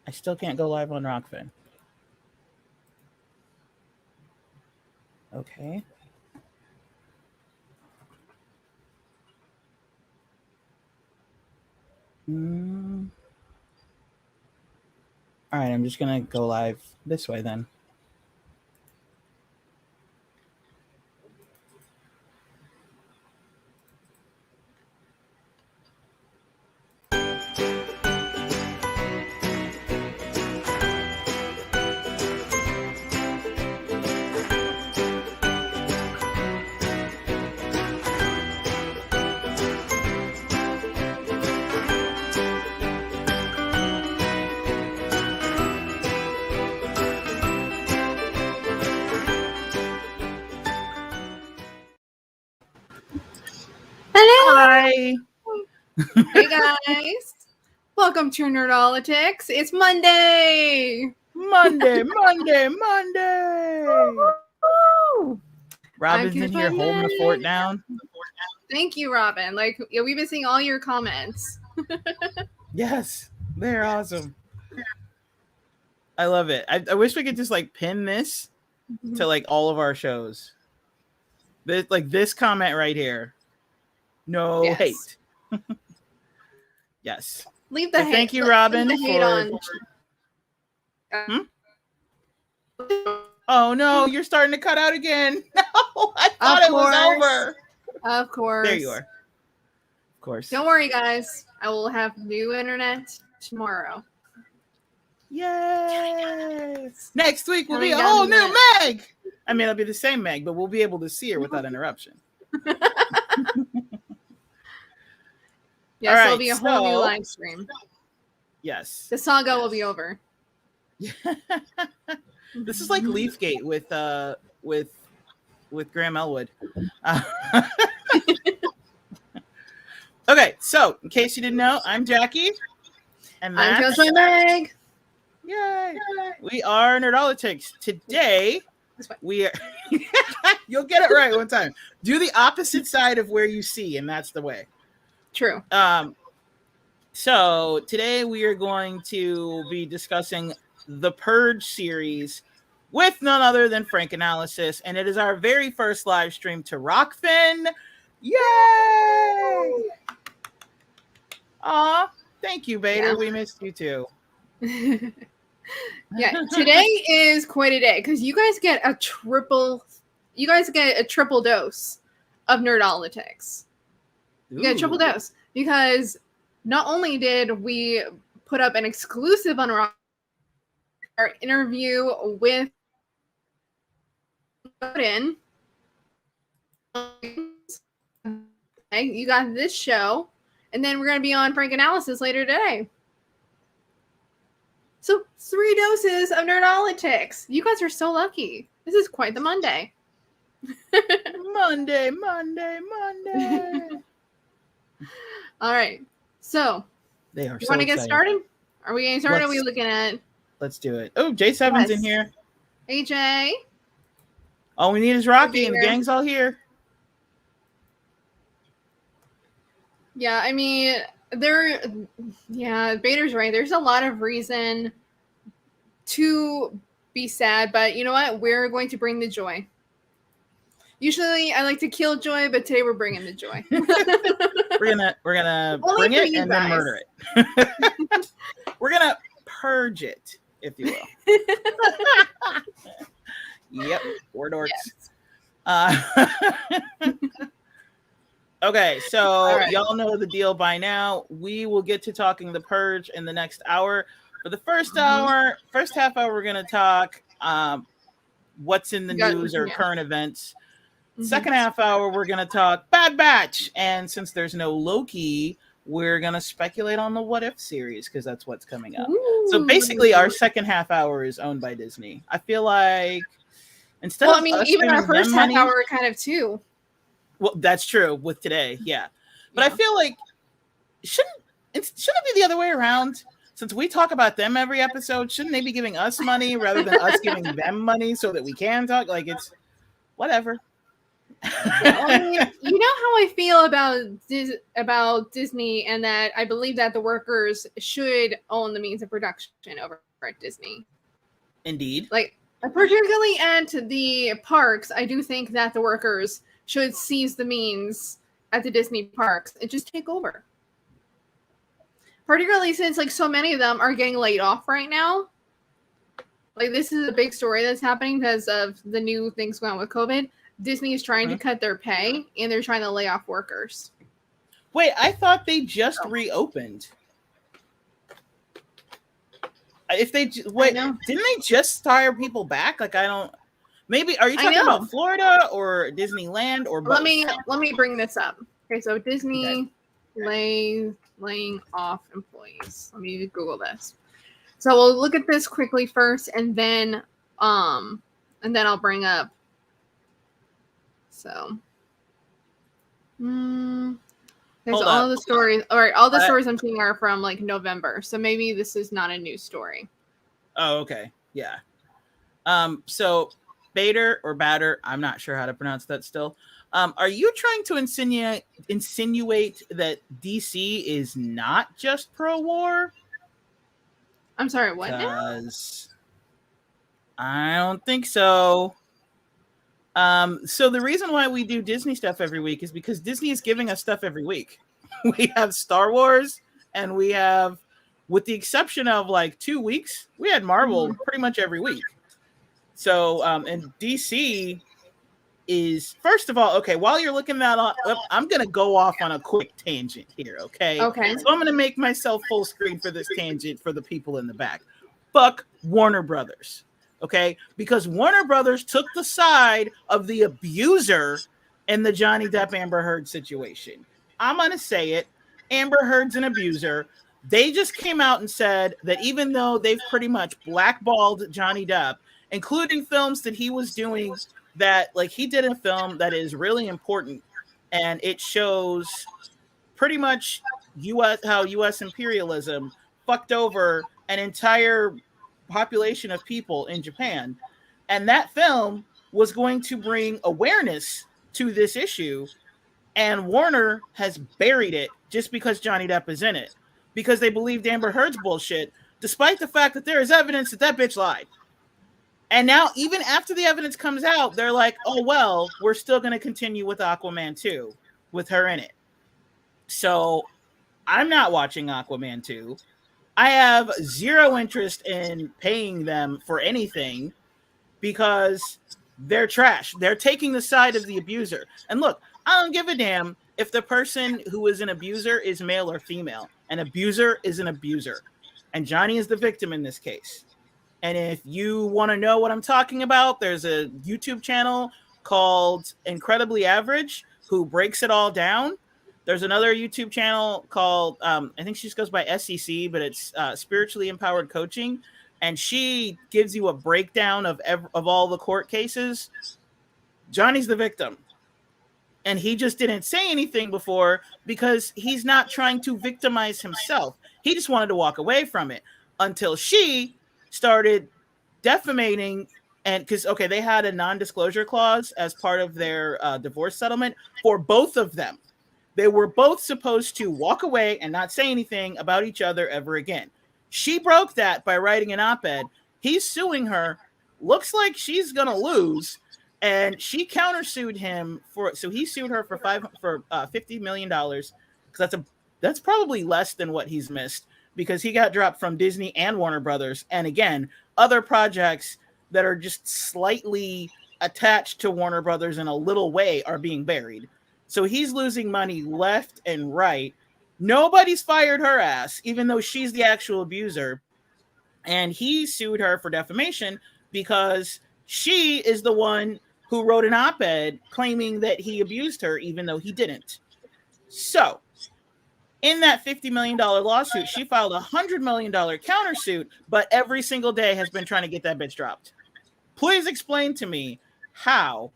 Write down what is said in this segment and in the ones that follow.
I still can't go live on Rockfin. Okay. All right, I'm just gonna go live this way then. Hi. Hey guys. Welcome to Nerdolitics. It's Monday. Monday. Robin's in here holding the fort down. Thank you, Robin. We've been seeing all your comments. Yes, they're awesome. I love it. I wish we could just pin this to all of our shows. This comment right here. No hate. Yes. Leave the hate. Thank you, Robin. Oh no, you're starting to cut out again. No, I thought it was over. Of course. There you are. Of course. Don't worry, guys. I will have new internet tomorrow. Yay! Next week will be a whole new Meg. I mean, it'll be the same Meg, but we'll be able to see her without interruption. Yes, it'll be a whole new live stream. Yes. The saga will be over. This is like Leafgate with Graham Elwood. Okay, so in case you didn't know, I'm Jackie. And I'm Purge Meg. Yay! We are Nerdolitics. Today, we are... You'll get it right one time. Do the opposite side of where you see, and that's the way. True. So today we are going to be discussing the Purge series with none other than Franc Analysis, and it is our very first live stream to Rockfin. Yay! Aw, thank you, Bader. Yeah. We missed you too. Yeah, today is quite a day because you guys get a triple dose of Nerdolitics. You get a triple dose because not only did we put up an exclusive on our interview with Odin, you got this show, and then we're going to be on Franc Analysis later today. So 3 doses of Nerdolitics. You guys are so lucky. This is quite the Monday. Monday. All right. So, they are. You want to get started? Are we getting started? Are we looking at? Let's do it. Oh, J7's in here. Hey, Jay. All we need is Rocky, and the gang's all here. Yeah, I mean, Bader's right. There's a lot of reason to be sad, but you know what? We're going to bring the joy. Usually, I like to kill joy, but today we're bringing the joy. we're gonna bring it and then murder it. We're gonna purge it, if you will. Yep, we're dorks. Yes. Okay, so y'all know the deal by now. We will get to talking the Purge in the next hour. For the first half hour, we're gonna talk what's in the news or current events. Second half hour, we're going to talk Bad Batch. And since there's no Loki, we're going to speculate on the What If series because that's what's coming up. Ooh. So basically, our second half hour is owned by Disney. I feel like instead of even our first half hour kind of too. Well, that's true with today. Yeah. But I feel like shouldn't it be the other way around? Since we talk about them every episode, shouldn't they be giving us money rather than us giving them money so that we can talk? It's whatever. Yeah, well, I mean, you know how I feel about Disney, and that I believe that the workers should own the means of production over at Disney. Indeed. Like, particularly at the parks, I do think that the workers should seize the means at the Disney parks and just take over. Particularly since, like, so many of them are getting laid off right now. Like, this is a big story that's happening because of the new things going on with COVID. Disney is trying to cut their pay, and they're trying to lay off workers. Wait, I thought they just reopened. If they didn't they just hire people back? Like, I don't. Maybe are you talking about Florida or Disneyland or both? Let me bring this up. Okay, so Disney laying off employees. Let me Google this. So we'll look at this quickly first, and then I'll bring up. So, there's all the stories. All right, all the stories I'm seeing are from like November, so maybe this is not a new story. Oh, okay, yeah. So Bader or Batter, I'm not sure how to pronounce that still. Are you trying to insinuate that DC is not just pro-war? I'm sorry, what now? I don't think so. So the reason why we do Disney stuff every week is because Disney is giving us stuff every week. We have Star Wars, and we have, with the exception of like 2 weeks, we had Marvel pretty much every week. So, and DC is, first of all, okay, while you're looking that up, I'm going to go off on a quick tangent here, okay? Okay. So I'm going to make myself full screen for this tangent for the people in the back. Fuck Warner Brothers. Okay, because Warner Brothers took the side of the abuser in the Johnny Depp Amber Heard situation. I'm going to say it. Amber Heard's an abuser. They just came out and said that even though they've pretty much blackballed Johnny Depp, including films that he was doing, that like he did a film that is really important, and it shows pretty much how U.S. imperialism fucked over an entire population of people in Japan, and that film was going to bring awareness to this issue, and Warner has buried it just because Johnny Depp is in it, because they believed Amber Heard's bullshit, despite the fact that there is evidence that bitch lied. And now, even after the evidence comes out, they're like, oh well, we're still going to continue with Aquaman 2 with her in it. So I'm not watching Aquaman 2. I have zero interest in paying them for anything because they're trash. They're taking the side of the abuser. And look, I don't give a damn if the person who is an abuser is male or female. An abuser is an abuser. And Johnny is the victim in this case. And if you want to know what I'm talking about, there's a YouTube channel called Incredibly Average who breaks it all down. There's another YouTube channel called, I think she just goes by SEC, but it's Spiritually Empowered Coaching. And she gives you a breakdown of all the court cases. Johnny's the victim. And he just didn't say anything before because he's not trying to victimize himself. He just wanted to walk away from it until she started defamating. And because, okay, they had a non-disclosure clause as part of their divorce settlement for both of them. They were both supposed to walk away and not say anything about each other ever again. She broke that by writing an op-ed. He's suing her. Looks like she's going to lose. And she countersued him so he sued her for $50 million. Because that's probably less than what he's missed, because he got dropped from Disney and Warner Brothers. And again, other projects that are just slightly attached to Warner Brothers in a little way are being buried. So he's losing money left and right. Nobody's fired her ass, even though she's the actual abuser. And he sued her for defamation because she is the one who wrote an op-ed claiming that he abused her, even though he didn't. So in that $50 million lawsuit, she filed a $100 million countersuit, but every single day has been trying to get that bitch dropped. Please explain to me how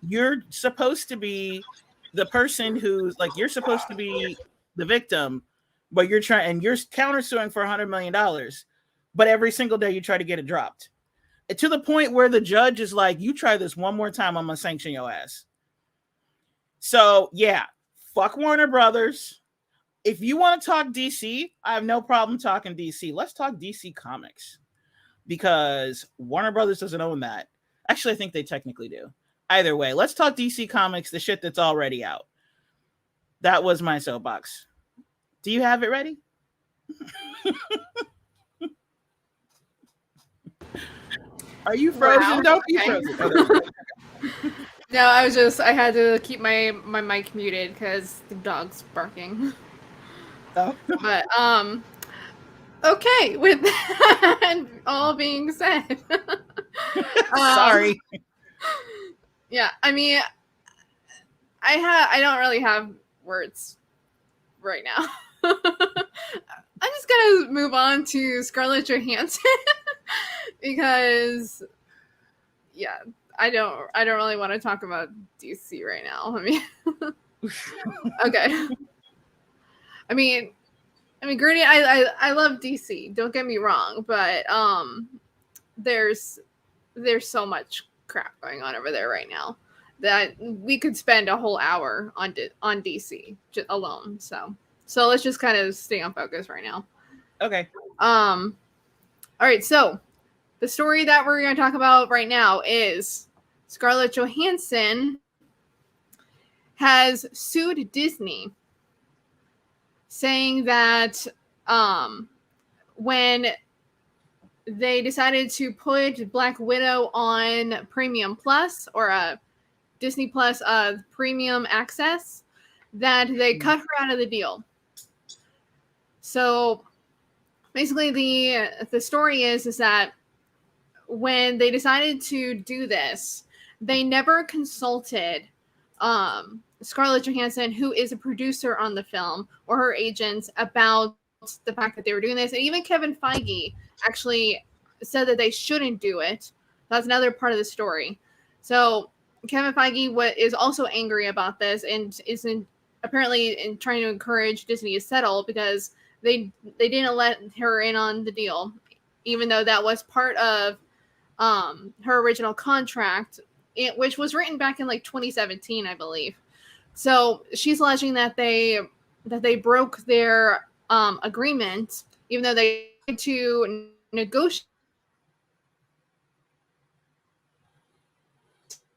you're supposed to be the person who's like, you're supposed to be the victim, but you're countersuing for $100 million, but every single day you try to get it dropped. To the point where the judge is like, you try this one more time, I'm going to sanction your ass. So yeah, fuck Warner Brothers. If you want to talk DC, I have no problem talking DC. Let's talk DC Comics, because Warner Brothers doesn't own that. Actually, I think they technically do. Either way, let's talk DC Comics, the shit that's already out. That was my soapbox. Do you have it ready? Are you frozen? Wow. Don't be Okay. frozen. No, I had to keep my mic muted because the dog's barking. Oh. But, okay, with that all being said. Sorry. Yeah, I mean, I don't really have words right now. I'm just gonna move on to Scarlett Johansson because, yeah, I don't really want to talk about DC right now. I mean, okay. I mean, Gertie, I love DC. Don't get me wrong, but there's so much crap going on over there right now that we could spend a whole hour on DC alone. So let's just kind of stay on focus right now. Okay. All right. So the story that we're going to talk about right now is Scarlett Johansson has sued Disney, saying that when they decided to put Black Widow on Premium Plus, or Disney Plus Premium Access, that they cut her out of the deal. So basically the story is that when they decided to do this, they never consulted Scarlett Johansson, who is a producer on the film, or her agents, about the fact that they were doing this. And even Kevin Feige actually said that they shouldn't do it. That's another part of the story. So Kevin Feige is also angry about this and is apparently trying to encourage Disney to settle, because they didn't let her in on the deal, even though that was part of her original contract, which was written back in like 2017, I believe. So she's alleging that they broke their agreement, even though they tried to negotiate.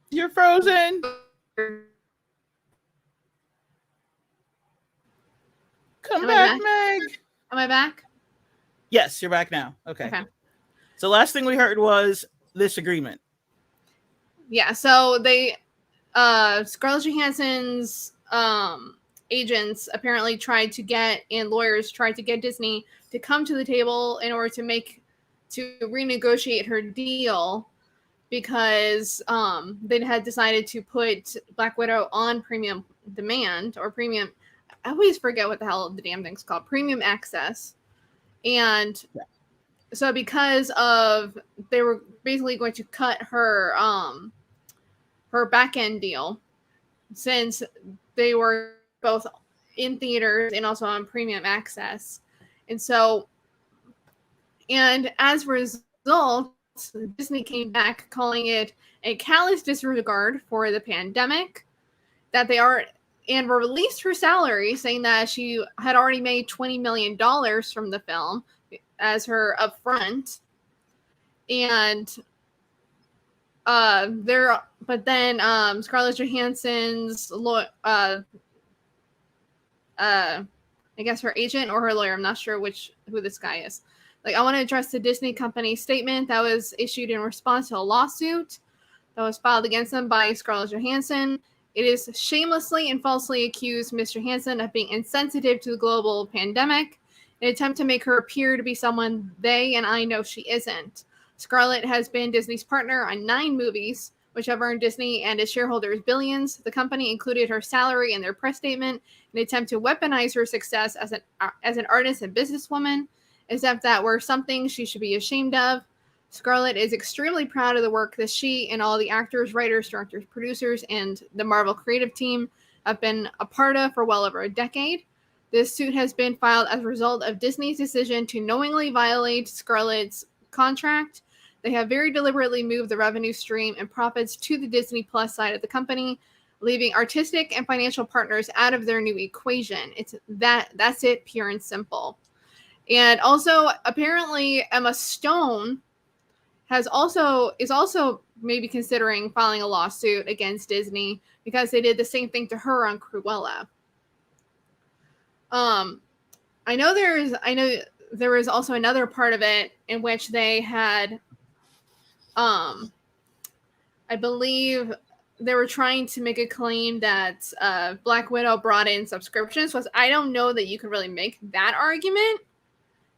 You're frozen. Come back, Meg. Am I back? Yes, you're back now. Okay. So last thing we heard was this agreement. Yeah, so they Scarlett Johansson's agents apparently lawyers tried to get Disney to come to the table in order to renegotiate her deal, because they had decided to put Black Widow on premium demand, or premium. I always forget what the hell the damn thing's called. Premium access. And so because of, they were basically going to cut her her back end deal, since they were both in theaters and also on premium access. And so, and as a result, Disney came back calling it a callous disregard for the pandemic, that they are, and released her salary, saying that she had already made $20 million from the film as her upfront. And but then Scarlett Johansson's I guess her agent or her lawyer, I'm not sure who this guy is. Like, I want to address the Disney company statement that was issued in response to a lawsuit that was filed against them by Scarlett Johansson. It is shamelessly and falsely accused Ms. Johansson of being insensitive to the global pandemic, in an attempt to make her appear to be someone they and I know she isn't. Scarlett has been Disney's partner on 9 movies, which have earned Disney and its shareholders billions. The company included her salary in their press statement in an attempt to weaponize her success as an artist and businesswoman, as if that were something she should be ashamed of. Scarlett is extremely proud of the work that she and all the actors, writers, directors, producers, and the Marvel creative team have been a part of for well over a decade. This suit has been filed as a result of Disney's decision to knowingly violate Scarlett's contract. They have very deliberately moved the revenue stream and profits to the Disney Plus side of the company, leaving artistic and financial partners out of their new equation. That's it, pure and simple. And also, apparently, Emma Stone is also maybe considering filing a lawsuit against Disney because they did the same thing to her on Cruella. I know there was also another part of it in which they had, I believe they were trying to make a claim that Black Widow brought in subscriptions. I don't know that you can really make that argument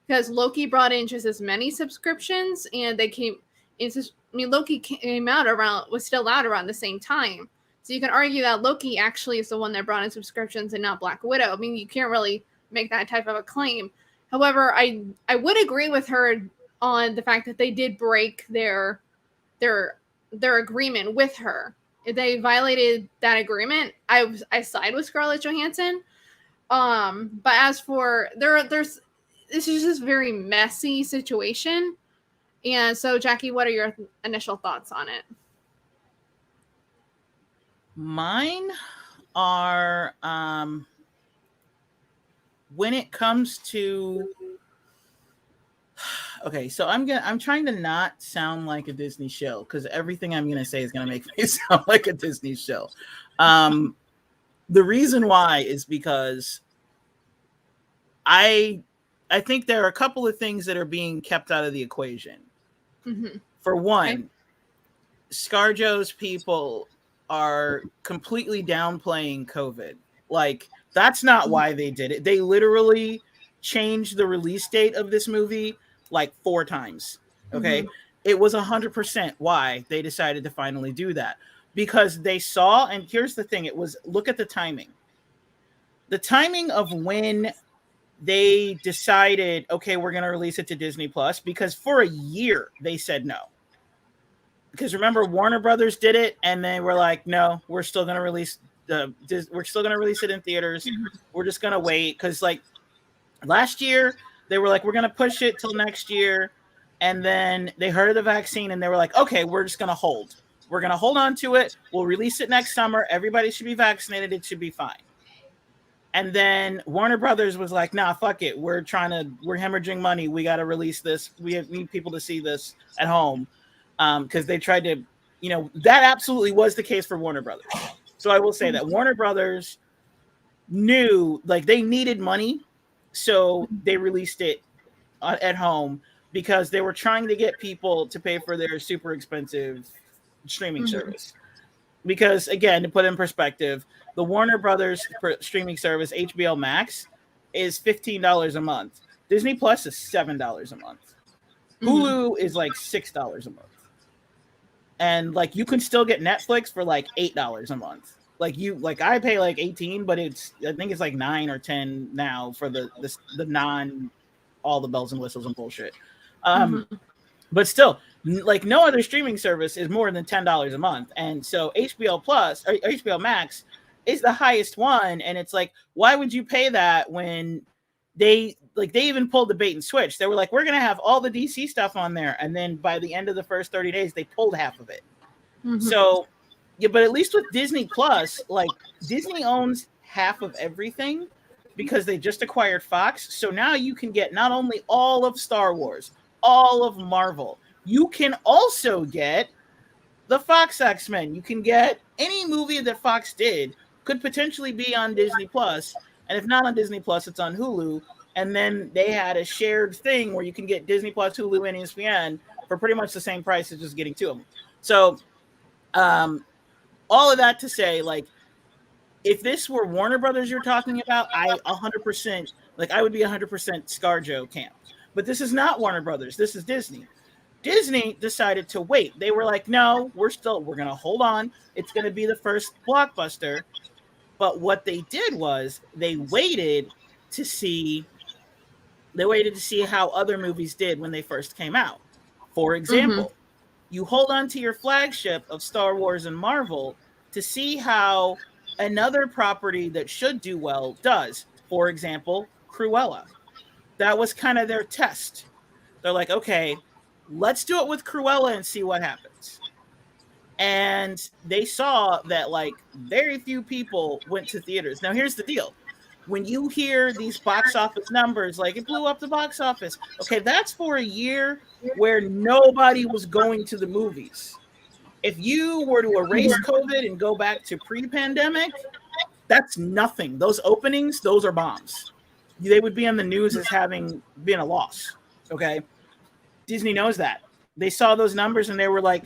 because Loki brought in just as many subscriptions, and Loki was still out around the same time. So you can argue that Loki actually is the one that brought in subscriptions and not Black Widow. I mean, you can't really make that type of a claim. However, I would agree with her on the fact that they did break their agreement with her. If they violated that agreement, I side with Scarlett Johansson. But as for this is just a very messy situation. And so, Jackie, what are your initial thoughts on it? Mine are when it comes to okay, so I'm trying to not sound like a Disney show because everything I'm gonna say is gonna make me sound like a Disney show. The reason why is because I think there are a couple of things that are being kept out of the equation. Mm-hmm. For one, okay. ScarJo's people are completely downplaying COVID. Like, that's not why they did it. They literally changed the release date of this movie like 4 times. Okay. Mm-hmm. It was 100% why they decided to finally do that. Because they saw, and here's the thing, look at the timing. The timing of when they decided, okay, we're going to release it to Disney Plus, because for a year they said no. Because remember, Warner Brothers did it, and they were like, no, we're still going to release it in theaters. Mm-hmm. We're just going to wait. Because like last year, they were like, we're going to push it till next year. And then they heard of the vaccine, and they were like, okay, we're just going to hold. We're going to hold on to it. We'll release it next summer. Everybody should be vaccinated. It should be fine. And then Warner Brothers was like, nah, fuck it. We're hemorrhaging money. We got to release this. We need people to see this at home. Because they tried to, that absolutely was the case for Warner Brothers. So I will say that Warner Brothers knew, like, they needed money. So they released it at home because they were trying to get people to pay for their super expensive streaming service. Because, again, to put in perspective, the Warner Brothers streaming service, HBO Max, is $15 a month. Disney Plus is $7 a month. Hulu is like $6 a month. And like you can still get Netflix for like $8 a month. I pay like $18, but I think it's like $9 or $10 now for the non all the bells and whistles and bullshit. But still, like no other streaming service is more than $10 a month. And so HBO Plus or HBO Max is the highest one. And it's like, why would you pay that when they even pulled the bait and switch? They were like, we're going to have all the DC stuff on there. And then by the end of the first 30 days, they pulled half of it. So, yeah, but at least with Disney Plus, like Disney owns half of everything because they just acquired Fox. So now you can get not only all of Star Wars, all of Marvel, you can also get the Fox X-Men. You can get any movie that Fox did could potentially be on Disney Plus. And if not on Disney Plus, it's on Hulu. And then they had a shared thing where you can get Disney Plus, Hulu, and ESPN for pretty much the same price as just getting 2 of them. So all of that to say, like, if this were Warner Brothers you're talking about, I would be 100% ScarJo camp. But this is not Warner Brothers. This is Disney. Disney decided to wait. They were like, no, we're going to hold on. It's going to be the first blockbuster. But what they did was they waited to see how other movies did when they first came out. For example, you hold on to your flagship of Star Wars and Marvel to see how another property that should do well does. For example, Cruella. That was kind of their test. They're like, okay, let's do it with Cruella and see what happens. And they saw that like very few people went to theaters. Now here's the deal. When you hear these box office numbers, like it blew up the box office, okay, that's for a year where nobody was going to the movies. If you were to erase COVID and go back to pre-pandemic, that's nothing. Those openings, those are bombs. They would be on the news as having been a loss. Okay. Disney knows that. They saw those numbers and they were like,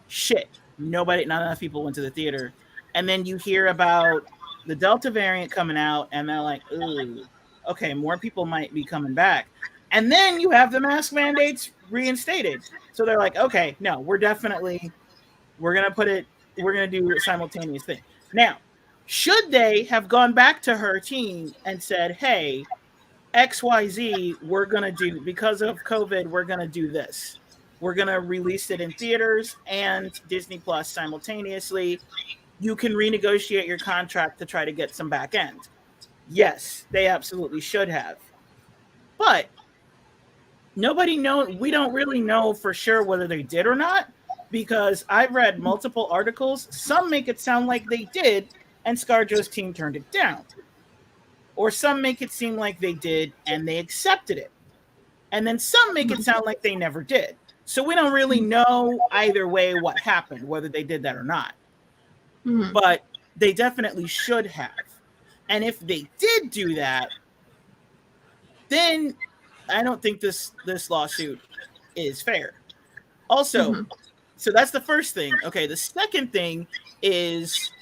shit, not enough people went to the theater. And then you hear about the Delta variant coming out and they're like, ooh, okay, more people might be coming back. And then you have the mask mandates reinstated. So they're like, okay, no, we're going to do a simultaneous thing. Now, should they have gone back to her team and said, hey, XYZ, we're going to do, because of COVID, we're going to do this. We're going to release it in theaters and Disney Plus simultaneously. You can renegotiate your contract to try to get some back end. Yes, they absolutely should have. But we don't really know for sure whether they did or not, because I've read multiple articles. Some make it sound like they did and ScarJo's team turned it down. Or some make it seem like they did and they accepted it. And then some make it sound like they never did. So we don't really know either way what happened, whether they did that or not. Mm-hmm. But they definitely should have. And if they did do that, then I don't think this lawsuit is fair. Also, so that's the first thing. Okay, the second thing is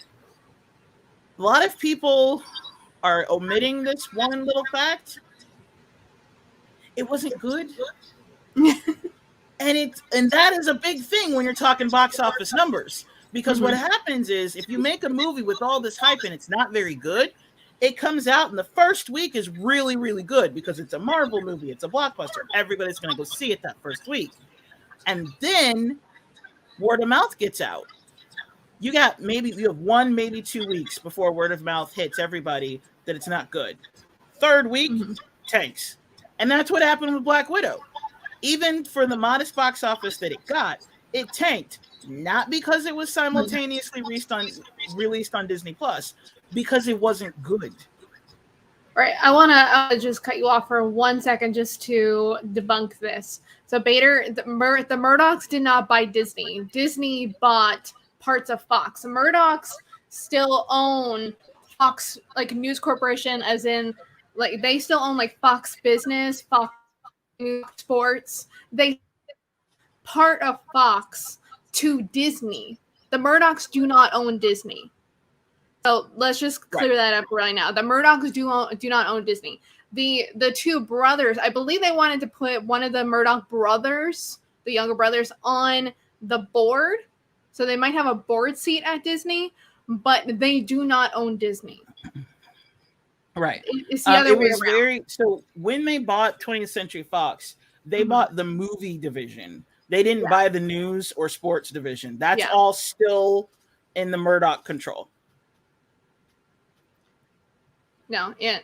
a lot of people are omitting this one little fact. It wasn't good. And that is a big thing when you're talking box office numbers. Because what happens is if you make a movie with all this hype and it's not very good, it comes out and the first week is really, really good because it's a Marvel movie. It's a blockbuster. Everybody's going to go see it that first week. And then word of mouth gets out. You have 1, maybe 2 weeks before word of mouth hits everybody that it's not good. Third week, tanks. And that's what happened with Black Widow. Even for the modest box office that it got, it tanked. Not because it was simultaneously released on Disney Plus, because it wasn't good. All right, I want to just cut you off for 1 second just to debunk this. So Bader, the Murdochs did not buy Disney. Disney bought parts of Fox. The Murdochs still own Fox, like News Corporation, as in, like they still own like Fox Business, Fox Sports. They part of Fox to Disney. The Murdochs do not own Disney. So let's just clear that up right now. The Murdochs do not own Disney. The two brothers, I believe they wanted to put one of the Murdoch brothers, the younger brothers, on the board. So they might have a board seat at Disney, but they do not own Disney. Right. It's the other way around. So when they bought 20th Century Fox, they bought the movie division. They didn't buy the news or sports division. That's all still in the Murdoch control. No, yeah.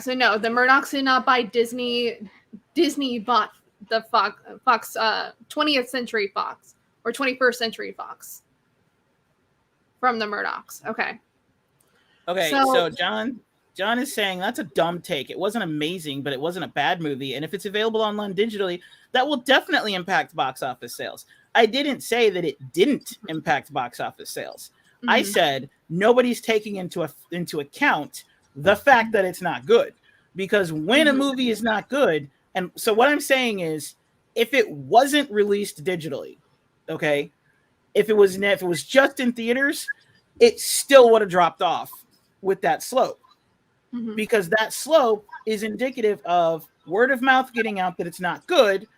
So no, the Murdochs did not buy Disney. Disney bought the Fox 20th Century Fox or 21st Century Fox from the Murdochs. Okay. So John is saying that's a dumb take. It wasn't amazing, but it wasn't a bad movie. And if it's available online digitally, that will definitely impact box office sales. I didn't say that it didn't impact box office sales. I said nobody's taking into account the fact that it's not good. Because when a movie is not good, and so what I'm saying is, if it wasn't released digitally, okay, if it was just in theaters, it still would have dropped off with that slope. Because that slope is indicative of word of mouth getting out that it's not good,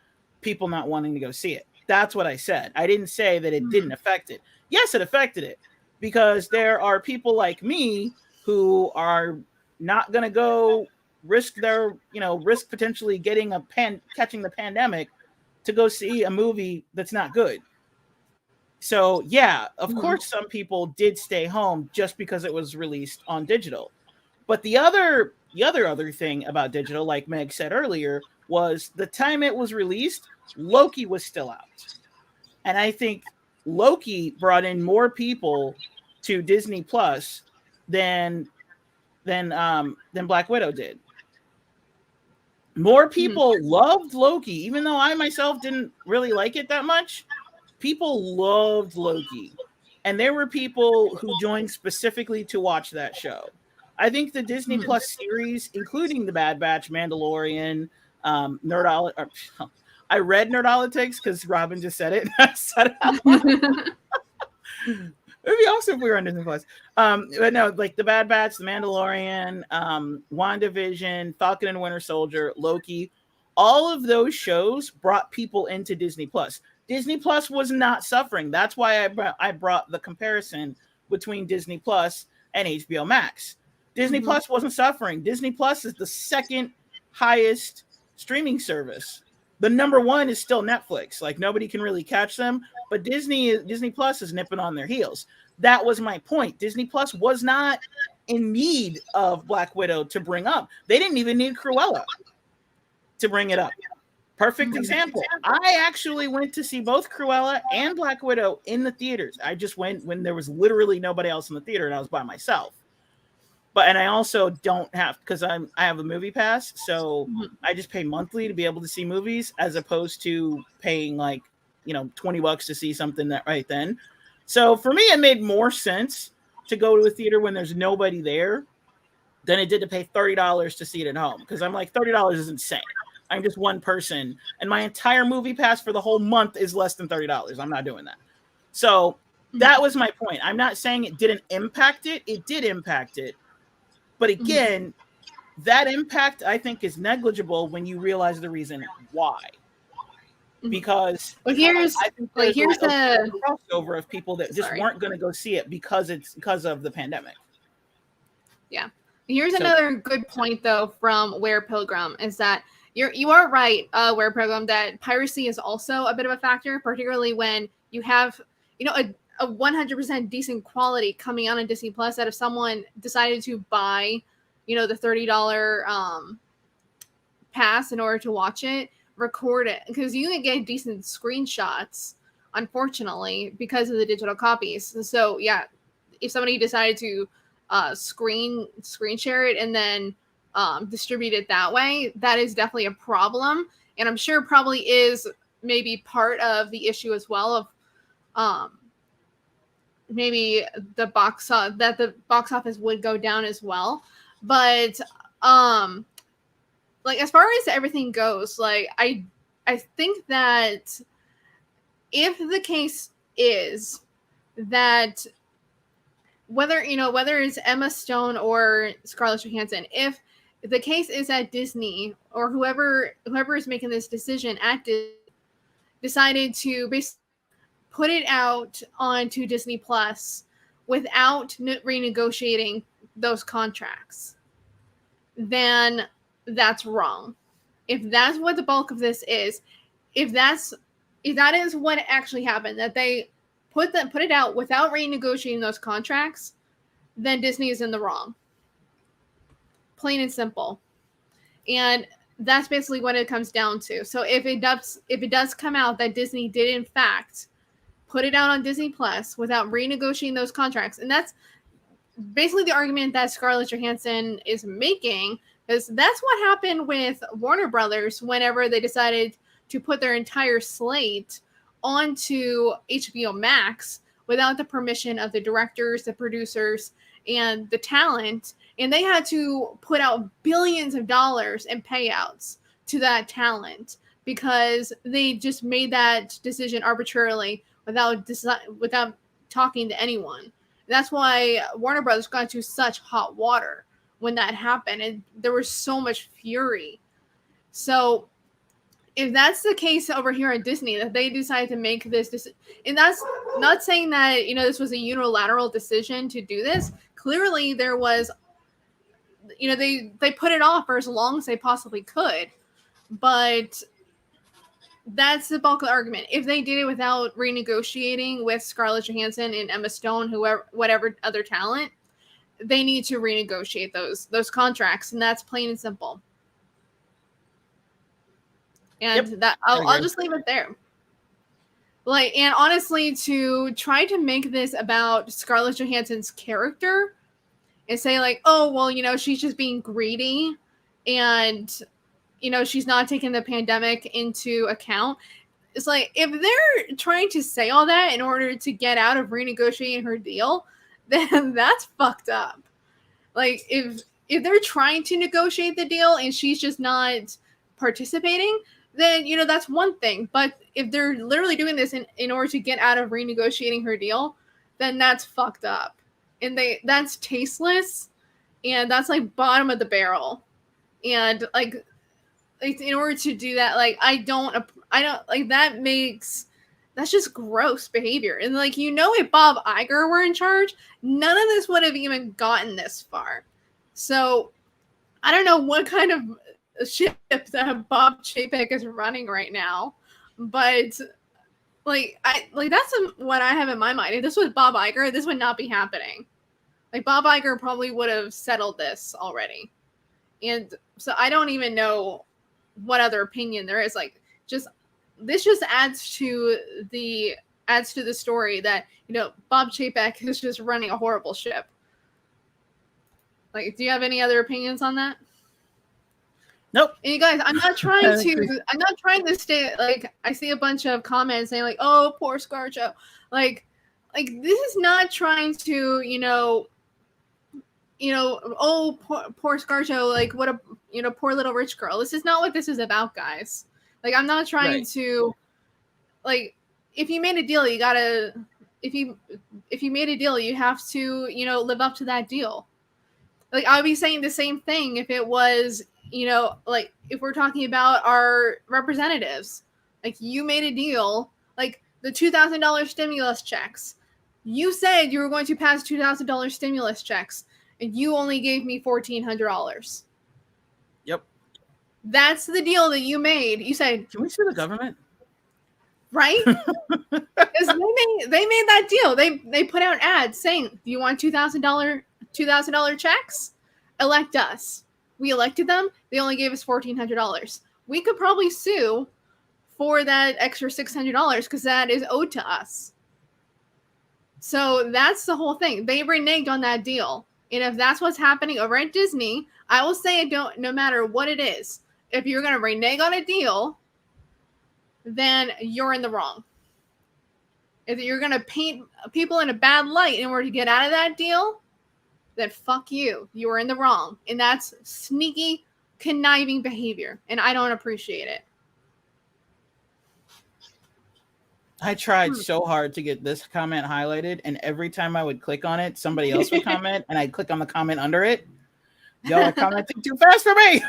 people not wanting to go see it. That's what I said. I didn't say that it didn't affect it. Yes, it affected it, because there are people like me who are not going to go risk potentially getting catching the pandemic to go see a movie that's not good. So yeah, of course some people did stay home just because it was released on digital. But the other thing about digital, like Meg said earlier, was the time it was released, Loki was still out. And I think Loki brought in more people to Disney Plus than Black Widow did. More people loved Loki, even though I myself didn't really like it that much. People loved Loki, and there were people who joined specifically to watch that show. I think the Disney Plus series, including The Bad Batch, Mandalorian, Nerdolitics. I read Nerdolitics because Robin just said it. I said it out loud. It'd be awesome if we were on Disney Plus. But no, like The Bad Batch, The Mandalorian, WandaVision, Falcon and Winter Soldier, Loki, all of those shows brought people into Disney Plus. Disney Plus was not suffering. That's why I brought the comparison between Disney Plus and HBO Max. Disney Plus wasn't suffering. Disney Plus is the second highest streaming service. The number one is still Netflix. Like, nobody can really catch them, but Disney Plus is nipping on their heels. That was my point. Disney Plus was not in need of Black Widow to bring up. They didn't even need Cruella to bring it up. Perfect example. I actually went to see both Cruella and Black Widow in the theaters. I just went when there was literally nobody else in the theater and I was by myself. And I also don't have, because I have a movie pass, so I just pay monthly to be able to see movies, as opposed to paying like, $20 to see something that right then. So for me, it made more sense to go to a theater when there's nobody there than it did to pay $30 to see it at home. Because I'm like, $30 is insane. I'm just one person, and my entire movie pass for the whole month is less than $30. I'm not doing that. So that was my point. I'm not saying it didn't impact it. It did impact it. But again, that impact, I think, is negligible when you realize the reason why. Because here's a crossover of people that just weren't going to go see it because of the pandemic. Yeah. Here's another good point, though, from Where Pilgrim, is that you are right, Where Pilgrim, that piracy is also a bit of a factor, particularly when you have, a 100% decent quality coming out on Disney Plus, that if someone decided to buy, the $30 pass in order to watch it, record it, because you can get decent screenshots, unfortunately, because of the digital copies. So yeah, if somebody decided to screen share it and then distribute it that way, that is definitely a problem. And I'm sure probably is maybe part of the issue as well of maybe the box office would go down as well. But like, as far as everything goes, like, I think that if the case is that whether it's Emma Stone or Scarlett Johansson, if the case is that Disney or whoever is making this decision at Disney decided to basically put it out onto Disney Plus without renegotiating those contracts, then that's wrong. If that's what the bulk of this is, if that is what actually happened, that they put it out without renegotiating those contracts, then Disney is in the wrong. Plain and simple. And that's basically what it comes down to. So if it does come out that Disney did in fact put it out on Disney Plus without renegotiating those contracts, and that's basically the argument that Scarlett Johansson is making, because that's what happened with Warner Brothers whenever they decided to put their entire slate onto HBO Max without the permission of the directors, the producers, and the talent. And they had to put out billions of dollars in payouts to that talent because they just made that decision arbitrarily without talking to anyone. That's why Warner Brothers got into such hot water when that happened, and there was so much fury. So if that's the case over here at Disney, that they decided to make this decision, and that's not saying that this was a unilateral decision to do this. Clearly there was, they put it off for as long as they possibly could, but that's the bulk of the argument. If they did it without renegotiating with Scarlett Johansson and Emma Stone, whatever other talent, they need to renegotiate those contracts, and that's plain and simple. And that I'll just leave it there. Like, and honestly, to try to make this about Scarlett Johansson's character and say like, oh, well, you know, she's just being greedy and, you know, she's not taking the pandemic into account. It's like, if they're trying to say all that in order to get out of renegotiating her deal, then that's fucked up. Like, if they're trying to negotiate the deal and she's just not participating, then, you know, that's one thing. But if they're literally doing this in order to get out of renegotiating her deal, then that's fucked up. And that's tasteless, and that's like bottom of the barrel. And like in order to do that, like I don't like that's just gross behavior. And like, you know, if Bob Iger were in charge, none of this would have even gotten this far. So I don't know what kind of ship that Bob Chapek is running right now, but like that's what I have in my mind. If this was Bob Iger, this would not be happening. Like, Bob Iger probably would have settled this already. And so I don't even know what other opinion there is. Like, this just adds to the story that, you know, Bob Chapek is just running a horrible ship. Like, do you have any other opinions on that? Nope. And you guys, I'm not trying to stay, like, I see a bunch of comments saying like, oh, poor ScarJo. Like this is not trying to, oh, poor ScarJo, like, what a, poor little rich girl. This is not what this is about, guys. Like, I'm not trying to, like, if you made a deal, you gotta, if you made a deal, you have to, live up to that deal. Like, I would be saying the same thing if it was, like, if we're talking about our representatives. Like, you made a deal, like the $2,000 stimulus checks. You said you were going to pass $2,000 stimulus checks, and you only gave me $1,400. Yep. That's the deal that you made. You said, can we sue the government? Right? Because they made that deal. They put out ads saying, do you want $2,000 checks? Elect us. We elected them. They only gave us $1,400. We could probably sue for that extra $600 because that is owed to us. So that's the whole thing. They reneged on that deal. And if that's what's happening over at Disney, I will say no matter what it is, if you're going to renege on a deal, then you're in the wrong. If you're going to paint people in a bad light in order to get out of that deal, then fuck you. You are in the wrong. And that's sneaky, conniving behavior. And I don't appreciate it. I tried so hard to get this comment highlighted, and every time I would click on it, somebody else would comment, and I'd click on the comment under it. Y'all are commenting too fast for me.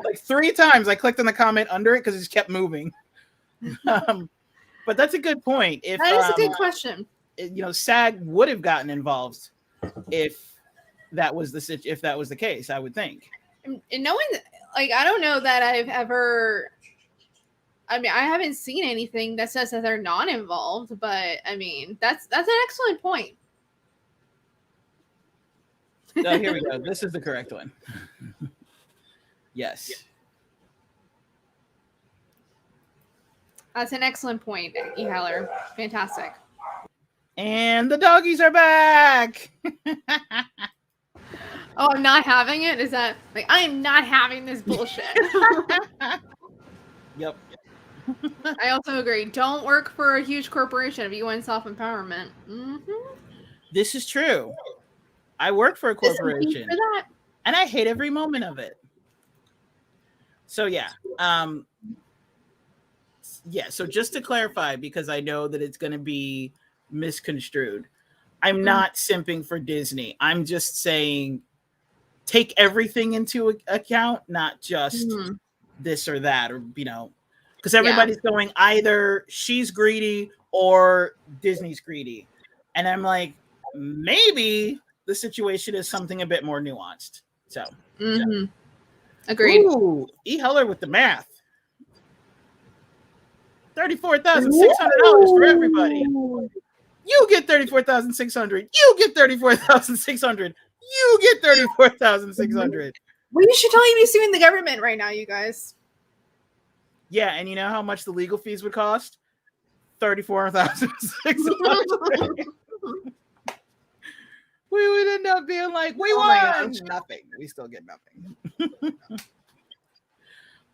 Like 3 times I clicked on the comment under it because it just kept moving. But that's a good point. That is a good question. SAG would have gotten involved if that was the case, I would think. And no one, like, I don't know that I've ever. I mean, I haven't seen anything that says that they're not involved, but I mean, that's an excellent point. Oh, here we go. This is the correct one. Yes. That's an excellent point, E. Heller. Fantastic. And the doggies are back. Oh, I'm not having it? Is that, like, I am not having this bullshit. Yep. I also agree. Don't work for a huge corporation if you want self-empowerment. Mm-hmm. This is true. I work for a corporation, for that. And I hate every moment of it. So yeah. So just to clarify, because I know that it's going to be misconstrued, I'm not simping for Disney. I'm just saying take everything into account, not just this or that, or because everybody's going either she's greedy or Disney's greedy. And I'm like, maybe the situation is something a bit more nuanced. So, Agreed. Ooh, E. Heller with the math. $34,600 for everybody. You get $34,600. You get $34,600. You get $34,600. Well, you should totally be suing the government right now, you guys. Yeah, and you know how much the legal fees would cost? 34,600. We would end up being like, we won. Nothing. We still get nothing.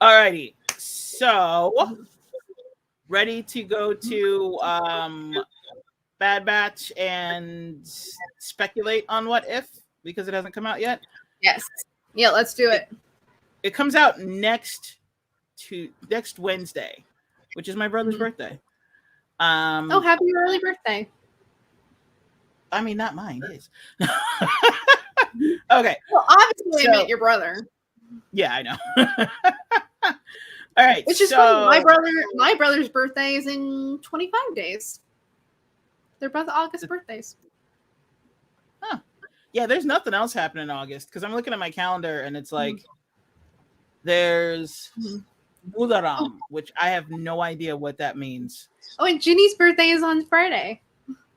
Alrighty. So, ready to go to Bad Batch and speculate on what if, because it hasn't come out yet? Yes. Yeah, let's do it. It comes out next Wednesday, which is my brother's birthday. Oh, happy early birthday. I mean, not mine, his. Okay. Well, obviously, I meant your brother. Yeah, I know. All right. Which is funny. My brother's birthday is in 25 days. They're both August birthdays. Huh. Yeah, there's nothing else happening in August because I'm looking at my calendar and it's like there's Bularam, which I have no idea what that means. Oh, and Ginny's birthday is on Friday.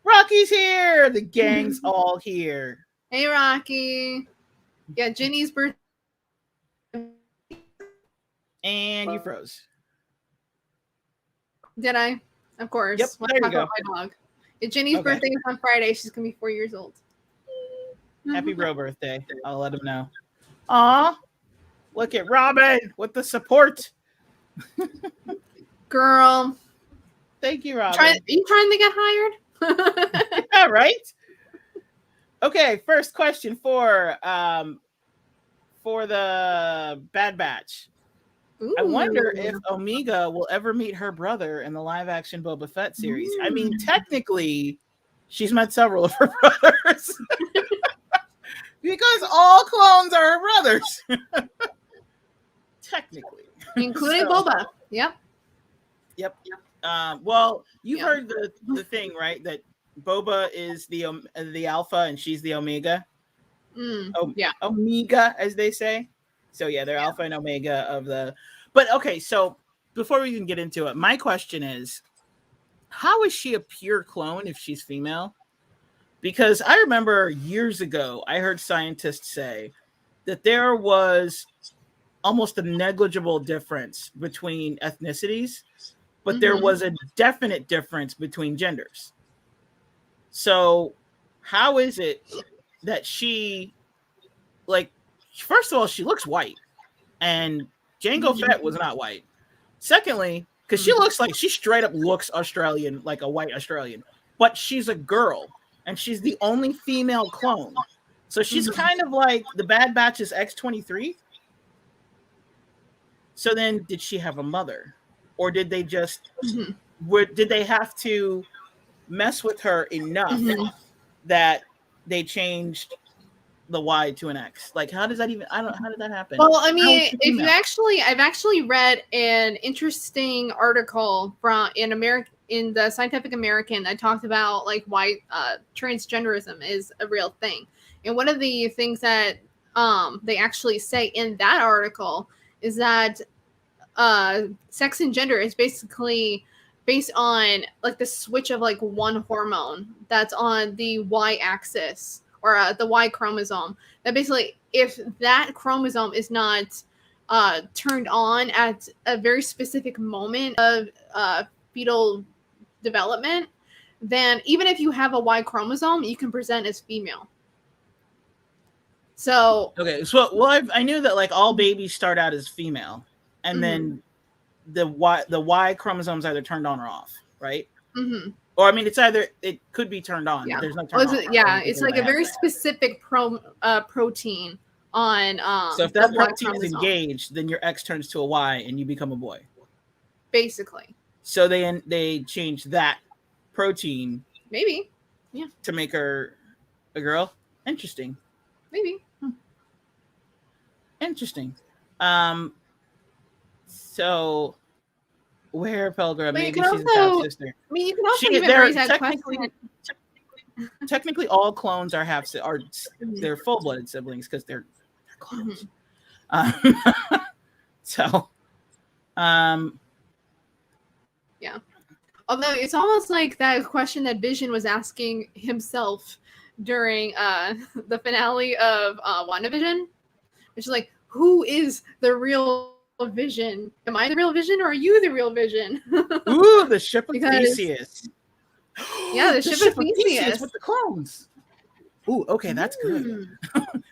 Rocky's here. The gang's all here. Hey, Rocky. Yeah, Ginny's birthday. And you froze. Did I? Of course. Yep, there you go. My dog. If Ginny's birthday is on Friday, she's going to be 4 years old. Happy bro birthday. I'll let him know. Aw. Look at Robin with the support. Girl. Thank you, Robin. Are you trying to get hired? Yeah, right? Okay, first question for the Bad Batch. Ooh. I wonder if Omega will ever meet her brother in the live-action Boba Fett series. I mean, technically, she's met several of her brothers. Because all clones are her brothers. Technically. Including Boba. Yep. Well, you've heard the thing, right? That Boba is the Alpha and she's the Omega. Omega, as they say. So yeah, they're Alpha and Omega of the. But okay, so before we even get into it, my question is, how is she a pure clone if she's female? Because I remember years ago, I heard scientists say that there was almost a negligible difference between ethnicities, but there was a definite difference between genders. So how is it that she, like, first of all, she looks white, and Jango Fett was not white. Secondly, because she looks like, she straight up looks Australian, like a white Australian, but she's a girl, and she's the only female clone. So she's kind of like the Bad Batch's X-23. So then, did she have a mother, or did they just did they have to mess with her enough that they changed the Y to an X? Like, how does that even? How did that happen? Well, I mean, I've actually read an interesting article in the Scientific American that talked about like why transgenderism is a real thing, and one of the things that they actually say in that article is that sex and gender is basically based on like the switch of like one hormone that's on the Y-axis or the Y chromosome. That basically, if that chromosome is not turned on at a very specific moment of fetal development, then even if you have a Y chromosome, you can present as female. So okay, so I knew that like all babies start out as female, and then the Y chromosome's either turned on or off, right? Or I mean, it could be turned on. There's no turn on. It's like a very specific protein on. So if that protein is engaged, then your X turns to a Y, and you become a boy. Basically. So they changed that protein. Maybe. To make her a girl. Interesting. Maybe. Interesting. So where Pelgra? Maybe she's a half sister. I mean, you can also even raise that question. Technically, all clones are they're full-blooded siblings because they're clones. Yeah. Although it's almost like that question that Vision was asking himself during the finale of WandaVision, which is like, who is the real Vision. Am I the real Vision, or are you the real Vision? Ooh, the ship of Theseus. Yeah, the ship of Theseus with the clones. Ooh, okay, that's good.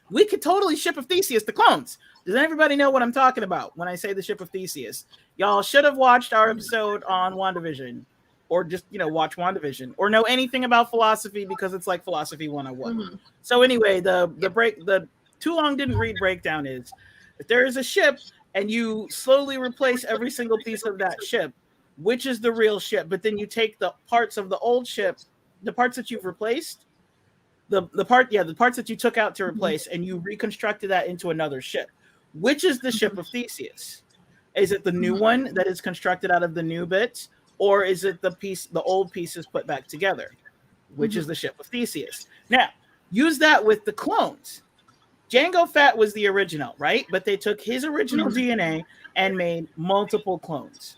We could totally ship of Theseus the clones. Does everybody know what I'm talking about when I say the ship of Theseus? Y'all should have watched our episode on WandaVision, or just watch WandaVision, or know anything about philosophy, because it's like philosophy 101. So anyway, the too long didn't read breakdown is, if there is a ship and you slowly replace every single piece of that ship, which is the real ship, but then you take the parts of the old ship, the parts that you've replaced, the parts that you took out to replace, and you reconstructed that into another ship. Which is the ship of Theseus? Is it the new one that is constructed out of the new bits, or is it the old pieces put back together? Which is the ship of Theseus? Now, use that with the clones. Jango Fett was the original, right? But they took his original DNA and made multiple clones.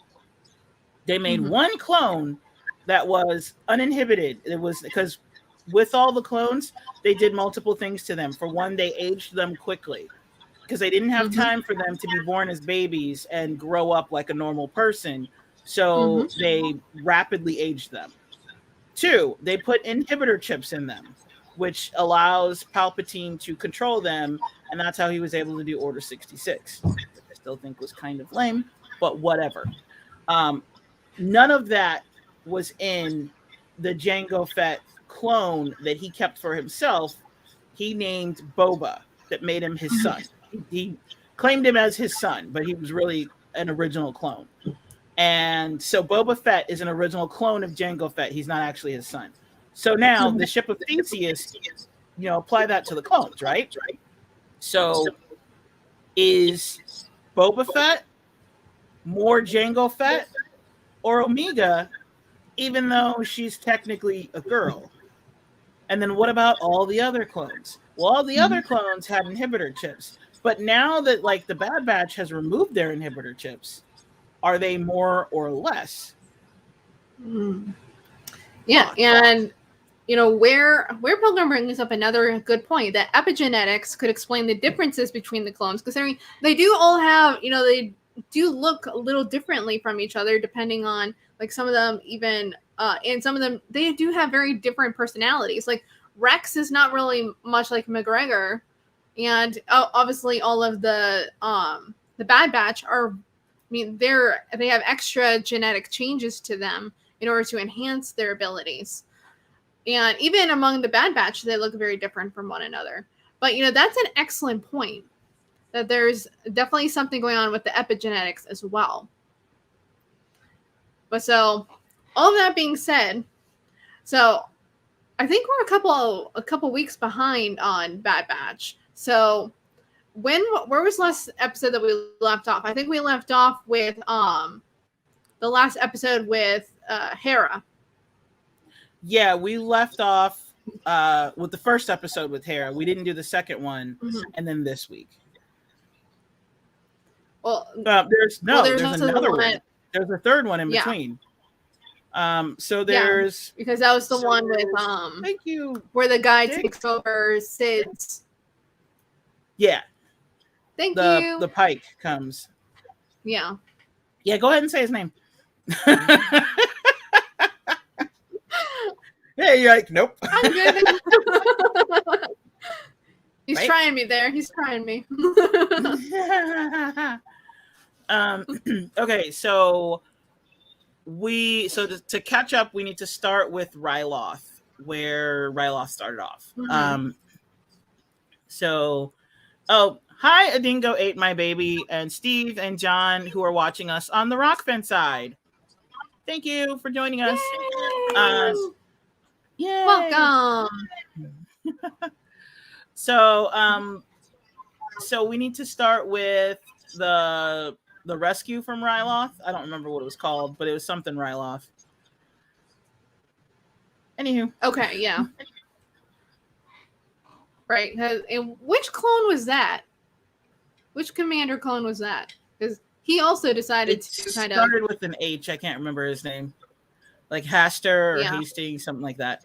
They made one clone that was uninhibited. It was because with all the clones, they did multiple things to them. For one, they aged them quickly because they didn't have time for them to be born as babies and grow up like a normal person. So they rapidly aged them. 2, they put inhibitor chips in them, which allows Palpatine to control them. And that's how he was able to do Order 66, which I still think was kind of lame, but whatever. None of that was in the Jango Fett clone that he kept for himself. He named Boba, that made him his son. He claimed him as his son, but he was really an original clone. And so Boba Fett is an original clone of Jango Fett. He's not actually his son. So now the ship of Theseus, apply that to the clones, right? So is Boba Fett more Jango Fett or Omega, even though she's technically a girl? And then what about all the other clones? Well, all the other clones had inhibitor chips. But now that the Bad Batch has removed their inhibitor chips, are they more or less? Yeah, and where Pilgrim brings up another good point, that epigenetics could explain the differences between the clones, considering they do all have, they do look a little differently from each other, depending on some of them even and some of them, they do have very different personalities. Like Rex is not really much like McGregor, and obviously all of the Bad Batch are, they have extra genetic changes to them in order to enhance their abilities. And even among the Bad Batch, they look very different from one another. But that's an excellent point, that there's definitely something going on with the epigenetics as well. But so, all of that being said, so I think we're a couple weeks behind on Bad Batch. So where was the last episode that we left off? I think we left off with the last episode with Hera. Yeah, we left off with the first episode with Hera. We didn't do the second one, and then this week. Well, there's another one. There's a third one in between. So there's because that was the one with thank you, where the guy takes over Sid's. Yeah. Thank you. The Pike comes. Yeah. Yeah, go ahead and say his name. Yeah, you're like, nope. I'm good. He's trying me there. He's trying me. Okay, so to catch up, we need to start with Ryloth, where Ryloth started off. Hi, Adingo ate my baby, and Steve and John, who are watching us on the Rockfin side. Thank you for joining us. Yay! Welcome. So we need to start with the rescue from Ryloth. I don't remember what it was called, but it was something Ryloth. Anywho. Okay, yeah. Right. And which clone was that? Which commander clone was that? Because he also decided to kind of started with an H. I can't remember his name. Like Haster or Hastings, something like that.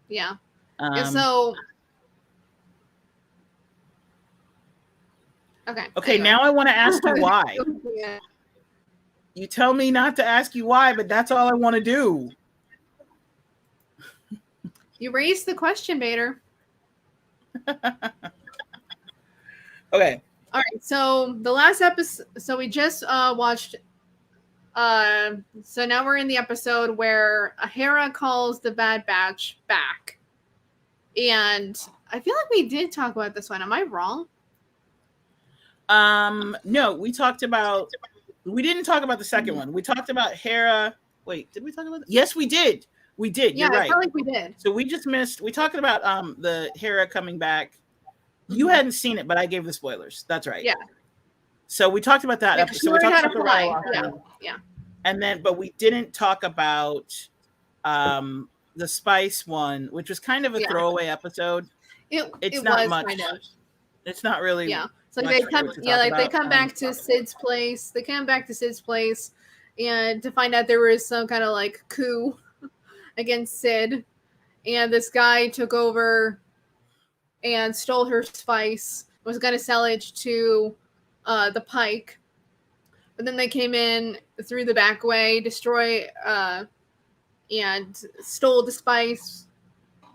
Yeah. And so Okay. Okay, anyway. now I want to ask you why. Yeah. You tell me not to ask you why, but that's all I want to do. You raised the question, Bader. Okay. All right. So the last episode. So we just watched. So now we're in the episode where Hera calls the Bad Batch back, and I feel like we did talk about this one. Am I wrong? No, we didn't talk about the second one. We talked about Hera. Wait, did we talk about that? Yes, we did. We did. Yeah, You're right. I felt like we did. So we just missed. We talked about the Hera coming back. You hadn't seen it, but I gave the spoilers. That's right. Yeah. So we talked about that episode. So we talked about the fly. Yeah. And then, but we didn't talk about the Spice one, which was kind of a throwaway episode. It's not much. Kind of. It's not really. Yeah. So like they come back to Sid's place. They come back to Sid's place, and to find out there was some kind of like coup against Sid, and this guy took over and stole her spice. Was going to sell it to the Pike, but then they came in through the back way, destroy and stole the spice,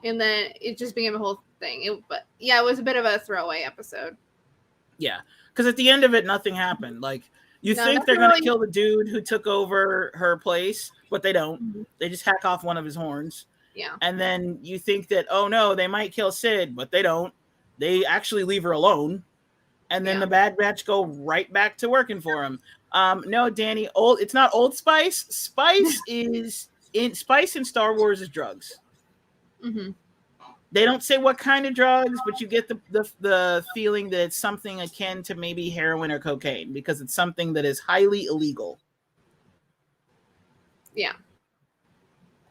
and then it just became a whole thing. It was a bit of a throwaway episode. Yeah, because at the end of it, nothing happened. Like, you think they're going to kill the dude who took over her place, but they don't. Mm-hmm. They just hack off one of his horns. Yeah. And then you think that, oh no, they might kill Sid, but they don't. They actually leave her alone. And then the Bad Batch go right back to working for him. No, Danny, it's not Old Spice. Spice Spice in Star Wars is drugs. Mm-hmm. They don't say what kind of drugs, but you get the feeling that it's something akin to maybe heroin or cocaine, because it's something that is highly illegal. Yeah.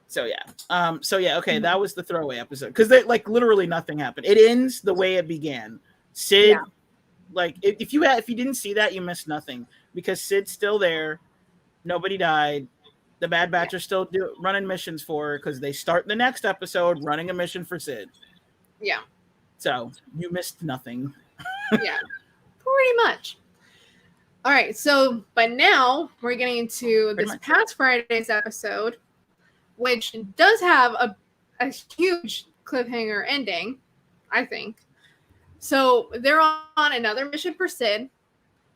So yeah. Okay, that was the throwaway episode, because like literally nothing happened. It ends the way it began. Sid, like if you didn't see that, you missed nothing, because Sid's still there. Nobody died. The Bad Batch are still running missions for her, because they start the next episode running a mission for Sid. Yeah. So you missed nothing. Yeah, pretty much. All right. So, but now we're getting into this past Friday's episode, which does have a huge cliffhanger ending, I think. So they're on another mission for Sid,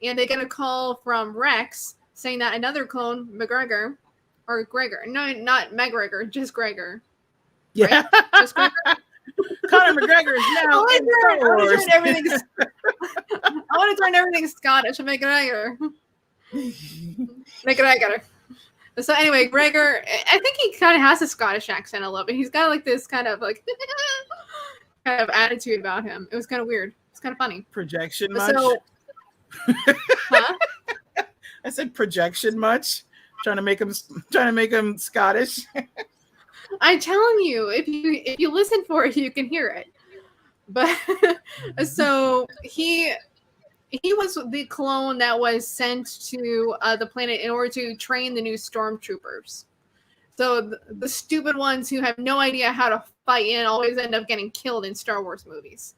and they get a call from Rex saying that another clone, McGregor, or Gregor. No, not McGregor, just Gregor. Yeah. Right? Just Gregor. Conor McGregor is now in Star Wars. I want to turn everything Scottish and McGregor. McGregor. So anyway, Gregor, I think he kind of has a Scottish accent a little bit. He's got like this kind of like kind of attitude about him. It was kind of weird. It's kind of funny. Projection much? Huh? I said projection much? Trying to make him Scottish. I'm telling you, if you listen for it, you can hear it. But so he was the clone that was sent to the planet in order to train the new stormtroopers. So the stupid ones who have no idea how to fight and always end up getting killed in Star Wars movies.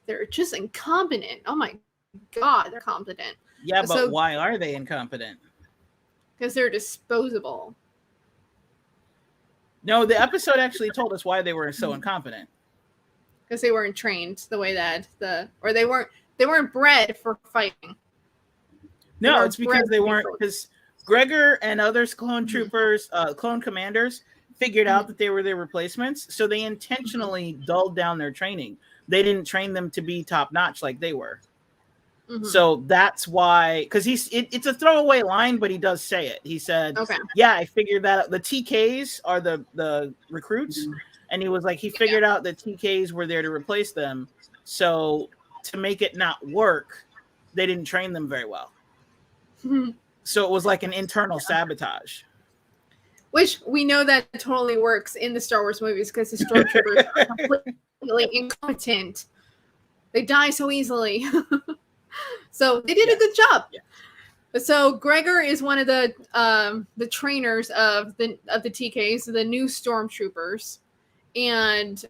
They're just incompetent. Oh my God, they're competent. Yeah, but why are they incompetent? Because they're disposable. No, the episode actually told us why they were so incompetent. Because they weren't trained the way that they weren't bred for fighting. No, it's because they weren't. Because Gregor and others clone troopers, clone commanders, figured out that they were their replacements, so they intentionally dulled down their training. They didn't train them to be top notch like they were. Mm-hmm. So that's why, because it's a throwaway line, but he does say it. He said, yeah, I figured that out. The TKs are the recruits. And he was like, he figured out that TKs were there to replace them. So to make it not work, they didn't train them very well. So it was like an internal sabotage. Which we know that totally works in the Star Wars movies, because the stormtroopers are completely incompetent. They die so easily. So they did a good job. Yeah. So Gregor is one of the trainers of the TKs, the new stormtroopers, and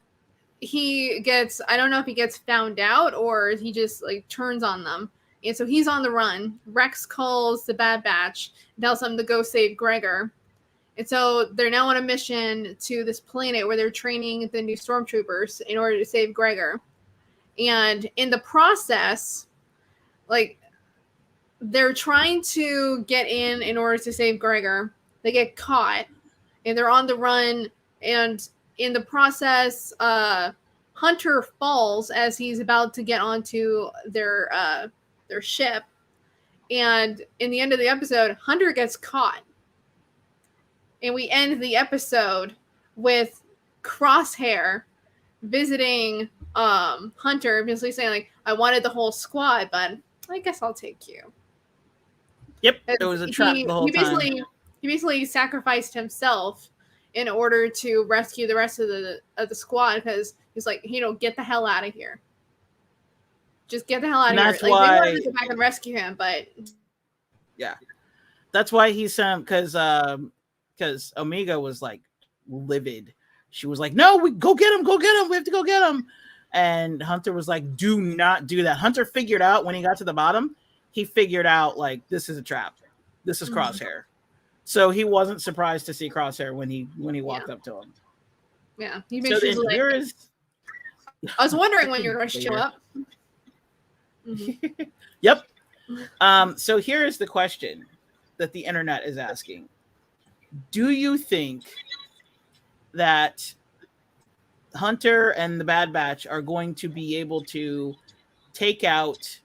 he gets, I don't know if he gets found out or he just like turns on them, And so he's on the run. Rex calls the Bad Batch, tells them to go save Gregor. And so they're now on a mission to this planet where they're training the new stormtroopers in order to save Gregor. And in the process, like, they're trying to get in order to save Gregor. They get caught, and they're on the run. And in the process, Hunter falls as he's about to get onto their ship. And in the end of the episode, Hunter gets caught. And we end the episode with Crosshair visiting Hunter, basically saying, like, I wanted the whole squad, but I guess I'll take you. Yep, it was a trap the whole time. He basically sacrificed himself in order to rescue the rest of the squad, because he's like, get the hell out of here. Just get the hell out of here. Like, they wanted to go back and rescue him, but yeah, that's why he sent, because Omega was like livid. She was like, "No, we go get him! Go get him! We have to go get him!" And Hunter was like, "Do not do that." Hunter figured out when he got to the bottom. He figured out, like, this is a trap. This is Crosshair. So he wasn't surprised to see Crosshair when he walked up to him. Yeah, he made sure. Like, I was wondering when you're going to show up. Mm-hmm. Yep. So here is the question that the internet is asking: do you think that Hunter and the Bad Batch are going to be able to take out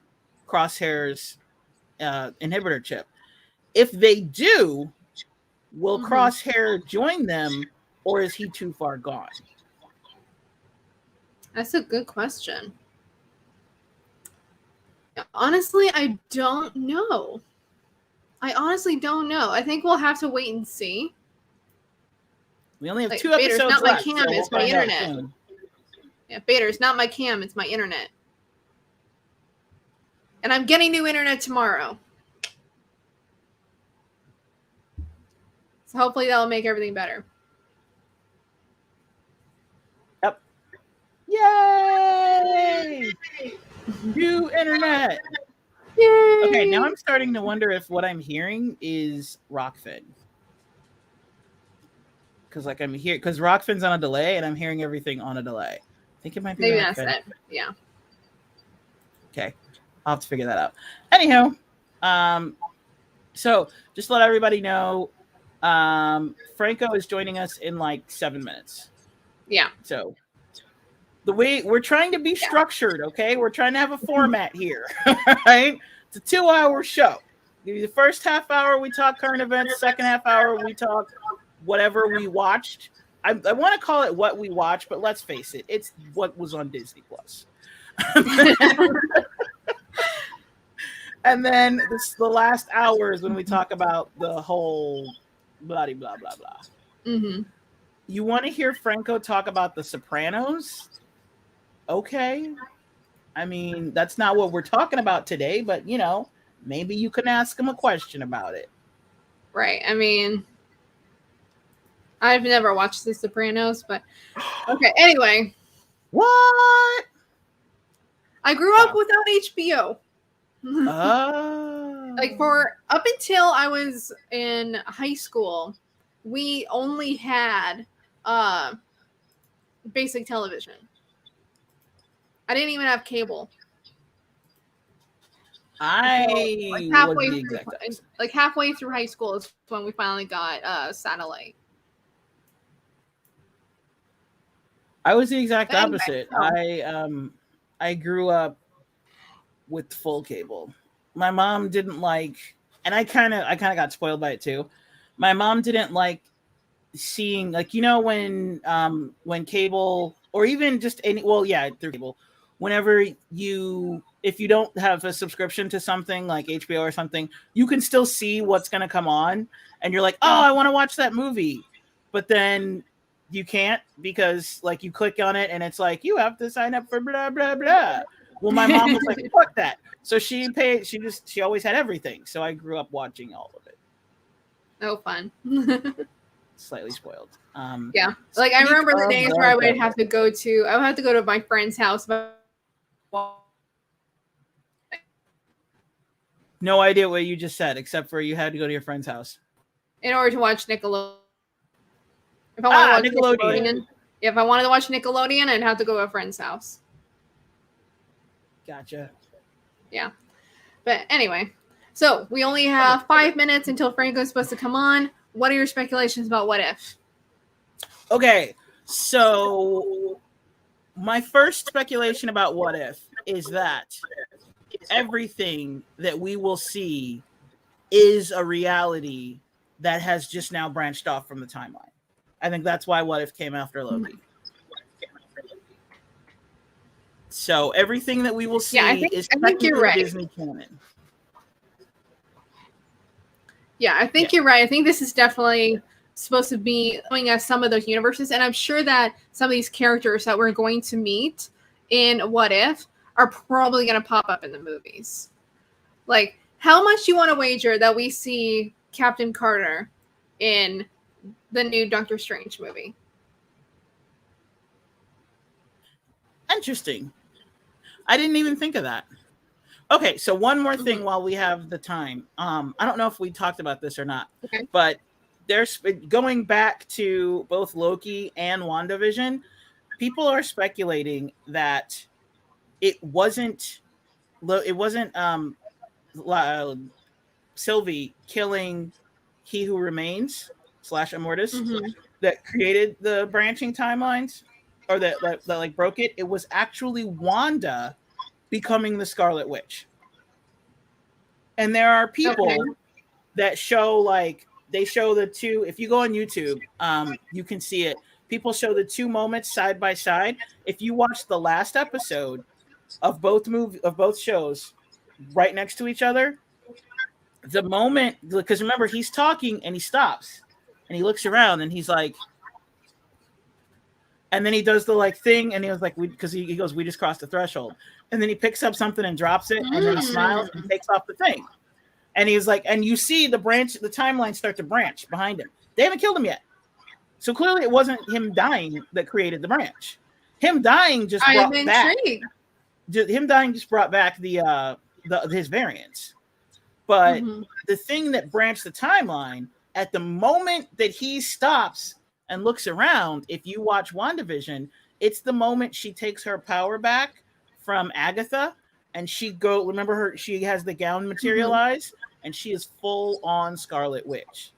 Crosshair's inhibitor chip? If they do, will Crosshair join them, or is he too far gone? That's a good question. Honestly, I don't know. I honestly don't know. I think we'll have to wait and see. We only have 2 episodes not left. My cam, it's my internet. Yeah, Bader, it's not my cam, it's my internet. And I'm getting new internet tomorrow. So hopefully that'll make everything better. Yep. Yay! New internet. Yay! Okay, now I'm starting to wonder if what I'm hearing is Rockfin. Because Rockfin's on a delay, and I'm hearing everything on a delay. I think it might be maybe Rockfin. that's it. Yeah. Okay, I'll have to figure that out. Anyhow, so just to let everybody know, Franco is joining us in like 7 minutes. Yeah. So the way we're trying to be structured, okay? We're trying to have a format here, right? It's a 2-hour show. The first half hour we talk current events. Second half hour we talk whatever we watched. I want to call it what we watched, but let's face it, it's what was on Disney Plus. And then the last hour is when we talk about the whole blah blah blah blah. Mm-hmm. You want to hear Franco talk about The Sopranos? Okay. I mean, that's not what we're talking about today, but maybe you can ask him a question about it. Right. I mean, I've never watched The Sopranos, but okay. Anyway. What? I grew up without HBO. Oh. Like, for up until I was in high school, we only had basic television. I didn't even have cable. Halfway through high school is when we finally got satellite. I was the exact opposite. I grew up with full cable. My mom didn't like, and I kind of got spoiled by it too. My mom didn't like seeing, like, when cable, or even just through cable, whenever if you don't have a subscription to something like HBO or something, you can still see what's going to come on, and you're like, oh, I want to watch that movie, but then you can't, because like you click on it and it's like, you have to sign up for blah blah blah. Well, my mom was like, fuck that. So she always had everything. So I grew up watching all of it. Oh, fun. Slightly spoiled. Yeah. Like, I remember the days where I would have to go to my friend's house. No idea what you just said, except for you had to go to your friend's house. In order to watch Nickelodeon. If I wanted to watch Nickelodeon. If I wanted to watch Nickelodeon, I'd have to go to a friend's house. Gotcha. Yeah. But anyway, so we only have 5 minutes until Franco's supposed to come on. What are your speculations about What If? Okay, so my first speculation about What If is that everything that we will see is a reality that has just now branched off from the timeline. I think that's why What If came after Loki. So everything that we will see is technically you're right. Disney canon. Yeah, I think you're right. I think this is definitely supposed to be showing us some of those universes, and I'm sure that some of these characters that we're going to meet in What If are probably going to pop up in the movies. Like, how much do you want to wager that we see Captain Carter in the new Doctor Strange movie? Interesting. I didn't even think of that. Okay, so one more thing while we have the time. I don't know if we talked about this or not, but there's going back to both Loki and WandaVision. People are speculating that it wasn't Sylvie killing He Who Remains / Immortus that created the branching timelines, or that like broke it. It was actually Wanda becoming the Scarlet Witch. And there are people that show, like, they show the two. If you go on YouTube, you can see it. People show the two moments side by side. If you watch the last episode of both shows right next to each other, the moment, because remember, he's talking and he stops and he looks around and he's like, and then he does the like thing, and he was like, because he goes, we just crossed the threshold. And then he picks up something and drops it, and then he smiles and takes off the thing. And he's like, and you see the timeline start to branch behind him. They haven't killed him yet. So clearly it wasn't him dying that created the branch. Him dying just brought back. Him dying just brought back his variants. But the thing that branched the timeline, at the moment that he stops and looks around, if you watch WandaVision, it's the moment she takes her power back from Agatha, and she has the gown materialize, and she is full on Scarlet Witch.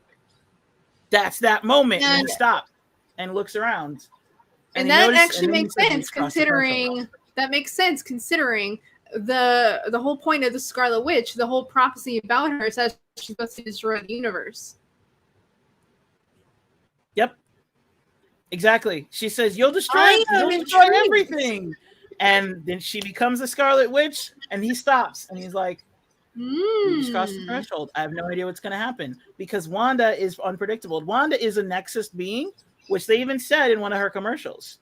That's that moment when he stops and looks around. And that actually makes sense considering the whole point of the Scarlet Witch, the whole prophecy about her is that she's supposed to destroy the universe. Yep. Exactly. She says, you'll destroy everything. And then she becomes the Scarlet Witch, and he stops, and he's like, you just crossed the threshold. I have no idea what's going to happen, because Wanda is unpredictable. Wanda is a Nexus being, which they even said in one of her commercials.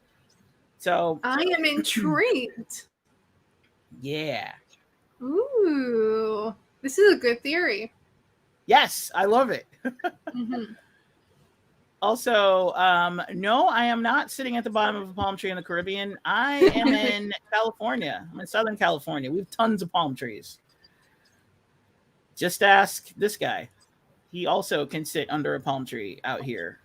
So I am intrigued. Yeah. Ooh, this is a good theory. Yes, I love it. Also, no, I am not sitting at the bottom of a palm tree in the Caribbean. I am in California. I'm in Southern California. We have tons of palm trees. Just ask this guy. He also can sit under a palm tree out here.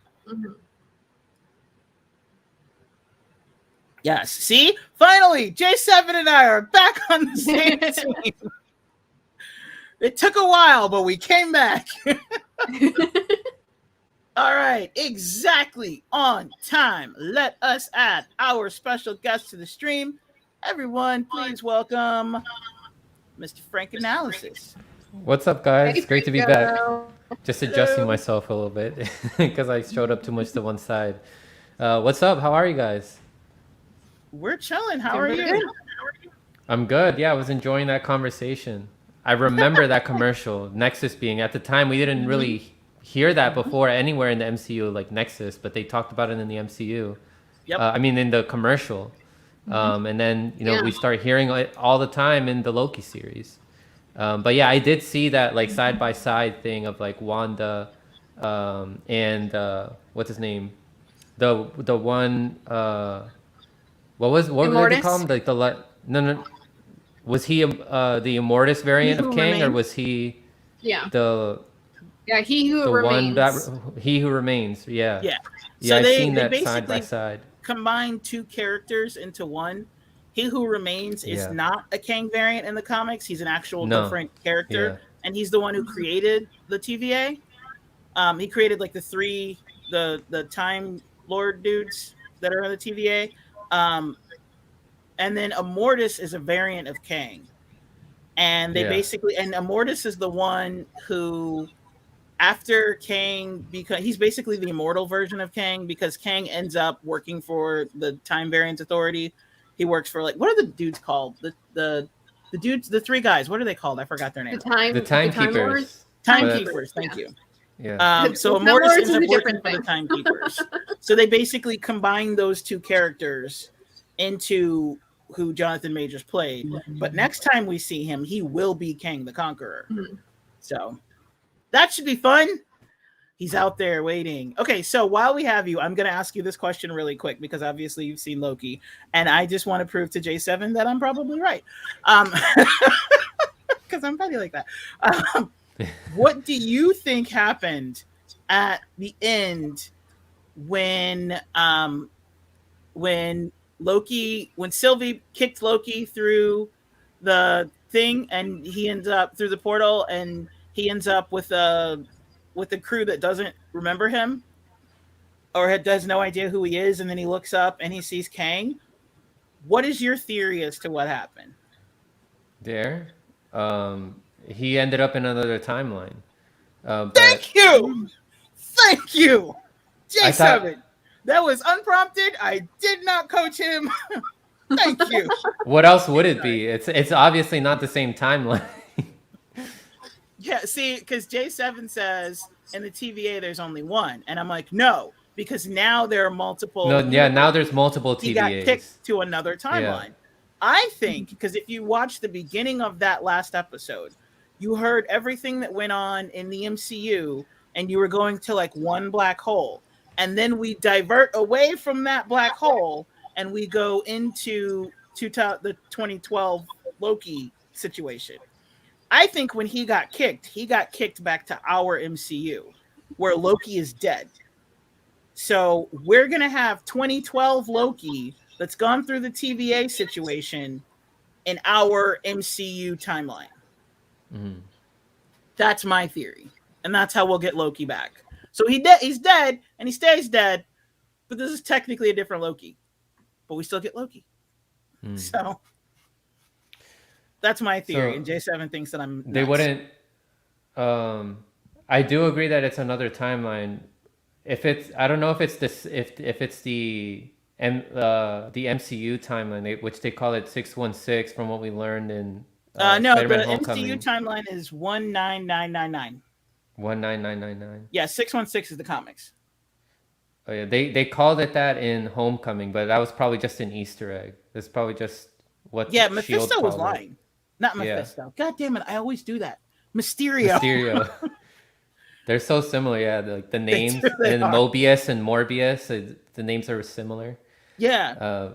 Yes. See? Finally, J7 and I are back on the same team. It took a while, but we came back. All right, exactly on time. Let us add our special guest to the stream. Everyone, please welcome Mr. Franc Analysis. What's up, guys? Hey, great to be back. Just adjusting myself a little bit because I showed up too much to one side. What's up? How are you guys? We're chilling. How are you? I'm good. Yeah, I was enjoying that conversation. I remember that commercial, Nexus being, at the time, we didn't really hear that before anywhere in the MCU, like Nexus, but they talked about it in the MCU. Yep. In the commercial. And then, we start hearing it all the time in the Loki series. But yeah, I did see that like side by side thing of like Wanda and what's his name? The one what did they call him? Like Was he the Immortus variant of Kang, or was he Yeah. the He who one remains. he who remains? Yeah. Yeah. Yeah, So I've they seen that basically side by side. combine two characters into one. He who remains is not a Kang variant in the comics. He's an actual different character, and he's the one who created the TVA. He created like the Time Lord dudes that are in the TVA. And then Immortus is a variant of Kang. And they basically, and Immortus is the one who, after Kang, because he's basically the immortal version of Kang, because Kang ends up working for the Time Variance Authority. He works for, like, what are the dudes called? The dudes, the three guys, what are they called? I forgot their name. The Timekeepers. Timekeepers, thank you. Yeah. So Immortus ends up working for the Timekeepers. So they basically combine those two characters into who Jonathan Majors played. But next time we see him, he will be Kang the Conqueror. So that should be fun. He's out there waiting. Okay, so while we have you, I'm going to ask you this question really quick, because obviously you've seen Loki, and I just want to prove to J7 that I'm probably right. Because I'm funny like that. What do you think happened at the end when Sylvie kicked Loki through the thing, and he ends up through the portal, and he ends up with a crew that doesn't remember him or has no idea who he is, and then he looks up and he sees Kang? What is your theory as to what happened there? He ended up in another timeline. Thank you J7. That was unprompted. I did not coach him. Thank you. What else would it be? It's obviously not the same timeline. Yeah, see, because J7 says in the TVA there's only one, and I'm like, no, because now there are multiple. No, yeah, now there's multiple TVAs. He got kicked to another timeline. Yeah. I think because if you watch the beginning of that last episode, you heard everything that went on in the MCU, and you were going to like one black hole, and then we divert away from that black hole, and we go into the 2012 Loki situation. I think when he got kicked back to our MCU, where Loki is dead. So we're going to have 2012 Loki that's gone through the TVA situation in our MCU timeline. Mm-hmm. That's my theory. And that's how we'll get Loki back. So he's dead, and he stays dead, but this is technically a different Loki. But we still get Loki. Mm. So that's my theory, and J7 thinks that I'm nuts. They wouldn't. I do agree that it's another timeline. If it's, I don't know if it's this, if it's the MCU timeline, which they call it 616, from what we learned in no, the MCU timeline is 19999. 19999. Yeah, 616 is the comics. Oh yeah, they called it that in Homecoming, but that was probably just an Easter egg. That's probably just what. Yeah, Mephisto was lying. Not Mephisto. Yeah. God damn it! I always do that. Mysterio. They're so similar. Yeah, like the names and Mobius and Morbius. The names are similar. Yeah.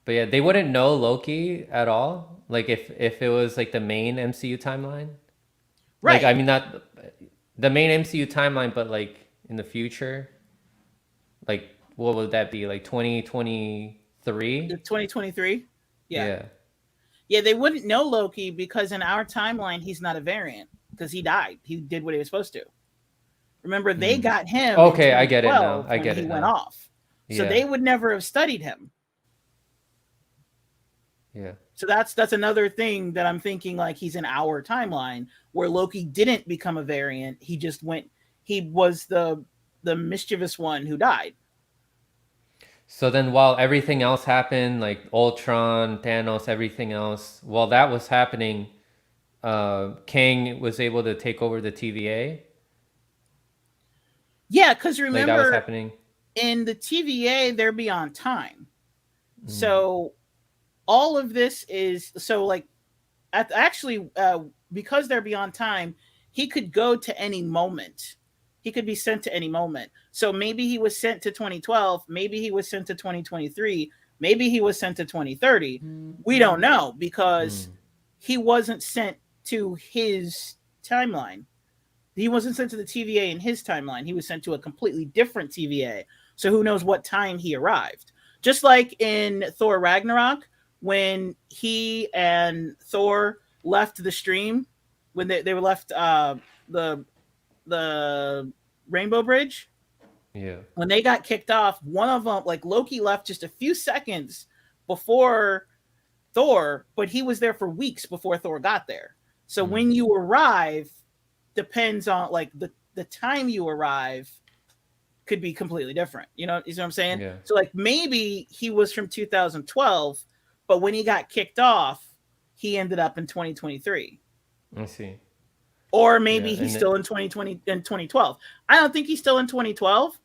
But yeah, they wouldn't know Loki at all. Like if it was like the main MCU timeline. Right. Like I mean, not the main MCU timeline, but like in the future. Like what would that be? Like 2023? 2023? Yeah. Yeah, they wouldn't know Loki because in our timeline, he's not a variant because he died. He did what he was supposed to. Remember, they got him. Okay, I get it now. I get it. He went off. So they would never have studied him. Yeah. So that's another thing that I'm thinking, like he's in our timeline where Loki didn't become a variant. He just went, he was the mischievous one who died. So then while everything else happened, like Ultron, Thanos, everything else, while that was happening, Kang was able to take over the TVA? Yeah, because remember, like that was happening in the TVA, they're beyond time. Mm. So all of this is, so like, because they're beyond time, he could go to any moment. He could be sent to any moment. So maybe he was sent to 2012. Maybe he was sent to 2023. Maybe he was sent to 2030. We don't know because he wasn't sent to his timeline. He wasn't sent to the TVA in his timeline. He was sent to a completely different TVA. So who knows what time he arrived. Just like in Thor Ragnarok, when he and Thor left the stream, when they were left the Rainbow Bridge. Yeah. When they got kicked off, one of them, like Loki, left just a few seconds before Thor, but he was there for weeks before Thor got there. So when you arrive, depends on like the time you arrive could be completely different. You know what I'm saying? Yeah. So like maybe he was from 2012, but when he got kicked off, he ended up in 2023. I see. Or maybe he's still in 2020 and 2012. I don't think he's still in 2012.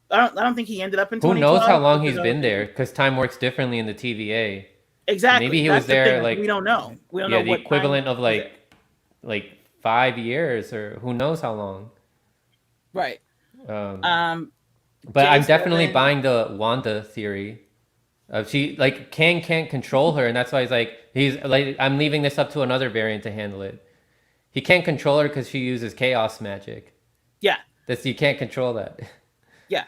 I don't think he ended up in 2012. Who knows how long he's been there? Because time works differently in the TVA. Exactly. Maybe he was there like we don't know. We don't know the what equivalent of like 5 years or who knows how long. Right. But I'm definitely buying the Wanda theory. She like Kang can't control her, and that's why he's like I'm leaving this up to another variant to handle it. He can't control her because she uses chaos magic. Yeah. You can't control that. Yeah.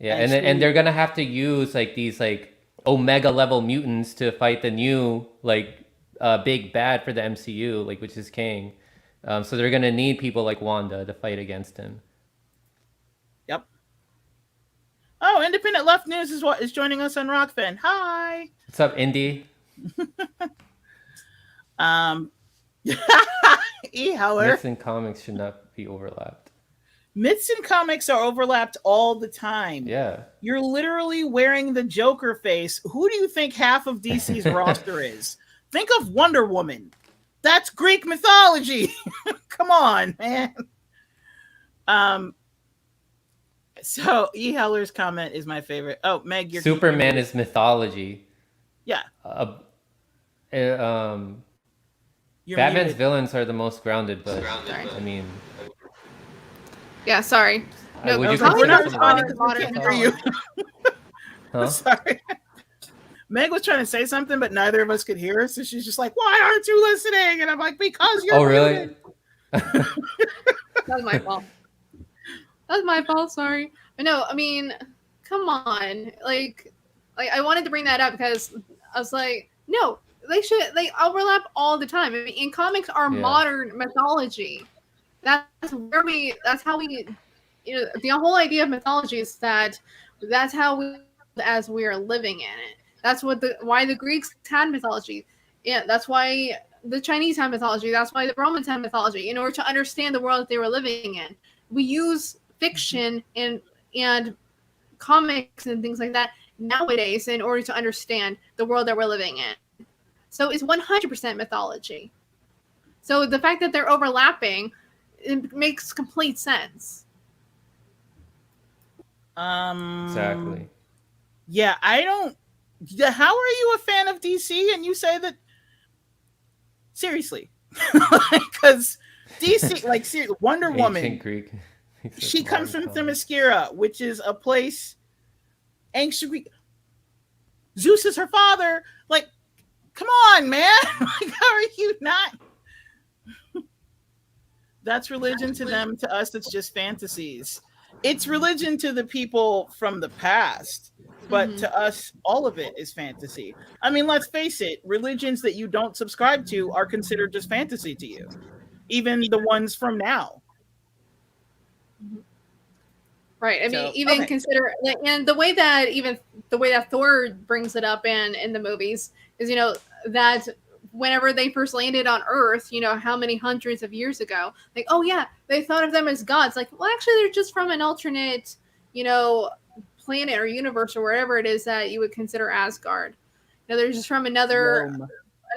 Yeah, and they're gonna have to use like these like Omega level mutants to fight the new like big bad for the MCU, like which is Kang. So they're gonna need people like Wanda to fight against him. Yep. Oh, Independent Left News is joining us on Rockfin. Hi. What's up, Indy? Heller. Myths and comics should not be overlapped. Myths and comics are overlapped all the time. Yeah. You're literally wearing the Joker face. Who do you think half of DC's roster is? Think of Wonder Woman. That's Greek mythology. Come on, man. So E. Heller's comment is my favorite. Oh, Meg, your Superman is mythology. Yeah. Batman's muted. villains are the most grounded, but I mean, yeah, sorry. No, would you we're not consider responding because we can't hear you. Huh? Sorry. Meg was trying to say something, but neither of us could hear her, so she's just like, "Why aren't you listening?" And I'm like, "Because you're." Oh, really? muted." That was my fault. That was my fault. Sorry. But no, I mean, come on. Like I wanted to bring that up because I was like, no, they overlap all the time. I mean, in comics are modern mythology. That's how we, you know, the whole idea of mythology is that's how we, as we are living in it. That's why the Greeks had mythology. Yeah, that's why the Chinese had mythology. That's why the Romans had mythology. In order to understand the world that they were living in, we use fiction and comics and things like that nowadays in order to understand the world that we're living in. So it's 100% mythology. So the fact that they're overlapping, it makes complete sense. Exactly. Yeah, I don't. How are you a fan of DC and you say that? Seriously, because DC, like Wonder Woman, Greek. She comes from Themyscira, which is a place. Ancient Greek. Zeus is her father. Like, come on, man! Like, how are you not? That's religion to them. To us, it's just fantasies. It's religion to the people from the past, but to us, all of it is fantasy. I mean, let's face it, religions that you don't subscribe to are considered just fantasy to you. Even the ones from now. Right. I mean, consider, and the way that Thor brings it up in the movies is, you know, that whenever they first landed on Earth, you know, how many hundreds of years ago, like, oh yeah, they thought of them as gods. Like, well, actually, they're just from an alternate, you know, planet or universe or wherever it is that you would consider Asgard. You know, they're just from another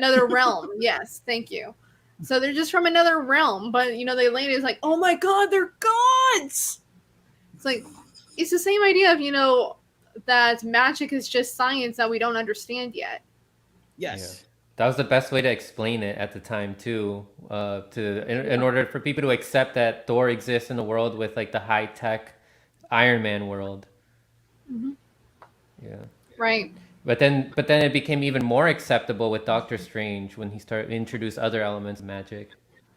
realm. Yes, thank you. So they're just from another realm, but you know, they landed, it's like, oh my god, they're gods. It's like, it's the same idea of, you know, that magic is just science that we don't understand yet. Yes. Yeah. That was the best way to explain it at the time too. In order for people to accept that Thor exists in the world with like the high tech Iron Man world. Mm-hmm. Yeah. Right. But then it became even more acceptable with Doctor Strange when he started introduce other elements of magic.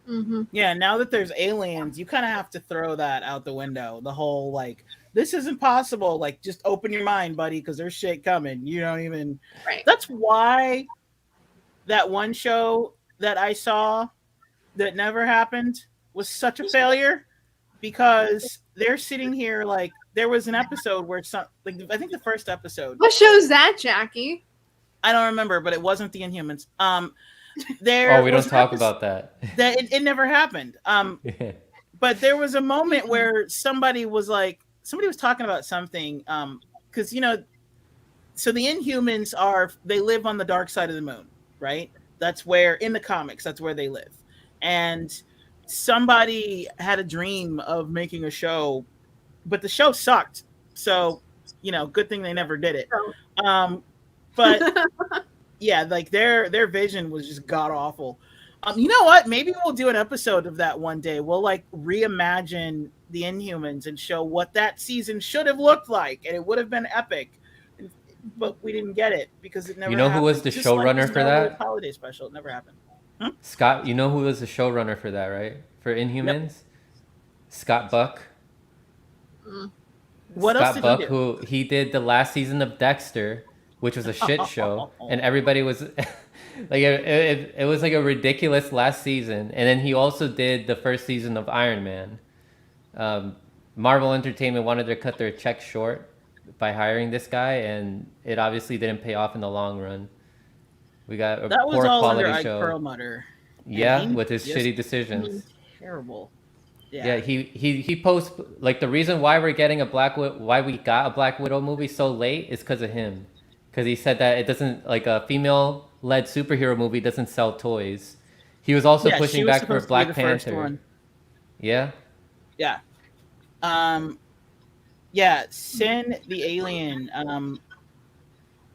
Mm-hmm. Yeah, now that there's aliens, you kind of have to throw that out the window. The whole like, this isn't possible. Like, just open your mind, buddy, because there's shit coming. You don't even. Right. That's why that one show that I saw that never happened was such a failure, because they're sitting here like, there was an episode where I think the first episode. What show's that, Jackie? I don't remember, but it wasn't the Inhumans. We don't talk about that. It never happened. Yeah. But there was a moment where somebody was talking about something. Because so the Inhumans they live on the dark side of the moon, right? That's where, in the comics, that's where they live. And somebody had a dream of making a show, but the show sucked. So, good thing they never did it. But yeah, like their vision was just god awful. You know what? Maybe we'll do an episode of that one day. We'll like reimagine the Inhumans and show what that season should have looked like, and it would have been epic. But we didn't get it because it never. You know happened. Who was the showrunner for that? Holiday special. It never happened. Scott, you know who was the showrunner for that, right? For Inhumans? Yep. Scott Buck. What else did he do? He did the last season of Dexter, which was a shit show, and everybody was like, it was like a ridiculous last season. And then he also did the first season of Iron Man. Marvel Entertainment wanted to cut their check short by hiring this guy, and it obviously didn't pay off in the long run. We got a poor quality show. Perlmutter. Yeah, with his shitty decisions. Terrible. Yeah, he posts like the reason why we got a Black Widow movie so late is because of him. Because he said that it doesn't, like, a female-led superhero movie doesn't sell toys. He was also pushing back for Black Panther. Yeah. Yeah. Yeah, Sin the Alien.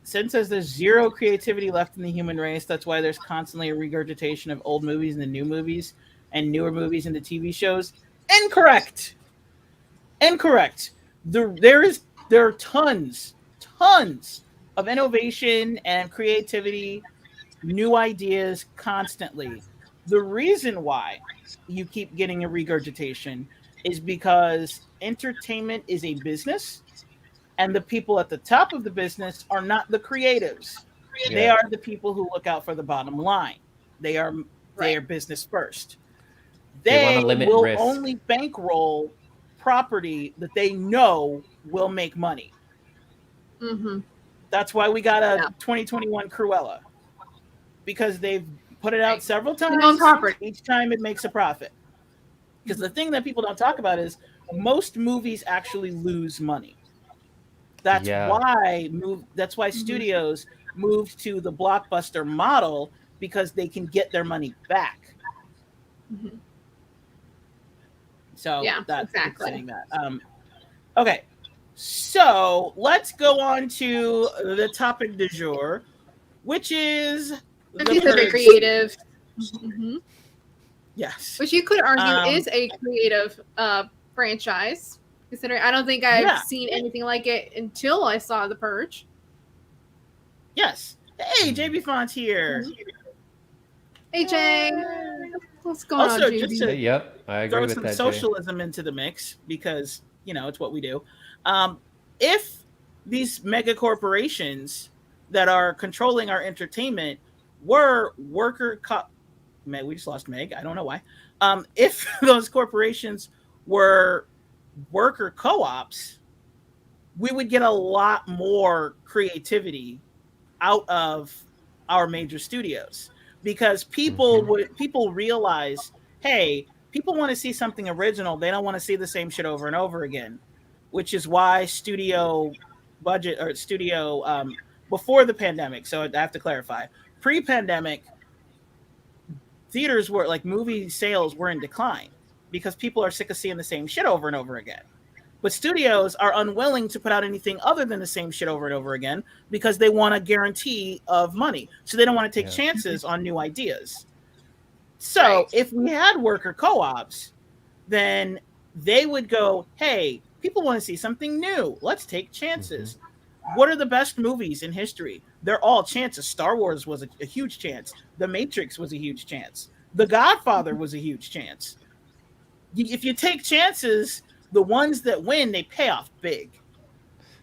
Sin says there's zero creativity left in the human race. That's why there's constantly a regurgitation of old movies into new movies and newer movies into TV shows. Incorrect. There are tons of innovation and creativity, new ideas constantly. The reason why you keep getting a regurgitation is because entertainment is a business. And the people at the top of the business are not the creatives. Yeah. They are the people who look out for the bottom line. They are business first. They will risk. Only bankroll property that they know will make money. Mm-hmm. That's why we got a 2021 Cruella. Because they've put it out several times. Each time it makes a profit. Because the thing that people don't talk about is most movies actually lose money. That's why studios moved to the blockbuster model, because they can get their money back. Mm-hmm. So that's exactly saying that. Okay, so let's go on to the topic du jour, which is the creative. Mm-hmm. Yes, which you could argue is a creative franchise. Considering I don't think I've seen anything like it until I saw The Purge. Yes. Hey, JB Font's here. Hey, Jay. What's going on, JB? Yep, I agree with that. Throw some socialism into the mix, because, it's what we do. If these mega corporations that are controlling our entertainment were Meg, we just lost Meg. I don't know why. If those corporations were worker co-ops, we would get a lot more creativity out of our major studios, because people realize, hey, people want to see something original. They don't want to see the same shit over and over again, which is why studio budget or studio before the pandemic. So I have to clarify, pre-pandemic, theaters were like, movie sales were in decline, because people are sick of seeing the same shit over and over again. But studios are unwilling to put out anything other than the same shit over and over again, because they want a guarantee of money. So they don't want to take chances on new ideas. So if we had worker co-ops, then they would go, hey, people want to see something new. Let's take chances. what are the best movies in history? They're all chances. Star Wars was a huge chance. The Matrix was a huge chance. The Godfather was a huge chance. If you take chances, the ones that win, they pay off big.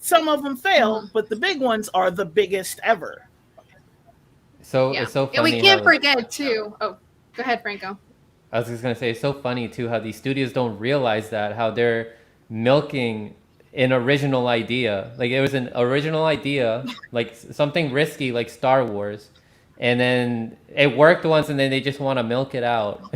Some of them fail, but the big ones are the biggest ever. So it's so funny. And we can't forget too. Oh, go ahead, Franco. I was just gonna say, it's so funny too how these studios don't realize that, how they're milking an original idea. Like, it was an original idea, like something risky, like Star Wars, and then it worked once, and then they just want to milk it out,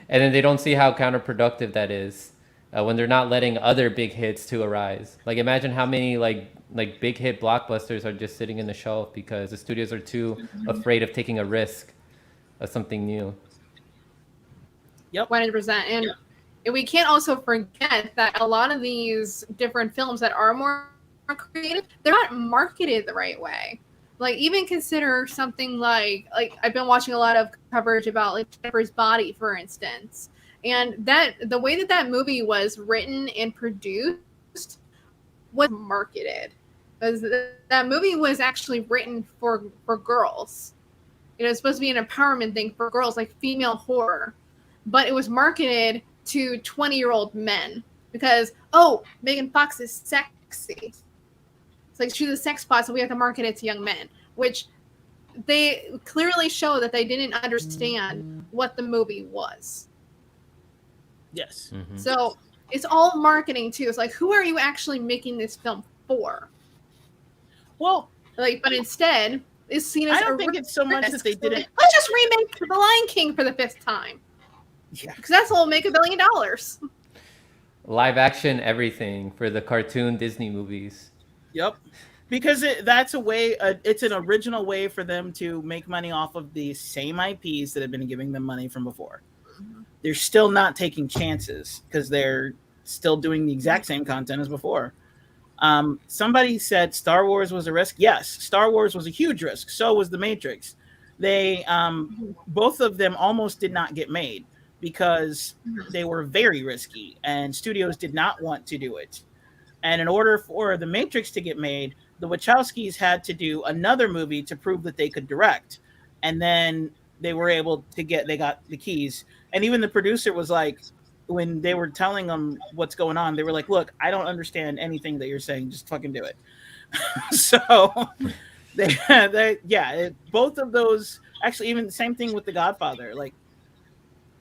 and then they don't see how counterproductive that is when they're not letting other big hits to arise. Like, imagine how many like big hit blockbusters are just sitting in the shelf because the studios are too afraid of taking a risk of something new. Yep. 100%. And we can't also forget that a lot of these different films that are more creative, they're not marketed the right way. Like, even consider something like I've been watching a lot of coverage about like Jennifer's Body, for instance. And that the way that movie was written and produced was marketed. Because that movie was actually written for girls. You know, it's supposed to be an empowerment thing for girls, like female horror. But it was marketed to 20-year-old men because, oh, Megan Fox is sexy. It's like she's a sex pot, so we have to market it to young men, which they clearly show that they didn't understand what the movie was. Yes. Mm-hmm. So it's all marketing too. It's like, who are you actually making this film for? Well, like, but instead, it's seen as I don't think it's so much that they didn't. Let's just remake The Lion King for the 5th time. Yeah, because that's what will make $1 billion. Live action everything for the cartoon Disney movies. Yep, because that's a way. It's an original way for them to make money off of the same IPs that have been giving them money from before. They're still not taking chances because they're still doing the exact same content as before. Somebody said Star Wars was a risk. Yes, Star Wars was a huge risk. So was The Matrix. They both of them almost did not get made because they were very risky and studios did not want to do it. And in order for The Matrix to get made, the Wachowskis had to do another movie to prove that they could direct. And then they were able to they got the keys. And even the producer was like, when they were telling them what's going on, they were like, look, I don't understand anything that you're saying. Just fucking do it. So both of those, actually, even the same thing with The Godfather, like,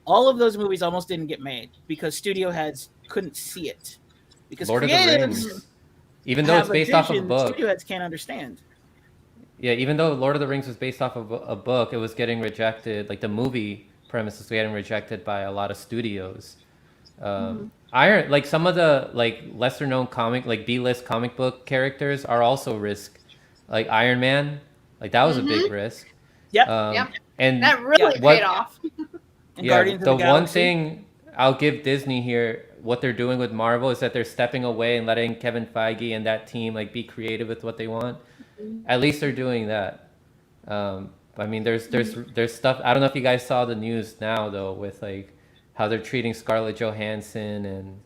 all of those movies almost didn't get made because studio heads couldn't see it. Because Lord of the Rings, even though it's based off of a book, studio heads can't understand. Yeah, even though Lord of the Rings was based off of a book, it was getting rejected. Like, the movie premise was getting rejected by a lot of studios. Like, some of the like lesser known comic, like B-list comic book characters are also risk. Like Iron Man, like that was a big risk. Yep. And that really paid off. The one thing I'll give Disney here, what they're doing with Marvel, is that they're stepping away and letting Kevin Feige and that team like be creative with what they want. At least they're doing that. I mean, there's stuff. I don't know if you guys saw the news now though, with like how they're treating Scarlett Johansson and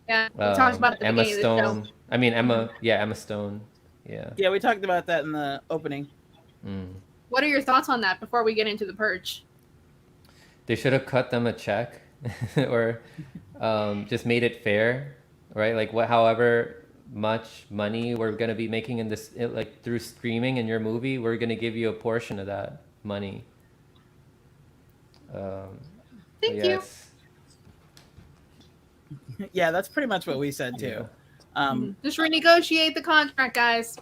we talked about Emma Stone. I mean Emma Stone. Yeah, we talked about that in the opening. What are your thoughts on that before we get into the Purge? They should have cut them a check or just made it fair, right? Like, however much money we're going to be making in this, like through streaming in your movie, we're going to give you a portion of that money. Thank you. Yeah, that's pretty much what we said too. Just renegotiate the contract, guys.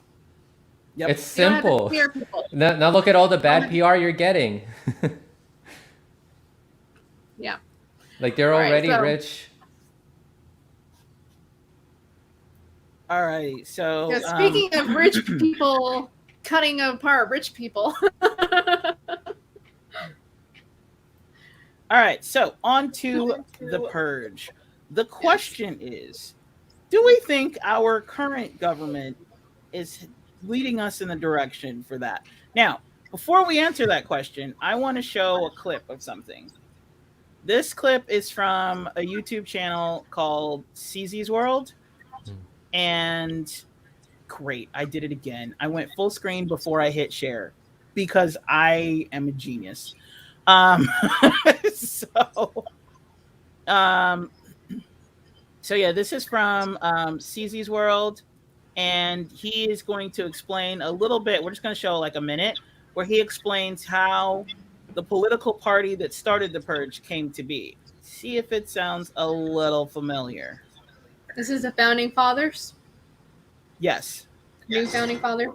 Yep. It's simple. Now look at all the bad PR you're getting. Yeah. Like, they're already rich. All right. So speaking of rich people cutting apart rich people. All right. So on to the Purge. The question is, do we think our current government is leading us in the direction for that? Now, before we answer that question, I want to show a clip of something. This clip is from a YouTube channel called CZ's World. And Great, I did it again. I went full screen before I hit share because I am a genius. Um, so, um, so yeah, this is from CZ's World, and he is going to explain a little bit. We're just going to show like a minute where he explains how the political party that started the purge came to be. See if it sounds a little familiar. This is the founding fathers. Yes. New founding father.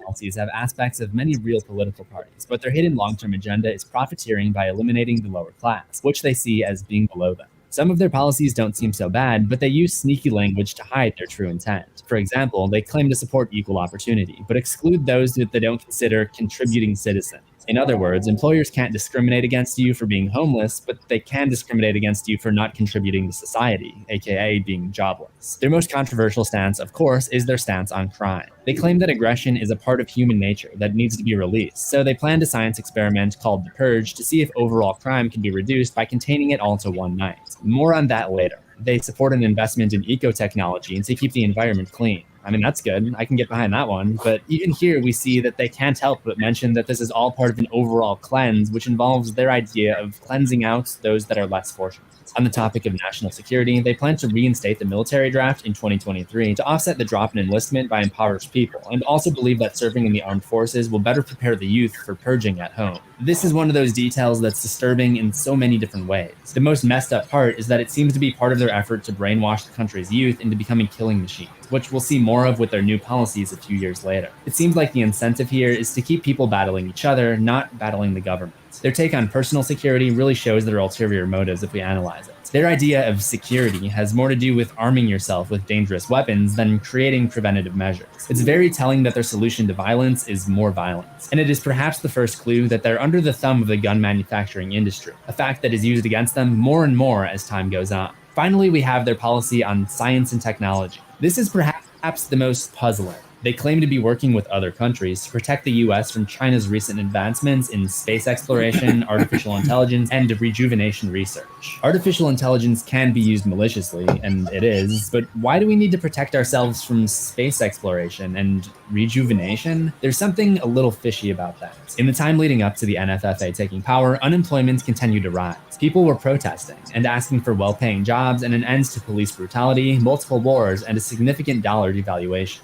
Policies have aspects of many real political parties, but their hidden long-term agenda is profiteering by eliminating the lower class, which they see as being below them. Some of their policies don't seem so bad, but they use sneaky language to hide their true intent. For example, they claim to support equal opportunity, but exclude those that they don't consider contributing citizens. In other words, employers can't discriminate against you for being homeless, but they can discriminate against you for not contributing to society, aka being jobless. Their most controversial stance, of course, is their stance on crime. They claim that aggression is a part of human nature that needs to be released, so they planned a science experiment called the Purge to see if overall crime can be reduced by containing it all to one night. More on that later. They support an investment in eco-technology and to keep the environment clean. I mean, that's good. I can get behind that one. But even here, we see that they can't help but mention that this is all part of an overall cleanse, which involves their idea of cleansing out those that are less fortunate. On the topic of national security, they plan to reinstate the military draft in 2023 to offset the drop in enlistment by impoverished people, and also believe that serving in the armed forces will better prepare the youth for purging at home. This is one of those details that's disturbing in so many different ways. The most messed up part is that it seems to be part of their effort to brainwash the country's youth into becoming killing machines, which we'll see more of with their new policies a few years later. It seems like the incentive here is to keep people battling each other, not battling the government. Their take on personal security really shows their ulterior motives if we analyze it. Their idea of security has more to do with arming yourself with dangerous weapons than creating preventative measures. It's very telling that their solution to violence is more violence, and it is perhaps the first clue that they're under the thumb of the gun manufacturing industry, a fact that is used against them more and more as time goes on. Finally, we have their policy on science and technology. This is perhaps the most puzzling. They claim to be working with other countries to protect the US from China's recent advancements in space exploration, artificial intelligence, and rejuvenation research. Artificial intelligence can be used maliciously, and it is, but why do we need to protect ourselves from space exploration and rejuvenation? There's something a little fishy about that. In the time leading up to the NFFA taking power, unemployment continued to rise. People were protesting and asking for well-paying jobs and an end to police brutality, multiple wars, and a significant dollar devaluation.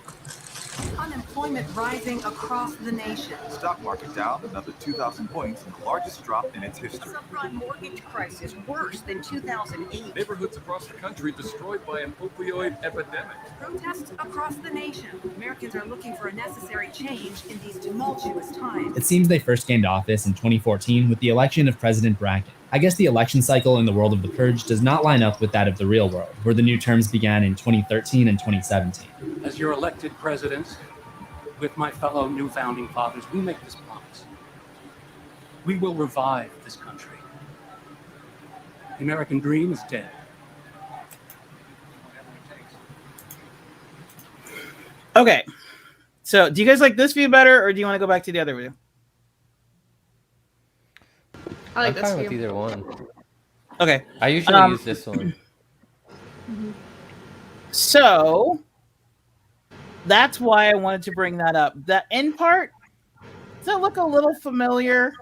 Unemployment rising across the nation. Stock market down another 2,000 points, the largest drop in its history. Subprime mortgage crisis worse than 2008. Neighborhoods across the country destroyed by an opioid epidemic. Protests across the nation. Americans are looking for a necessary change in these tumultuous times. It seems they first gained office in 2014 with the election of President Bracken. I guess the election cycle in the world of the Purge does not line up with that of the real world, where the new terms began in 2013 and 2017. As your elected presidents, with my fellow new founding fathers, we make this promise. We will revive this country. The American dream is dead. Okay. So, do you guys like this view better, or do you want to go back to the other view? I like I'm this fine with view. either one. Okay. I usually use this one. So that's why I wanted to bring that up. The end part, does that look a little familiar?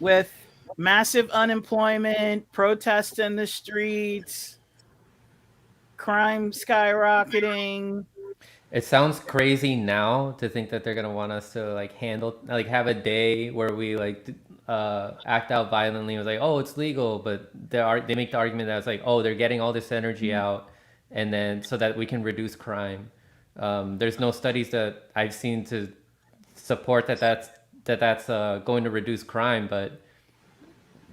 With massive unemployment, protests in the streets, crime skyrocketing. It sounds crazy now to think that they're gonna want us to like have a day where we act out violently. It was like, oh, it's legal, but they make the argument that it's like, oh, they're getting all this energy out, and then so that we can reduce crime. There's no studies that I've seen to support that's going to reduce crime, but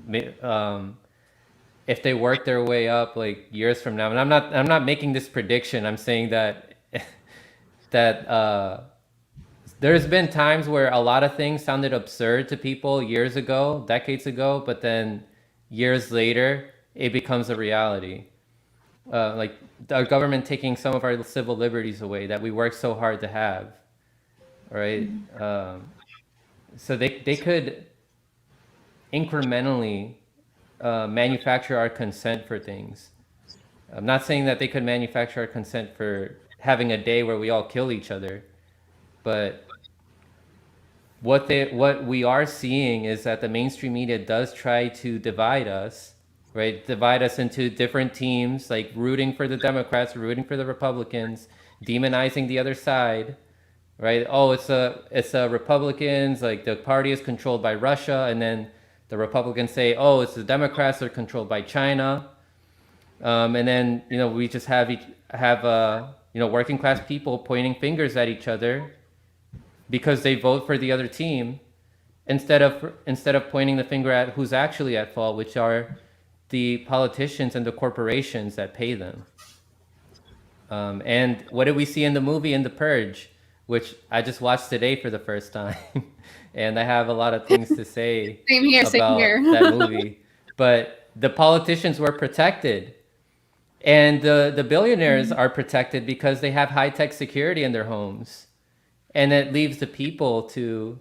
if they work their way up like years from now, and I'm not making this prediction. I'm saying that. There's been times where a lot of things sounded absurd to people years ago, decades ago, but then years later, it becomes a reality. Like our government taking some of our civil liberties away that we work so hard to have, right? So they could incrementally manufacture our consent for things I'm not saying that they could manufacture our consent for having a day where we all kill each other, but what we are seeing is that the mainstream media does try to divide us, right? Divide us into different teams, like rooting for the Democrats, rooting for the Republicans, demonizing the other side, right? Oh, it's a Republicans, like the party is controlled by Russia, and then the Republicans say, oh, it's the Democrats, they're controlled by China. And then, we just have working class people pointing fingers at each other because they vote for the other team, instead of pointing the finger at who's actually at fault, which are the politicians and the corporations that pay them. And what did we see in the movie in The Purge, which I just watched today for the first time, and I have a lot of things to say Same here. that movie. But the politicians were protected. And the billionaires are protected because they have high-tech security in their homes. And it leaves the people to,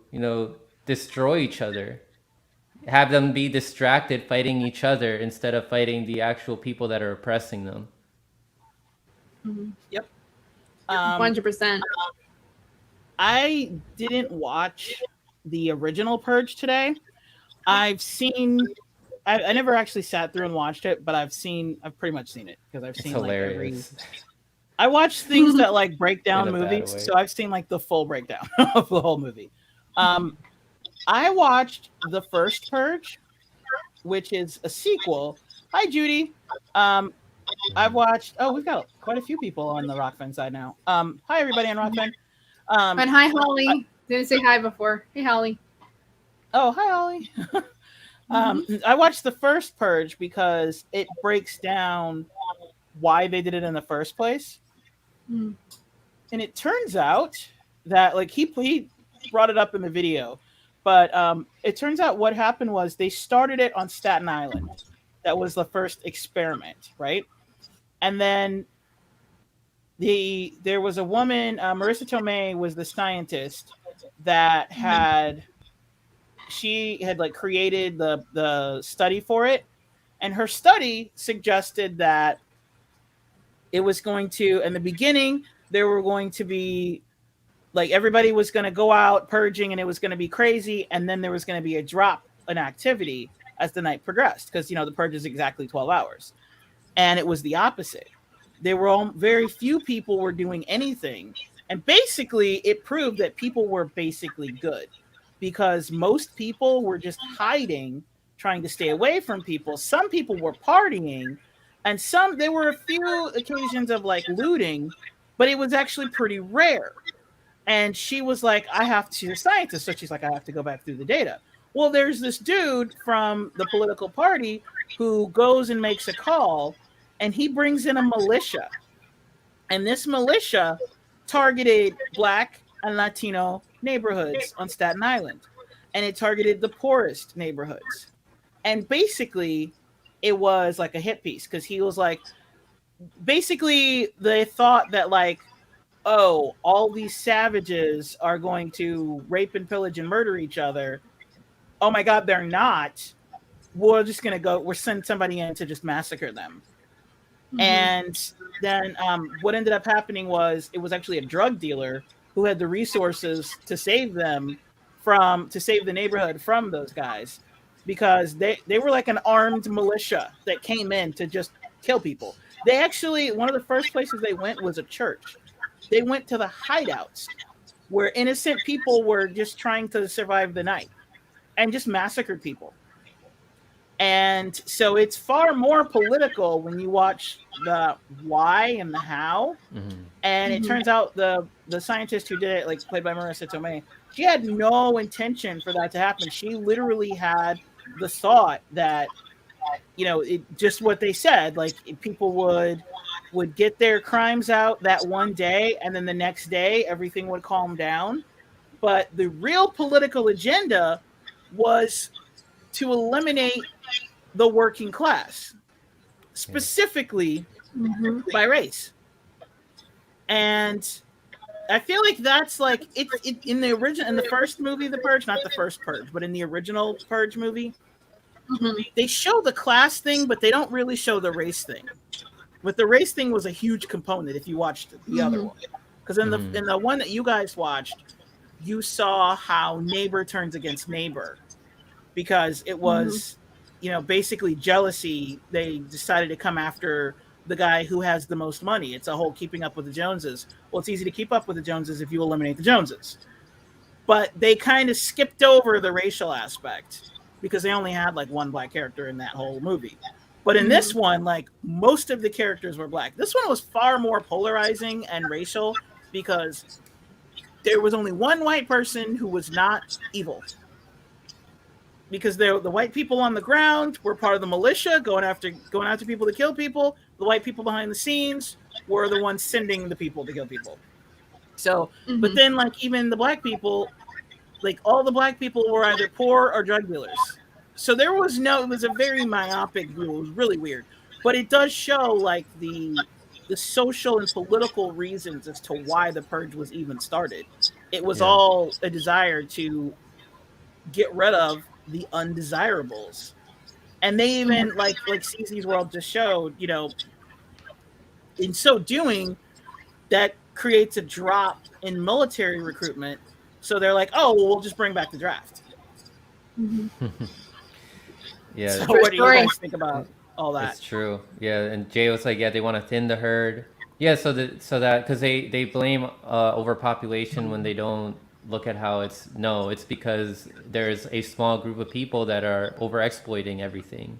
destroy each other. Have them be distracted fighting each other instead of fighting the actual people that are oppressing them. Yep. 100%. I didn't watch the original Purge today. I've never actually sat through and watched it, but I've pretty much seen it because I've seen hilarious. I watch things that like break down movies, so I've seen like the full breakdown of the whole movie. I watched the first Purge, which is a sequel. Hi, Judy. I've watched. Oh, we've got quite a few people on the Rockfin side now. Hi, everybody on Rockfin. And hi, Holly. Didn't say hi before. Hey, Holly. Oh, hi, Holly. I watched the first Purge because it breaks down why they did it in the first place. And it turns out that, like, he brought it up in the video, but it turns out what happened was they started it on Staten Island. That was the first experiment, right? And then there was a woman, Marissa Tomei was the scientist that she had like created the study for it, and her study suggested that it was going to, in the beginning, there were going to be like everybody was going to go out purging and it was going to be crazy, and then there was going to be a drop in activity as the night progressed, because the purge is exactly 12 hours, and it was the opposite. There were very few people were doing anything, and basically it proved that people were basically good, because most people were just hiding, trying to stay away from people. Some people were partying, and there were a few occasions of like looting, but it was actually pretty rare. And she was like, she's a scientist, so she's like, I have to go back through the data. Well, there's this dude from the political party who goes and makes a call, and he brings in a militia. And this militia targeted Black and Latino neighborhoods on Staten Island, and it targeted the poorest neighborhoods. And basically it was like a hit piece, because he was like, basically they thought that like, oh, all these savages are going to rape and pillage and murder each other. Oh my God, they're not. We're just we're sending somebody in to just massacre them. And then what ended up happening was it was actually a drug dealer who had the resources to save the neighborhood from those guys, because they were like an armed militia that came in to just kill people. They actually, one of the first places they went was a church. They went to the hideouts where innocent people were just trying to survive the night and just massacred people. And so it's far more political when you watch the why and the how. And it turns out the scientist who did it, like played by Marissa Tomei, she had no intention for that to happen. She literally had the thought that, it just what they said, like people would get their crimes out that one day, and then the next day everything would calm down. But the real political agenda was to eliminate the working class, specifically by race. And I feel like that's like it in the first movie, The Purge, not the first Purge, but in the original Purge movie, they show the class thing, but they don't really show the race thing. But the race thing was a huge component if you watched the other one. Because in the one that you guys watched, you saw how neighbor turns against neighbor. Because it was, basically jealousy. They decided to come after the guy who has the most money. It's a whole keeping up with the Joneses. Well, it's easy to keep up with the Joneses if you eliminate the Joneses. But they kind of skipped over the racial aspect because they only had like one black character in that whole movie. But in this one, like most of the characters were black. This one was far more polarizing and racial because there was only one white person who was not evil. Because the white people on the ground were part of the militia, going after people to kill people. The white people behind the scenes were the ones sending the people to kill people. So, but then like even the black people, like all the black people were either poor or drug dealers. So it was a very myopic view. It was really weird. But it does show like the social and political reasons as to why the Purge was even started. It was all a desire to get rid of the undesirables. And they even like CZ's World just showed, in so doing, that creates a drop in military recruitment. So they're like, oh, well, we'll just bring back the draft. Yeah. So what do you guys think about all that? It's true. Yeah. And Jay was like, they want to thin the herd. Yeah. So that because they blame overpopulation when they don't look at how it's because there's a small group of people that are over exploiting everything.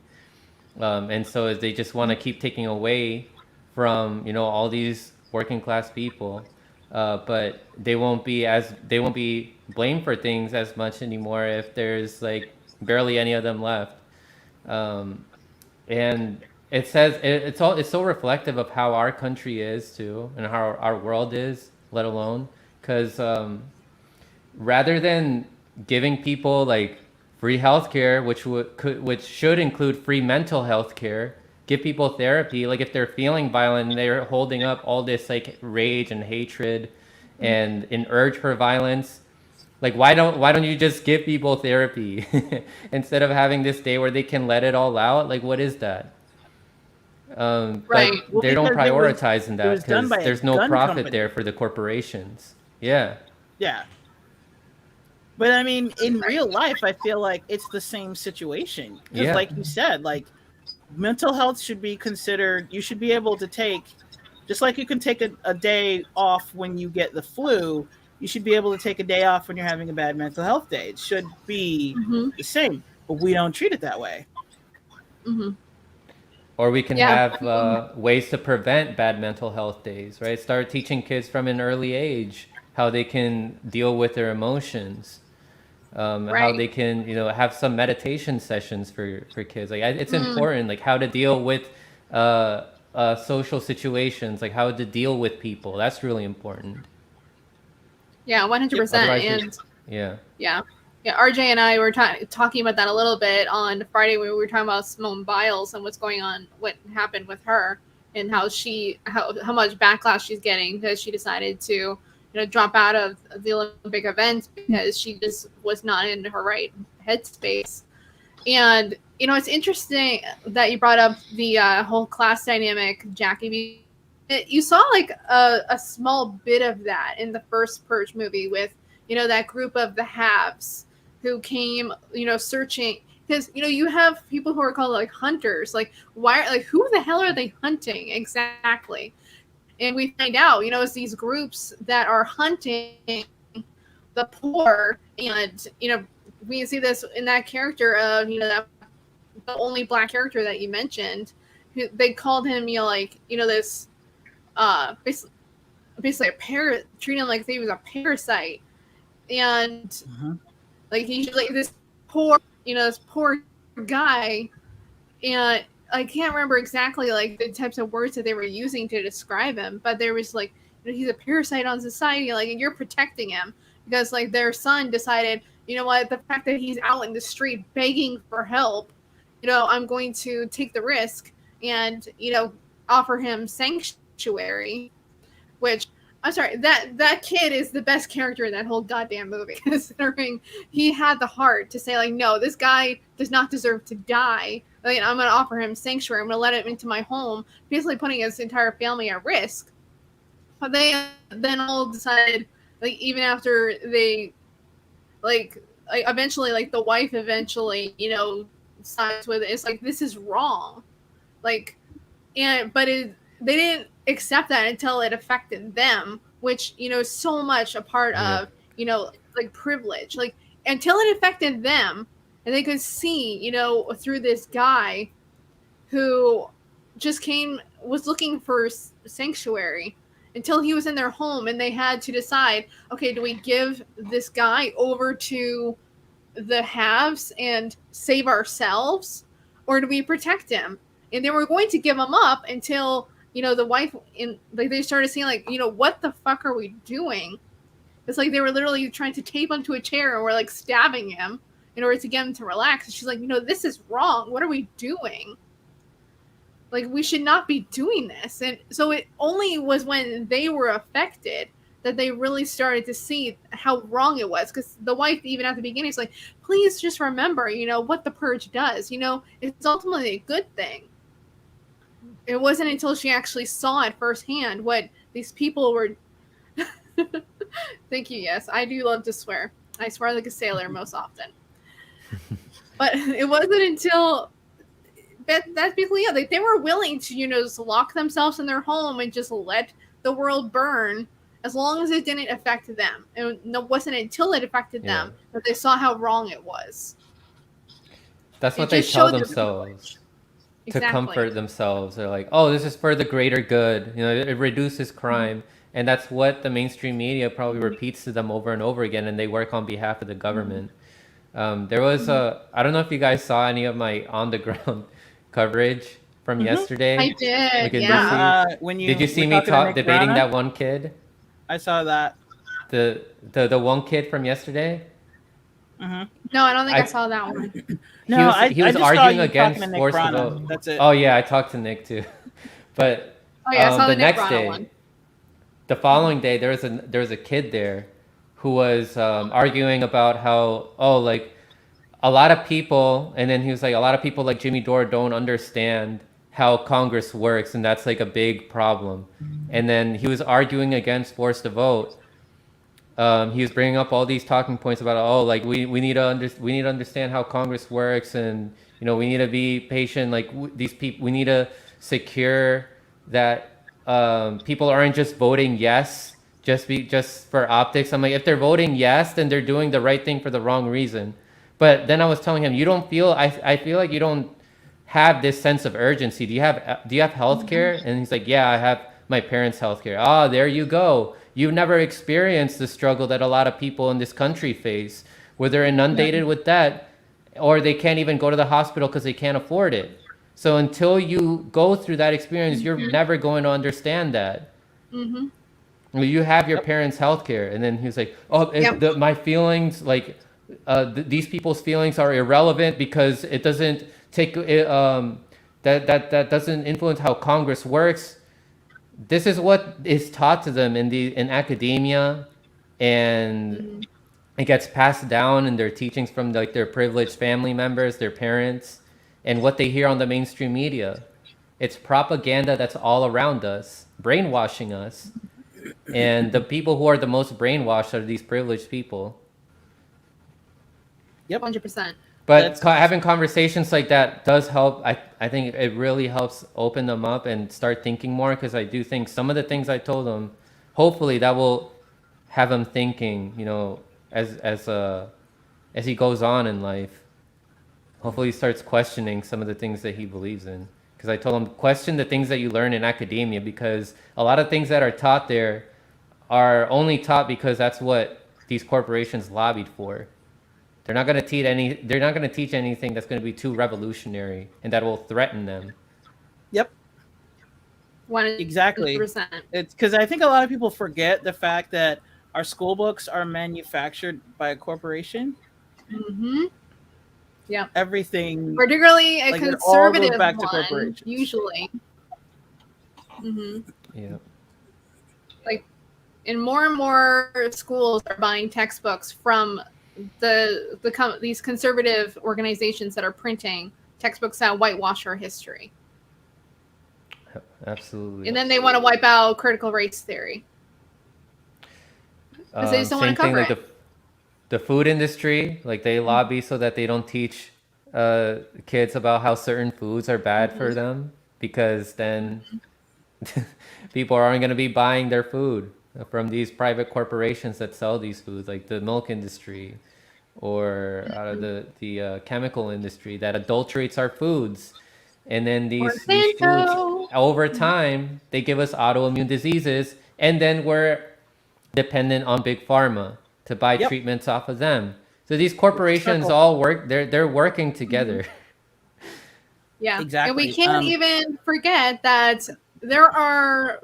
And so they just want to keep taking away from, all these working class people. But they won't be blamed for things as much anymore if there's like barely any of them left. And it says it's so reflective of how our country is too, and how our world is, let alone because rather than giving people like free healthcare, which should include free mental health care, give people therapy. Like if they're feeling violent and they're holding up all this like rage and hatred and an urge for violence, like why don't you just give people therapy instead of having this day where they can let it all out? Like what is that? Right. Well, they don't prioritize in that because by there's a no gun profit company. there for the corporations. Yeah. Yeah. But I mean, in real life, I feel like it's the same situation. Because like you said, like mental health should be considered, you should be able to take, just like you can take a day off when you get the flu, you should be able to take a day off when you're having a bad mental health day. It should be the same, but we don't treat it that way. Or we can have ways to prevent bad mental health days, right? Start teaching kids from an early age how they can deal with their emotions. How they can, have some meditation sessions for kids. Like it's important, like how to deal with social situations, like how to deal with people. That's really important. Yeah, 100%. And RJ and I were talking about that a little bit on Friday when we were talking about Simone Biles and what happened with her, and how much backlash she's getting because she decided to drop out of the Olympic events because she just was not in her right headspace. And it's interesting that you brought up the whole class dynamic, Jackie. You saw like a small bit of that in the first Purge movie with that group of the haves who came searching, because you have people who are called like hunters. Like who the hell are they hunting exactly? And we find out, it's these groups that are hunting the poor. And, we see this in that character of, the only black character that you mentioned. They called him, this, basically treating him like he was a parasite. And, like, he's like this poor guy. And I can't remember exactly like the types of words that they were using to describe him, but there was like, he's a parasite on society, like, and you're protecting him because like their son decided, the fact that he's out in the street begging for help, I'm going to take the risk and, offer him sanctuary, which I'm sorry, that kid is the best character in that whole goddamn movie, considering he had the heart to say, like, no, this guy does not deserve to die. Like, I'm going to offer him sanctuary. I'm going to let him into my home, basically putting his entire family at risk. But they then all decided, like, even after they, like eventually, like, the wife eventually, you know, sides with it. It's like, this is wrong. Like, but they didn't accept that until it affected them, which, you know, is so much a part of, you know, like, privilege. Like, until it affected them, and they could see, you know, through this guy who just was looking for sanctuary, until he was in their home, and they had to decide, okay, do we give this guy over to the haves and save ourselves, or do we protect him? And they were going to give him up until, you know, the wife, like, they started seeing, like, you know, what the fuck are we doing? It's like they were literally trying to tape him to a chair and were, like, stabbing him in order to get him to relax. And she's like, you know, this is wrong. What are we doing? Like, we should not be doing this. And so it only was when they were affected that they really started to see how wrong it was. Because the wife, even at the beginning, is like, please just remember, you know, what the purge does. You know, it's ultimately a good thing. It wasn't until she actually saw it firsthand what these people were. Thank you. Yes, I do love to swear. I swear like a sailor most often. But it wasn't until that's basically it. Like, they were willing to, you know, just lock themselves in their home and just let the world burn as long as it didn't affect them. And it wasn't until it affected them that they saw how wrong it was. That's what they tell themselves to comfort themselves. They're like, oh, this is for the greater good. You know, it reduces crime. And that's what the mainstream media probably repeats to them over and over again. And they work on behalf of the government. There was I don't know if you guys saw any of my on the ground coverage from yesterday. I did. Yeah. Did you see me debating that one kid? I saw that. The one kid from yesterday. No, I don't think I saw that one. No, he was arguing against forced vote. That's it. Oh yeah, I talked to Nick too. But I saw the next Nick day, one. the following day, there was a kid there who was arguing about how like a lot of people, and then he was like, a lot of people like Jimmy Dore don't understand how Congress works, and that's like a big problem. And then he was arguing against forced to vote. He was bringing up all these talking points about, like, we need to understand how Congress works, and, you know, we need to be patient. Like, these people, we need to secure that people aren't just voting yes just for optics. I'm like, if they're voting yes, then they're doing the right thing for the wrong reason. But then I was telling him, I feel like you don't have this sense of urgency. Do you have healthcare? And he's like, yeah, I have my parents' healthcare. Ah, there you go. You've never experienced the struggle that a lot of people in this country face, where they're inundated with that, or they can't even go to the hospital because they can't afford it. So until you go through that experience, you're never going to understand that. You have your parents' healthcare. And then he was like, my feelings, like, these people's feelings are irrelevant because it doesn't take that doesn't influence how Congress works. This is what is taught to them in academia, and it gets passed down in their teachings from, like, their privileged family members, their parents, and what they hear on the mainstream media. It's propaganda that's all around us, brainwashing us. And the people who are the most brainwashed are these privileged people. Yep, 100%. But having conversations like that does help. I think it really helps open them up and start thinking more, because I do think some of the things I told them, hopefully that will have him thinking, you know, as he goes on in life. Hopefully he starts questioning some of the things that he believes in. Because I told him, question the things that you learn in academia, because a lot of things that are taught there are only taught because that's what these corporations lobbied for. They're not going to teach anything that's going to be too revolutionary and that will threaten them. Yep. 100%. Exactly. It's because I think a lot of people forget the fact that our school books are manufactured by a corporation. Yeah. Everything. Particularly a conservative back to one, corporations. usually. Yeah. Like, and more schools are buying textbooks from these conservative organizations that are printing textbooks that whitewash our history. Absolutely. And then they want to wipe out critical race theory. Because they just don't want to cover it. Like the food industry, like they lobby so that they don't teach kids about how certain foods are bad for them, because then people aren't going to be buying their food from these private corporations that sell these foods, like the milk industry or the chemical industry that adulterates our foods. And then these foods, over time, they give us autoimmune diseases, and then we're dependent on big pharma to buy treatments off of them. So these corporations all work, they're working together. Yeah, exactly. And we can't even forget that there are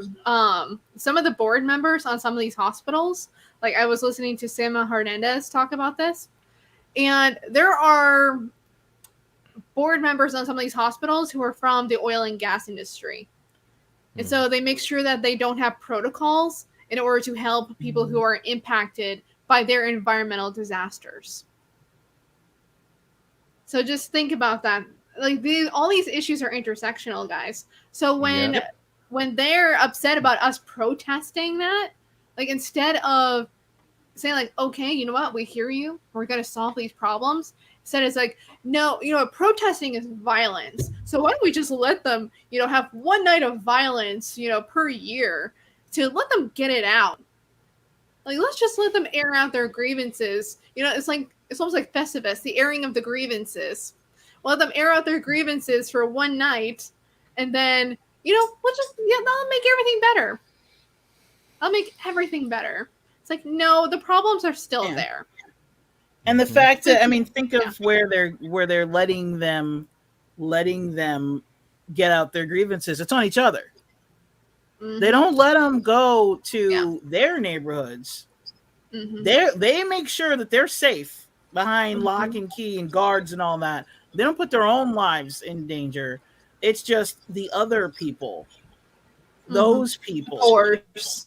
some of the board members on some of these hospitals. Like I was listening to Sama Hernandez talk about this, and there are board members on some of these hospitals who are from the oil and gas industry. And so they make sure that they don't have protocols in order to help people who are impacted by their environmental disasters. So just think about that. Like all these issues are intersectional, guys. So when they're upset about us protesting that, like instead of saying like, okay, you know what, we hear you, we're going to solve these problems. Instead it's like, no, protesting is violence. So why don't we just let them, have one night of violence, per year to let them get it out. Like, let's just let them air out their grievances. It's almost like Festivus, the airing of the grievances. We'll let them air out their grievances for one night, and then, that'll make everything better. I'll make everything better. It's like, no, the problems are still there. And the fact that, think of where they're letting them get out their grievances. It's on each other. They don't let them go to their neighborhoods. They make sure that they're safe behind lock and key and guards and all that. They don't put their own lives in danger. It's just the other people. Those people.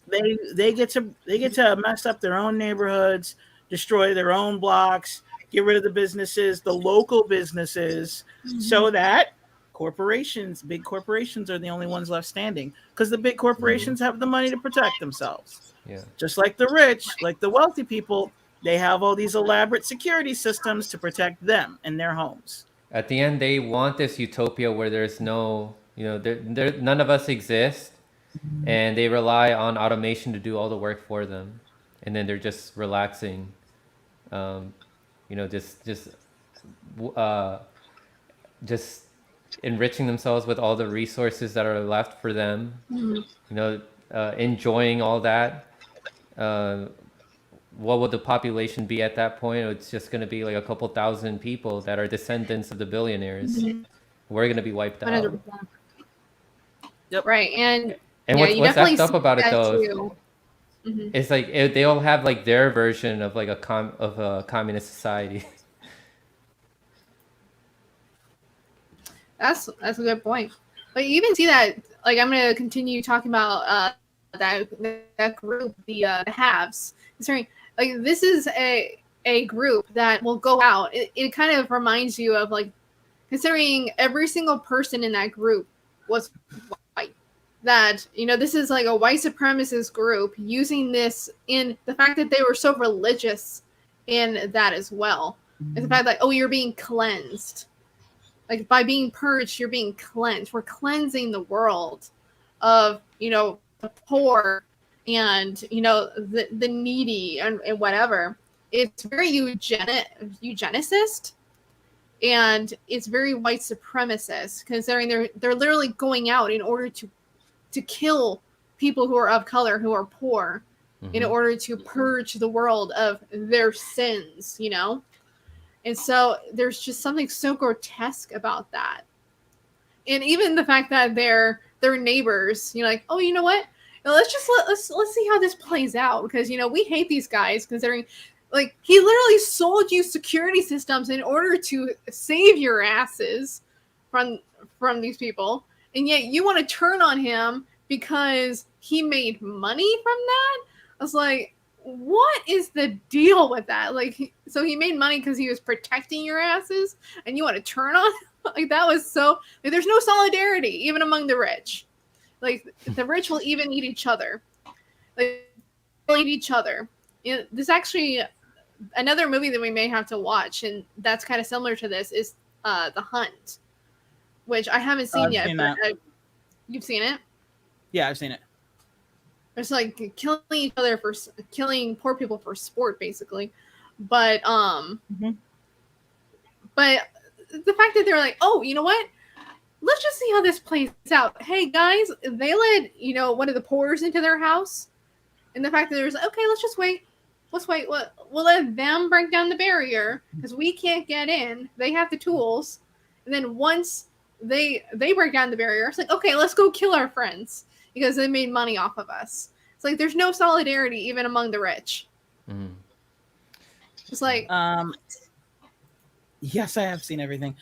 They get to mess up their own neighborhoods, destroy their own blocks, get rid of the businesses, the local businesses, so that big corporations are the only ones left standing, because the big corporations have the money to protect themselves. Yeah. Just like the rich, like the wealthy people, they have all these elaborate security systems to protect them and their homes. At the end, they want this utopia where there's no, none of us exist, and they rely on automation to do all the work for them, and then they're just relaxing, just enriching themselves with all the resources that are left for them, enjoying all that. What would the population be at that point? It's just going to be like a couple thousand people that are descendants of the billionaires. We're going to be wiped 100%. Out. Yep. Right. And what's effed up about it though it's like they all have like their version of like a communist society. That's a good point. But you even see that, like, I'm going to continue talking about that group, the haves. Sorry, like this is a group that will go out. It kind of reminds you of, like, considering every single person in that group was white. That, this is like a white supremacist group using this in the fact that they were so religious in that as well. And the fact that, oh, you're being cleansed. Like, by being purged, you're being cleansed. We're cleansing the world of, the poor and, the needy and whatever. It's very eugenicist, and it's very white supremacist, considering they're literally going out in order to kill people who are of color, who are poor, in order to purge the world of their sins, And so there's just something so grotesque about that. And even the fact that they're neighbors, like, oh, you know what? Let's see how this plays out, because, we hate these guys, considering, like, he literally sold you security systems in order to save your asses from these people. And yet you want to turn on him because he made money from that? I was like, what is the deal with that? Like, so he made money because he was protecting your asses, and you want to turn on? Like, that was so. Like, there's no solidarity even among the rich. Like, the rich will even eat each other. Like, they'll eat each other. This actually another movie that we may have to watch, and that's kind of similar to this, is The Hunt, which I haven't seen yet. But you've seen it? Yeah, I've seen it. It's like killing each other for killing poor people for sport, basically. But but the fact that they're like, oh, you know what? Let's just see how this plays out. Hey guys, they let one of the poors into their house, and the fact that there's okay, let's just wait. Let's wait. We'll let them break down the barrier because we can't get in. They have the tools, and then once they break down the barrier, it's like okay, let's go kill our friends because they made money off of us. It's like there's no solidarity even among the rich. Mm. It's like yes, I have seen everything.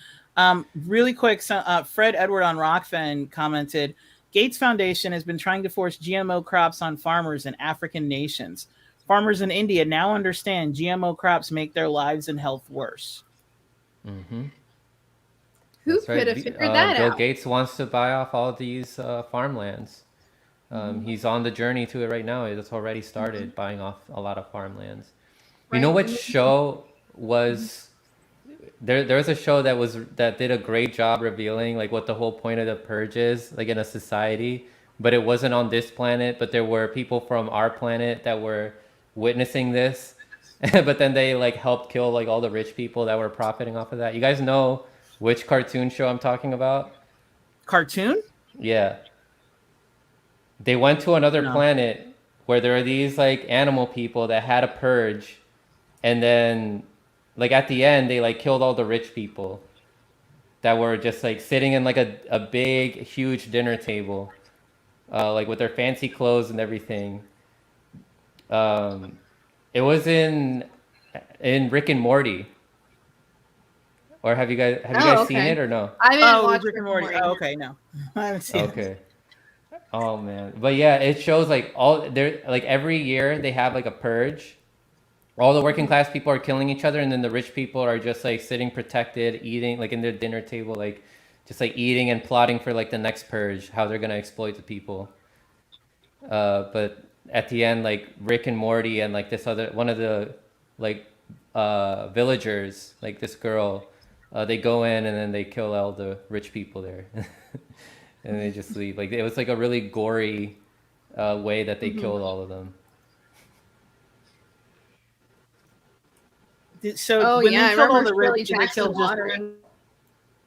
Really quick, Fred Edward on Rockfen commented, Gates Foundation has been trying to force GMO crops on farmers in African nations. Farmers in India now understand GMO crops make their lives and health worse. Mm-hmm. Who could have figured that Bill out? Gates wants to buy off all these farmlands. He's on the journey to it right now. It's already started buying off a lot of farmlands. Right. You know what show was... There was a show that did a great job revealing like what the whole point of the purge is, like in a society, but it wasn't on this planet, but there were people from our planet that were witnessing this, but then they like helped kill like all the rich people that were profiting off of that. You guys know which cartoon show I'm talking about? Cartoon? Yeah. They went to another planet where there are these like animal people that had a purge, and then like at the end they like killed all the rich people that were just like sitting in like a big huge dinner table, like with their fancy clothes and everything. It was in Rick and Morty. Or have you guys seen it or no? I didn't watch Rick and Morty. Oh, okay, no. I haven't seen it. Okay. Oh man. But yeah, it shows like all there like every year they have like a purge. All the working class people are killing each other, and then the rich people are just like sitting protected, eating like in their dinner table, like just like eating and plotting for like the next purge, how they're gonna exploit the people. But at the end, like Rick and Morty and like this other one of the like villagers, like this girl, they go in and then they kill all the rich people there, and they just leave. Like it was like a really gory way that they killed all of them. So when they killed all the rich, did they kill just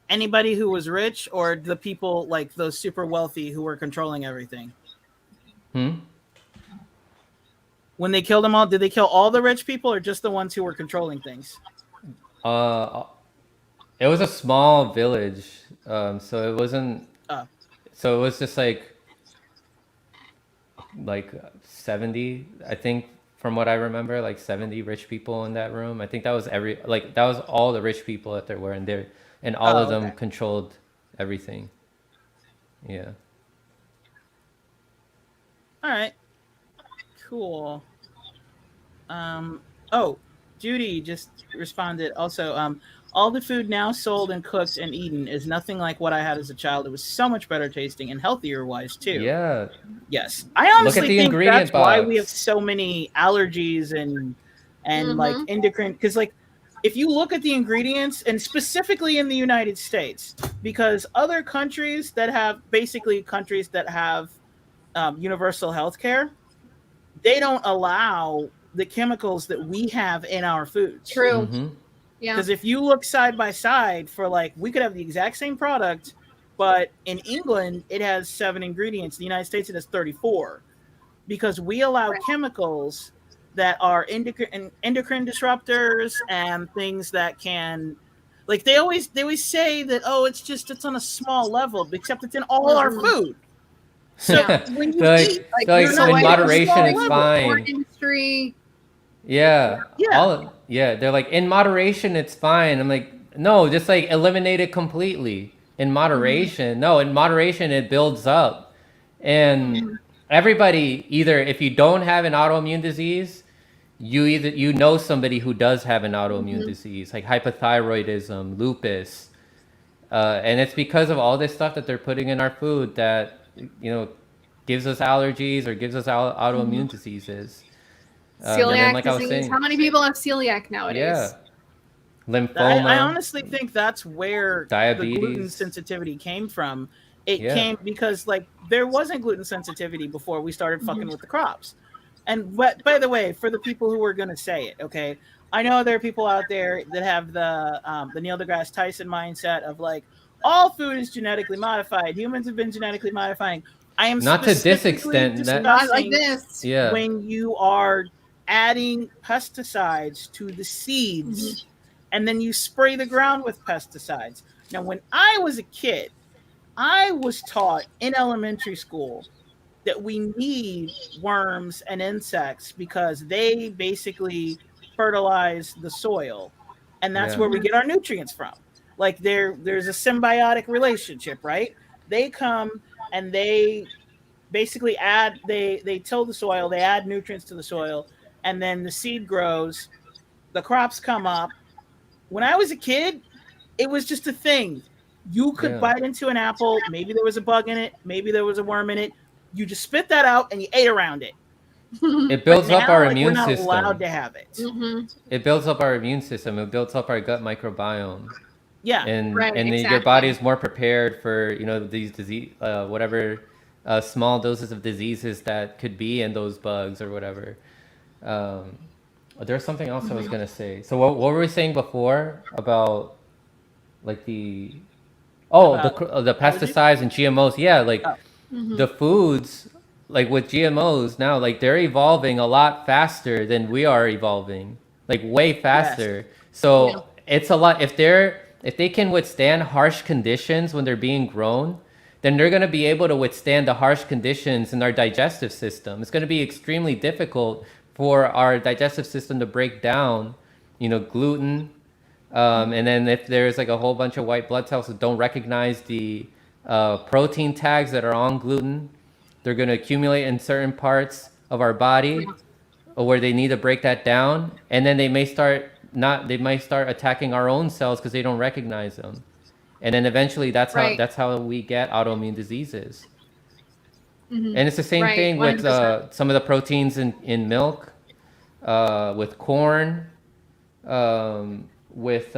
anybody who was rich, or the people like those super wealthy who were controlling everything? When they killed them all, did they kill all the rich people or just the ones who were controlling things? It was a small village, so it wasn't. So it was just like 70, I think, from what I remember, like 70 rich people in that room. I think that was that was all the rich people that there were in there, and all of them controlled everything. Yeah. All right. Cool. Judy just responded also. All the food now sold and cooked and eaten is nothing like what I had as a child. It was so much better tasting and healthier wise too. Yeah. Yes. I honestly think that's why we have so many allergies and like endocrine, because like if you look at the ingredients, and specifically in the United States, because other countries that have universal health care, they don't allow the chemicals that we have in our foods. True. Yeah. Because if you look side by side for like, we could have the exact same product, but in England it has 7 ingredients. In the United States it has 34, because we allow chemicals that are endocrine disruptors and things that can, like they always say that it's on a small level, except it's in all our food. So when you eat, in moderation it's fine. Industry. Yeah. They're like, in moderation it's fine. I'm like, no, just like eliminate it completely. In moderation. No, in moderation it builds up. And everybody, either if you don't have an autoimmune disease, you know somebody who does have an autoimmune disease, like hypothyroidism, lupus, and it's because of all this stuff that they're putting in our food that gives us allergies or gives us autoimmune disease. Celiac disease. How many people have celiac nowadays? Yeah. Lymphoma. I honestly think that's where diabetes. The gluten sensitivity came from. It came because there wasn't gluten sensitivity before we started fucking with the crops. And by the way, for the people who are going to say it, okay, I know there are people out there that have the Neil deGrasse Tyson mindset of all food is genetically modified. Humans have been genetically modifying. I am not to this extent. Not like this. Yeah. When you are adding pesticides to the seeds, and then you spray the ground with pesticides. Now, when I was a kid, I was taught in elementary school that we need worms and insects because they basically fertilize the soil, and that's where we get our nutrients from. There's a symbiotic relationship, right? They come and they basically they till the soil, they add nutrients to the soil, and then the seed grows, the crops come up. When I was a kid, it was just a thing. You could bite into an apple, maybe there was a bug in it, maybe there was a worm in it. You just spit that out and you ate around it. It builds up our immune system. system. We're not allowed to have it. It builds up our immune system. It builds up our gut microbiome. Yeah, and your body is more prepared for these disease, whatever small doses of diseases that could be in those bugs or whatever. There's something else I was gonna say. So what were we saying before about the pesticides and GMOs? Yeah, the foods with GMOs now, they're evolving a lot faster than we are evolving, way faster. Yes. So it's a lot. If they can withstand harsh conditions when they're being grown, then they're going to be able to withstand the harsh conditions in our digestive system. It's going to be extremely difficult for our digestive system to break down, gluten. And then if there's a whole bunch of white blood cells that don't recognize the protein tags that are on gluten, they're going to accumulate in certain parts of our body where they need to break that down. And then they might start attacking our own cells because they don't recognize them. And then eventually that's how we get autoimmune diseases. And it's the same thing 100%. With some of the proteins in milk, with corn, with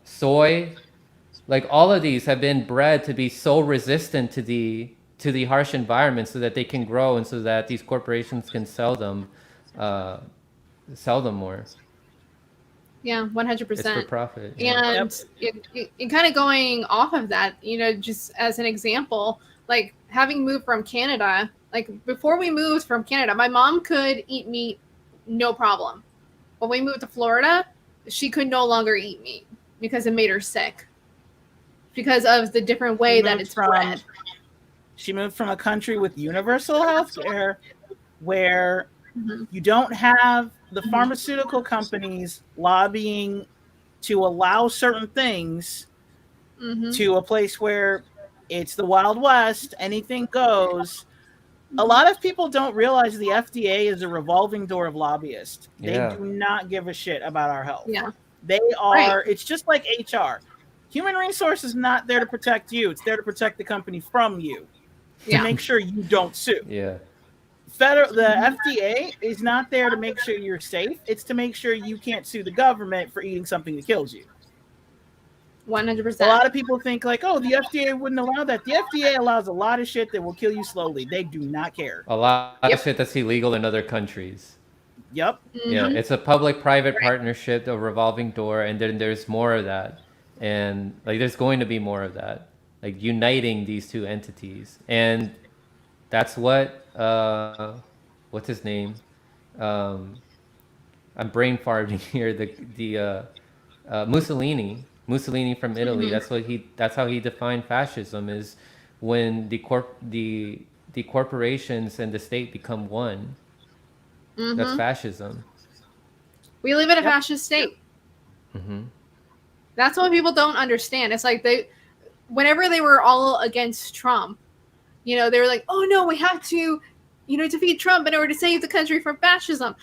soy. All of these have been bred to be so resistant to the harsh environment so that they can grow and so that these corporations can sell them more. Yeah, 100%. It's for profit. And kind of going off of that, just as an example, having moved from Canada, before we moved from Canada, my mom could eat meat, no problem. When we moved to Florida, she could no longer eat meat because it made her sick because of the different way that it's bred. She moved from a country with universal health care where you don't have the pharmaceutical companies lobbying to allow certain things to a place where it's the Wild West, anything goes. A lot of people don't realize the FDA is a revolving door of lobbyists. They do not give a shit about our health. Yeah. They are, it's just like HR. Human resources is not there to protect you. It's there to protect the company from you. To make sure you don't sue. Yeah. The FDA is not there to make sure you're safe. It's to make sure you can't sue the government for eating something that kills you. 100%. A lot of people think the FDA wouldn't allow that. The FDA allows a lot of shit that will kill you slowly. They do not care. A lot of shit that's illegal in other countries. Yep. Yeah, it's a public-private partnership, a revolving door, and then there's more of that. And there's going to be more of that. Uniting these two entities. And that's what what's his name? I'm brain farting here. The Mussolini from Italy. That's how he defined fascism, is when the corporations and the state become one. That's fascism. We live in a fascist state. That's what people don't understand. It's whenever they were all against Trump, they were like, oh no, we have to defeat Trump in order to save the country from fascism,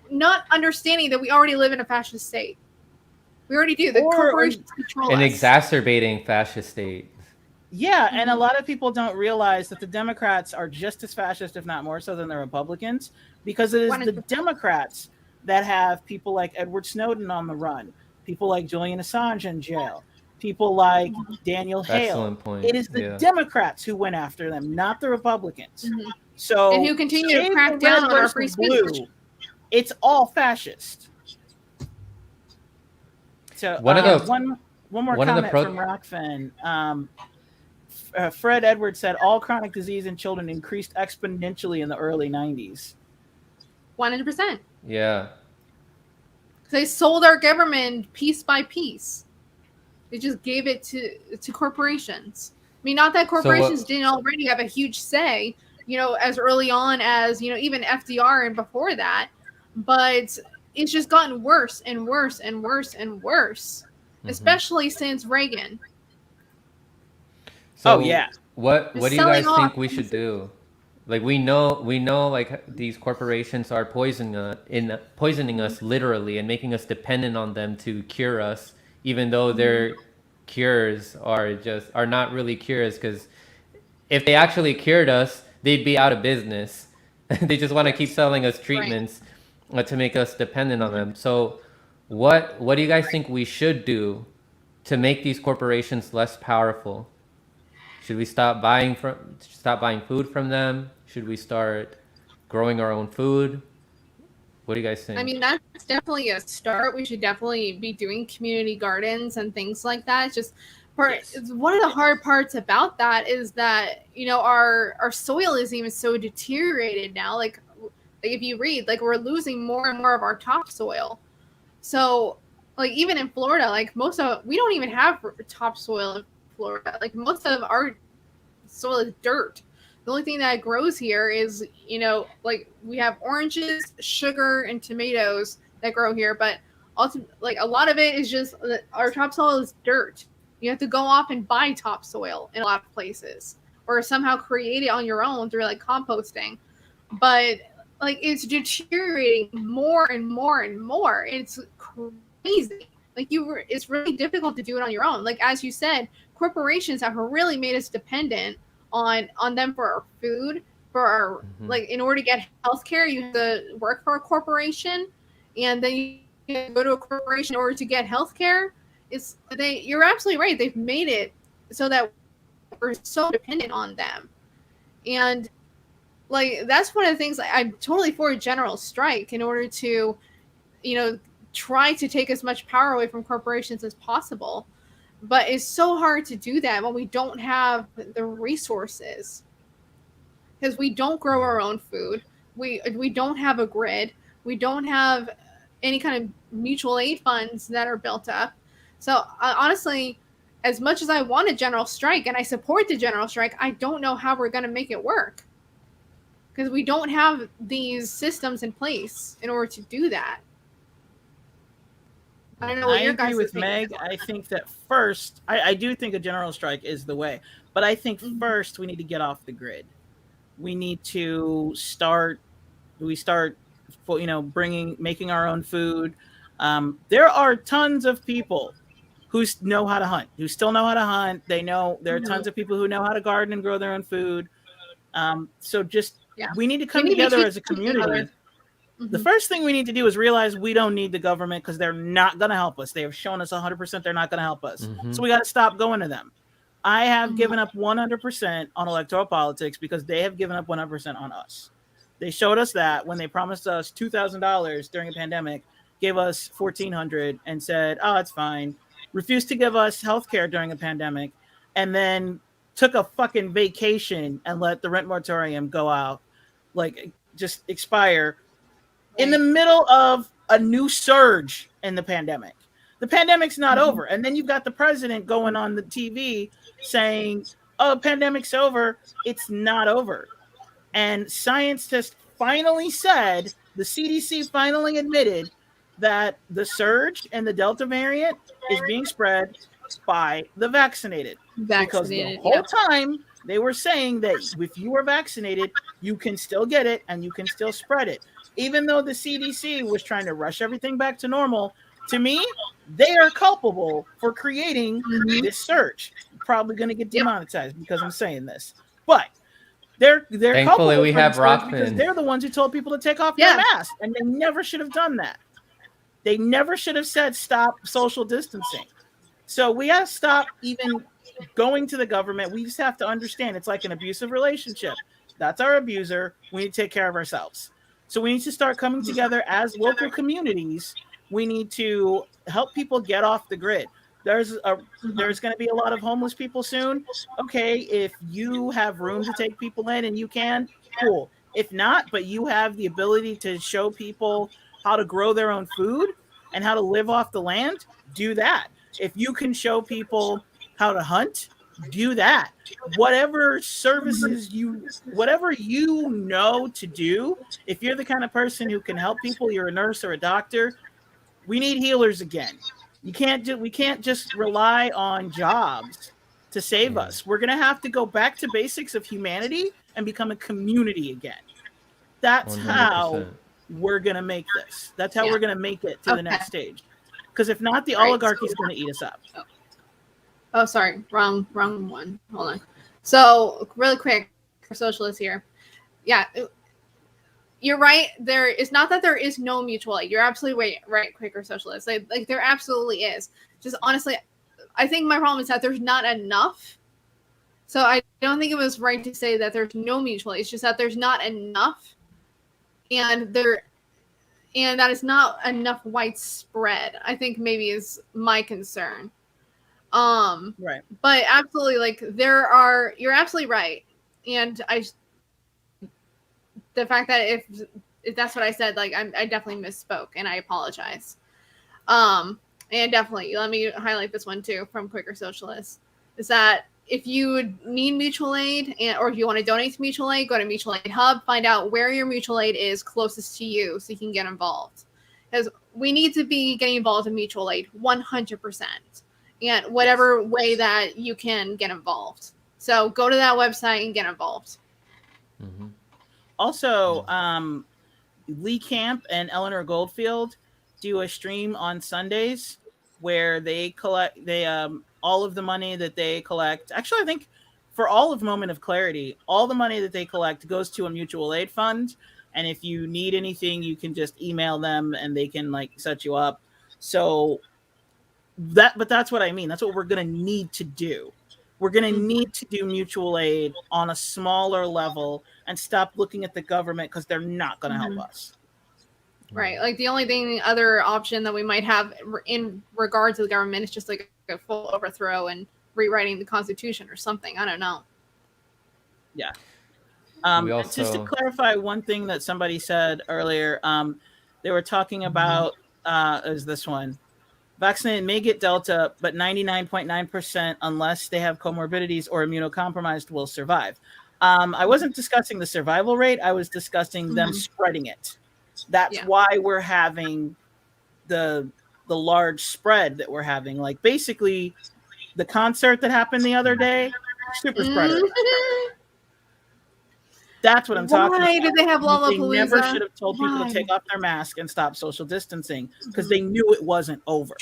not understanding that we already live in a fascist state. We already do. The corporations control an us. exacerbating fascist state. Yeah, and a lot of people don't realize that the Democrats are just as fascist, if not more so, than the Republicans, because it is the Democrats that have people like Edward Snowden on the run, people like Julian Assange in jail, people like Daniel Hale. Excellent point. It is the Democrats who went after them, not the Republicans. So, and who continue to crack down on our free speech. It's all fascist. So one more comment from Rockfin. Fred Edwards said all chronic disease in children increased exponentially in the early 90s. 100%. Yeah. They sold our government piece by piece. They just gave it to corporations. I mean, not that corporations didn't already have a huge say, as early on as, even FDR and before that. But it's just gotten worse and worse and worse and worse, especially since Reagan. So what do you guys think we should do? Like we know like these corporations are poisoning us literally and making us dependent on them to cure us, even though their cures are not really cures, because if they actually cured us, they'd be out of business. They just want to keep selling us treatments to make us dependent on them. So what do you guys think we should do to make these corporations less powerful? Should we stop buying food from them? Should we start growing our own food? What do you guys think? I mean, that's definitely a start. We should definitely be doing community gardens and things like that. It's just one of the hard parts about that is that, our soil is even so deteriorated now. Like if you read, like we're losing more and more of our topsoil. So like even in Florida, like we don't even have topsoil in Florida. Like most of our soil is dirt. The only thing that grows here is, like we have oranges, sugar, and tomatoes that grow here. But also, like a lot of it is just our topsoil is dirt. You have to go off and buy topsoil in a lot of places, or somehow create it on your own through like composting. But like it's deteriorating more and more and more. It's crazy. Like it's really difficult to do it on your own. Like as you said, corporations have really made us dependent on them for our food, for our like in order to get healthcare, you have to work for a corporation, and then you go to a corporation in order to get healthcare. You're absolutely right. They've made it so that we're so dependent on them, and like that's one of the things I'm totally for a general strike in order to, try to take as much power away from corporations as possible. But it's so hard to do that when we don't have the resources, because we don't grow our own food. We don't have a grid. We don't have any kind of mutual aid funds that are built up. So honestly, as much as I want a general strike and I support the general strike, I don't know how we're going to make it work, because we don't have these systems in place in order to do that. I don't know what your guys agree with Meg. I think that first, I do think a general strike is the way, but I think first we need to get off the grid. We need to making our own food. There are tons of people who know how to hunt, who still know how to hunt. There are tons of people who know how to garden and grow their own food. So we need to come together as a community. The first thing we need to do is realize we don't need the government, because they're not going to help us. They have shown us 100% they're not going to help us. So we got to stop going to them. I have given up 100% on electoral politics because they have given up 100% on us. They showed us that when they promised us $2,000 during a pandemic, gave us $1,400 and said, oh, it's fine. Refused to give us healthcare during a pandemic, and then took a fucking vacation and let the rent moratorium go out, like just expire in the middle of a new surge in the pandemic. The pandemic's not over. And then you've got the president going on the TV saying, oh, pandemic's over. It's not over. And science just finally said, the CDC finally admitted that the surge and the Delta variant is being spread by the vaccinated. Because the whole time They were saying that if you are vaccinated, you can still get it and you can still spread it. Even though the CDC was trying to rush everything back to normal, to me, they are culpable for creating this surge. Probably going to get demonetized because I'm saying this, but they're Thankfully, culpable we for have the surge because Rockman. they're the ones who told people to take off their masks, and they never should have done that. They never should have said stop social distancing. So we have to stop even going to the government. We just have to understand it's like an abusive relationship. That's our abuser. We need to take care of ourselves. So we need to start coming together as local communities. We need to help people get off the grid. There's going to be a lot of homeless people soon. Okay, if you have room to take people in and you can, cool. If not, but you have the ability to show people how to grow their own food and how to live off the land, do that. If you can show people how to hunt, do that. Whatever services whatever you know to do, if you're the kind of person who can help people, you're a nurse or a doctor, we need healers again. We can't just rely on jobs to save us. We're going to have to go back to basics of humanity and become a community again. That's 100%. how we're going to make this. That's how we're going to make it to the next stage. Because if not, the oligarchy is going to eat us up. Oh, sorry. Wrong one. Hold on. So, really quick for socialists here. Yeah, you're right. It's not that there is no mutual aid. You're absolutely right, Quaker socialists. Like there absolutely is. Just honestly, I think my problem is that there's not enough. So I don't think it was right to say that there's no mutual aid. It's just that there's not enough. And that is not enough widespread, I think maybe is my concern. Right. But absolutely, like you're absolutely right. And the fact that if that's what I said, like I definitely misspoke and I apologize. And definitely let me highlight this one too from Quaker Socialists is that if you need mutual aid or if you want to donate to mutual aid, go to Mutual Aid Hub, find out where your mutual aid is closest to you so you can get involved. Because we need to be getting involved in mutual aid 100%. And whatever way that you can get involved. So go to that website and get involved. Mm-hmm. Also, Lee Camp and Eleanor Goldfield do a stream on Sundays where they collect all of the money that they collect. Actually, I think for all of Moment of Clarity, all the money that they collect goes to a mutual aid fund. And if you need anything, you can just email them and they can like set you up. So but that's what I mean. That's what we're going to need to do. We're going to need to do mutual aid on a smaller level and stop looking at the government because they're not going to help us. Right. Like the only other option that we might have in regard to the government is just like a full overthrow and rewriting the Constitution or something. I don't know. Yeah. Just to clarify one thing that somebody said earlier, they were talking about is this one. Vaccinated may get Delta, but 99.9%, unless they have comorbidities or immunocompromised, will survive. I wasn't discussing the survival rate. I was discussing them spreading it. That's why we're having the large spread that we're having. Like basically, the concert that happened the other day, super spreader. That's what I'm talking about. Why did they have Lollapalooza? They never should have told people to take off their mask and stop social distancing because they knew it wasn't over.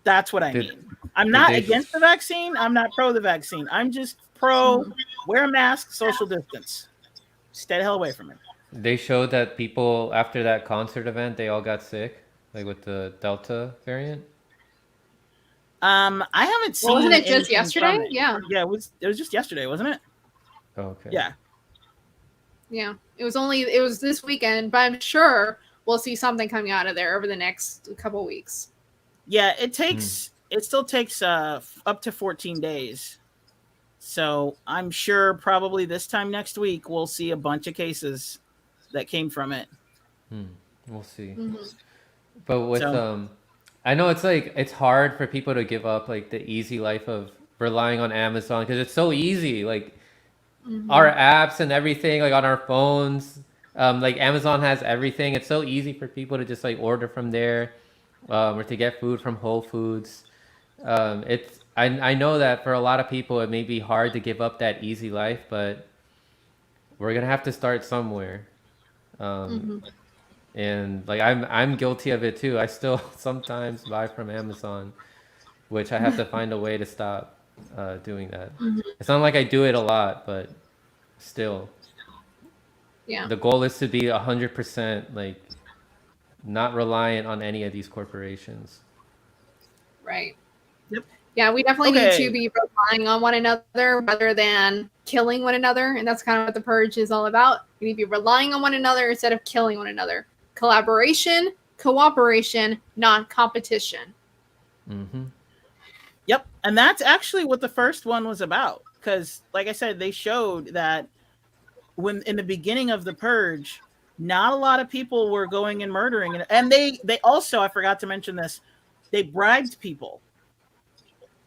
That's what I mean. I'm not against the vaccine. I'm not pro the vaccine. I'm just pro wear a mask, social distance. Stay the hell away from it. They showed that people after that concert event, they all got sick, like with the Delta variant. I haven't seen. Wasn't it just yesterday? Yeah. Yeah, it was just yesterday, wasn't it? Oh, okay. Yeah. Yeah. It was this weekend, but I'm sure we'll see something coming out of there over the next couple weeks. Yeah, it still takes up to 14 days. So I'm sure probably this time next week we'll see a bunch of cases that came from it. We'll see. But with I know it's hard for people to give up like the easy life of relying on Amazon because it's so easy. Like our apps and everything, like on our phones, like Amazon has everything. It's so easy for people to just like order from there, or to get food from Whole Foods. I I know that for a lot of people it may be hard to give up that easy life, but we're gonna have to start somewhere. And like I'm guilty of it too. I still sometimes buy from Amazon, which I have to find a way to stop doing that. It's not like I do it a lot, but still. Yeah. The goal is to be 100% like not reliant on any of these corporations. Right. Yep. Yeah, we definitely need to be relying on one another rather than killing one another. And that's kind of what the Purge is all about. We need to be relying on one another instead of killing one another. Collaboration, cooperation, not competition. Yep. And that's actually what the first one was about. Because, like I said, they showed that when in the beginning of the Purge, not a lot of people were going and murdering. And they also, I forgot to mention this, they bribed people.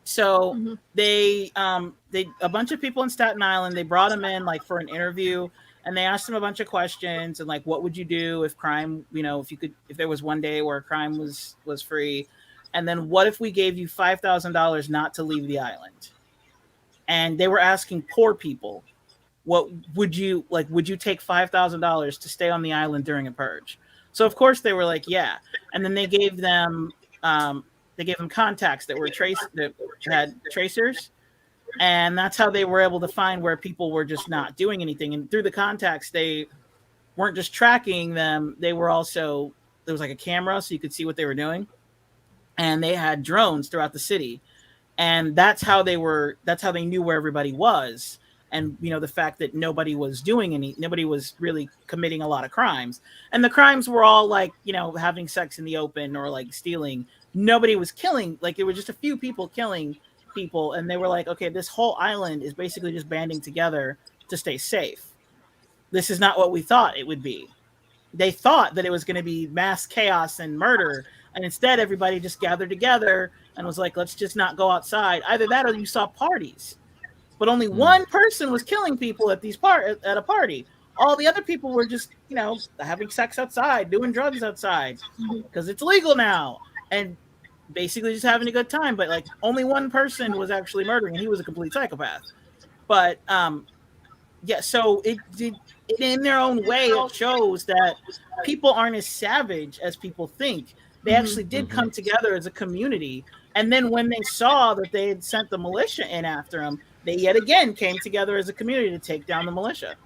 So they a bunch of people in Staten Island, they brought them in like for an interview, and they asked them a bunch of questions and like, what would you do if crime, if there was one day where crime was free, and then what if we gave you $5,000 not to leave the island? And they were asking poor people, what would you like? Would you take $5,000 to stay on the island during a purge? So of course they were like, yeah. And then they gave them contacts that were that had tracers, and that's how they were able to find where people were just not doing anything. And through the contacts, they weren't just tracking them; they were also, there was like a camera so you could see what they were doing, and they had drones throughout the city, and that's how they knew where everybody was. And the fact that nobody was really committing a lot of crimes, and the crimes were all like having sex in the open or like stealing. Nobody was killing, like it was just a few people killing people, and they were like, okay, this whole island is basically just banding together to stay safe. This is not what we thought it would be. They thought that it was going to be mass chaos and murder, and instead everybody just gathered together and was like, let's just not go outside. Either that or you saw parties. But only one person was killing people at at a party. All the other people were just, having sex outside, doing drugs outside because it's legal now, and basically just having a good time. But like only one person was actually murdering, and he was a complete psychopath. But so it in their own way, it shows that people aren't as savage as people think. They actually did come together as a community. And then when they saw that they had sent the militia in after them, they yet again came together as a community to take down the militia.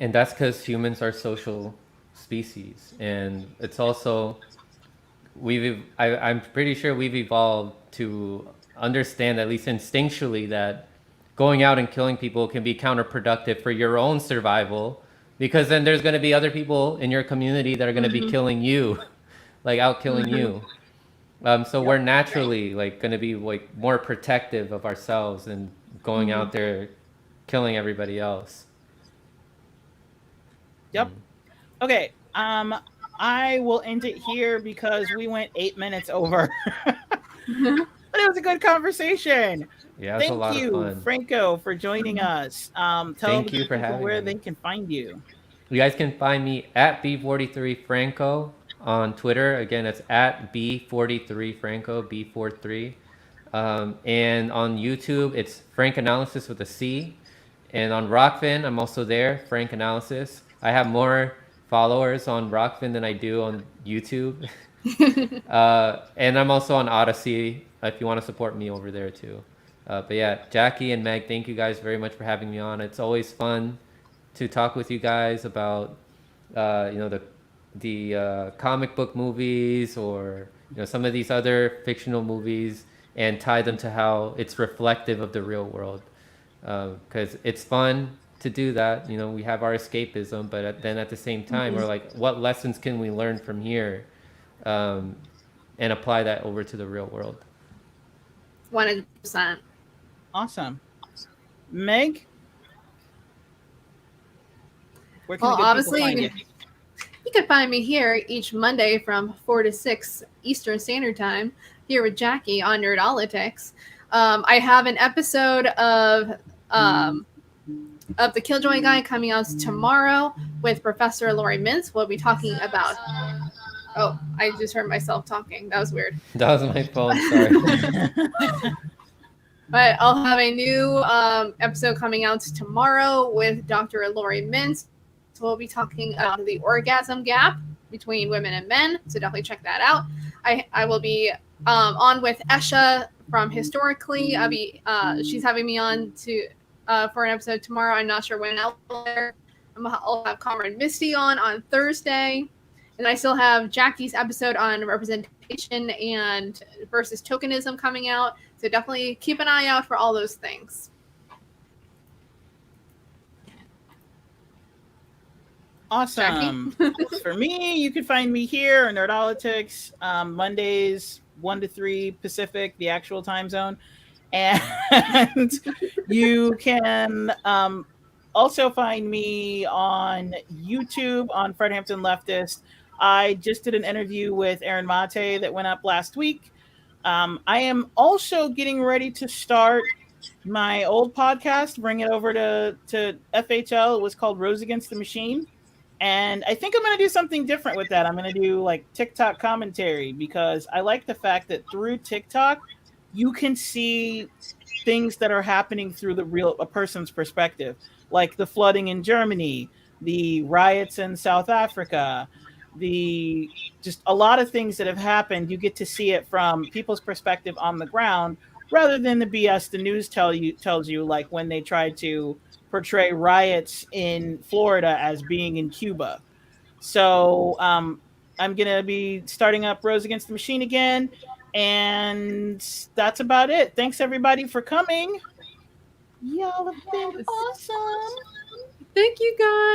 And that's because humans are social species. And it's also, I'm pretty sure we've evolved to understand, at least instinctually, that going out and killing people can be counterproductive for your own survival, because then there's going to be other people in your community that are going to be killing you, like out killing you. So we're naturally like going to be like more protective of ourselves and going out there killing everybody else. Yep. Okay. I will end it here because we went 8 minutes over. But it was a good conversation. Yeah, it was a lot of fun. Thank you, Franco, for joining us. Thank you for having where me. They can find you. You guys can find me at B43Franco on Twitter. Again, it's at B43Franco, B43. And on YouTube, it's Franc Analysis with a C. And on Rockfin, I'm also there, Franc Analysis. I have more followers on Rockfin than I do on YouTube. And I'm also on Odyssey if you want to support me over there too. But yeah, Jackie and Meg, thank you guys very much for having me on. It's always fun to talk with you guys about the comic book movies or some of these other fictional movies, and tie them to how it's reflective of the real world, because it's fun to do that. We have our escapism, but then at the same time we're like, what lessons can we learn from here and apply that over to the real world? 100%. Awesome. Meg, where can obviously find you? You can find me here each Monday from 4 to 6 Eastern Standard Time here with Jackie on Nerdolitics. I have an episode of the Killjoy Guy coming out tomorrow with Professor Lori Mintz. We'll be talking about... Oh, I just heard myself talking. That was weird. That was my phone, sorry. But I'll have a new episode coming out tomorrow with Dr. Lori Mintz. So we'll be talking about the orgasm gap between women and men. So definitely check that out. I will be on with Esha from Historically. She's having me on for an episode tomorrow. I'm not sure when I'll air. I'll have Comrade Misty on Thursday. And I still have Jackie's episode on representation and versus tokenism coming out. So definitely keep an eye out for all those things. Awesome. For me, you can find me here in Nerdolitics Mondays 1 to 3 Pacific, the actual time zone. And you can also find me on YouTube on Fred Hampton Leftist. I just did an interview with Aaron Mate that went up last week. I am also getting ready to start my old podcast, bring it over to FHL. It was called Rose Against the Machine. And I think I'm going to do something different with that. I'm going to do like TikTok commentary because I like the fact that through TikTok, you can see things that are happening through a person's perspective, like the flooding in Germany, the riots in South Africa, just a lot of things that have happened. You get to see it from people's perspective on the ground rather than the BS the news tells you, like when they tried to portray riots in Florida as being in Cuba. So I'm going to be starting up Rose Against the Machine again. And that's about it. Thanks, everybody, for coming. Y'all have been awesome. Thank you, guys.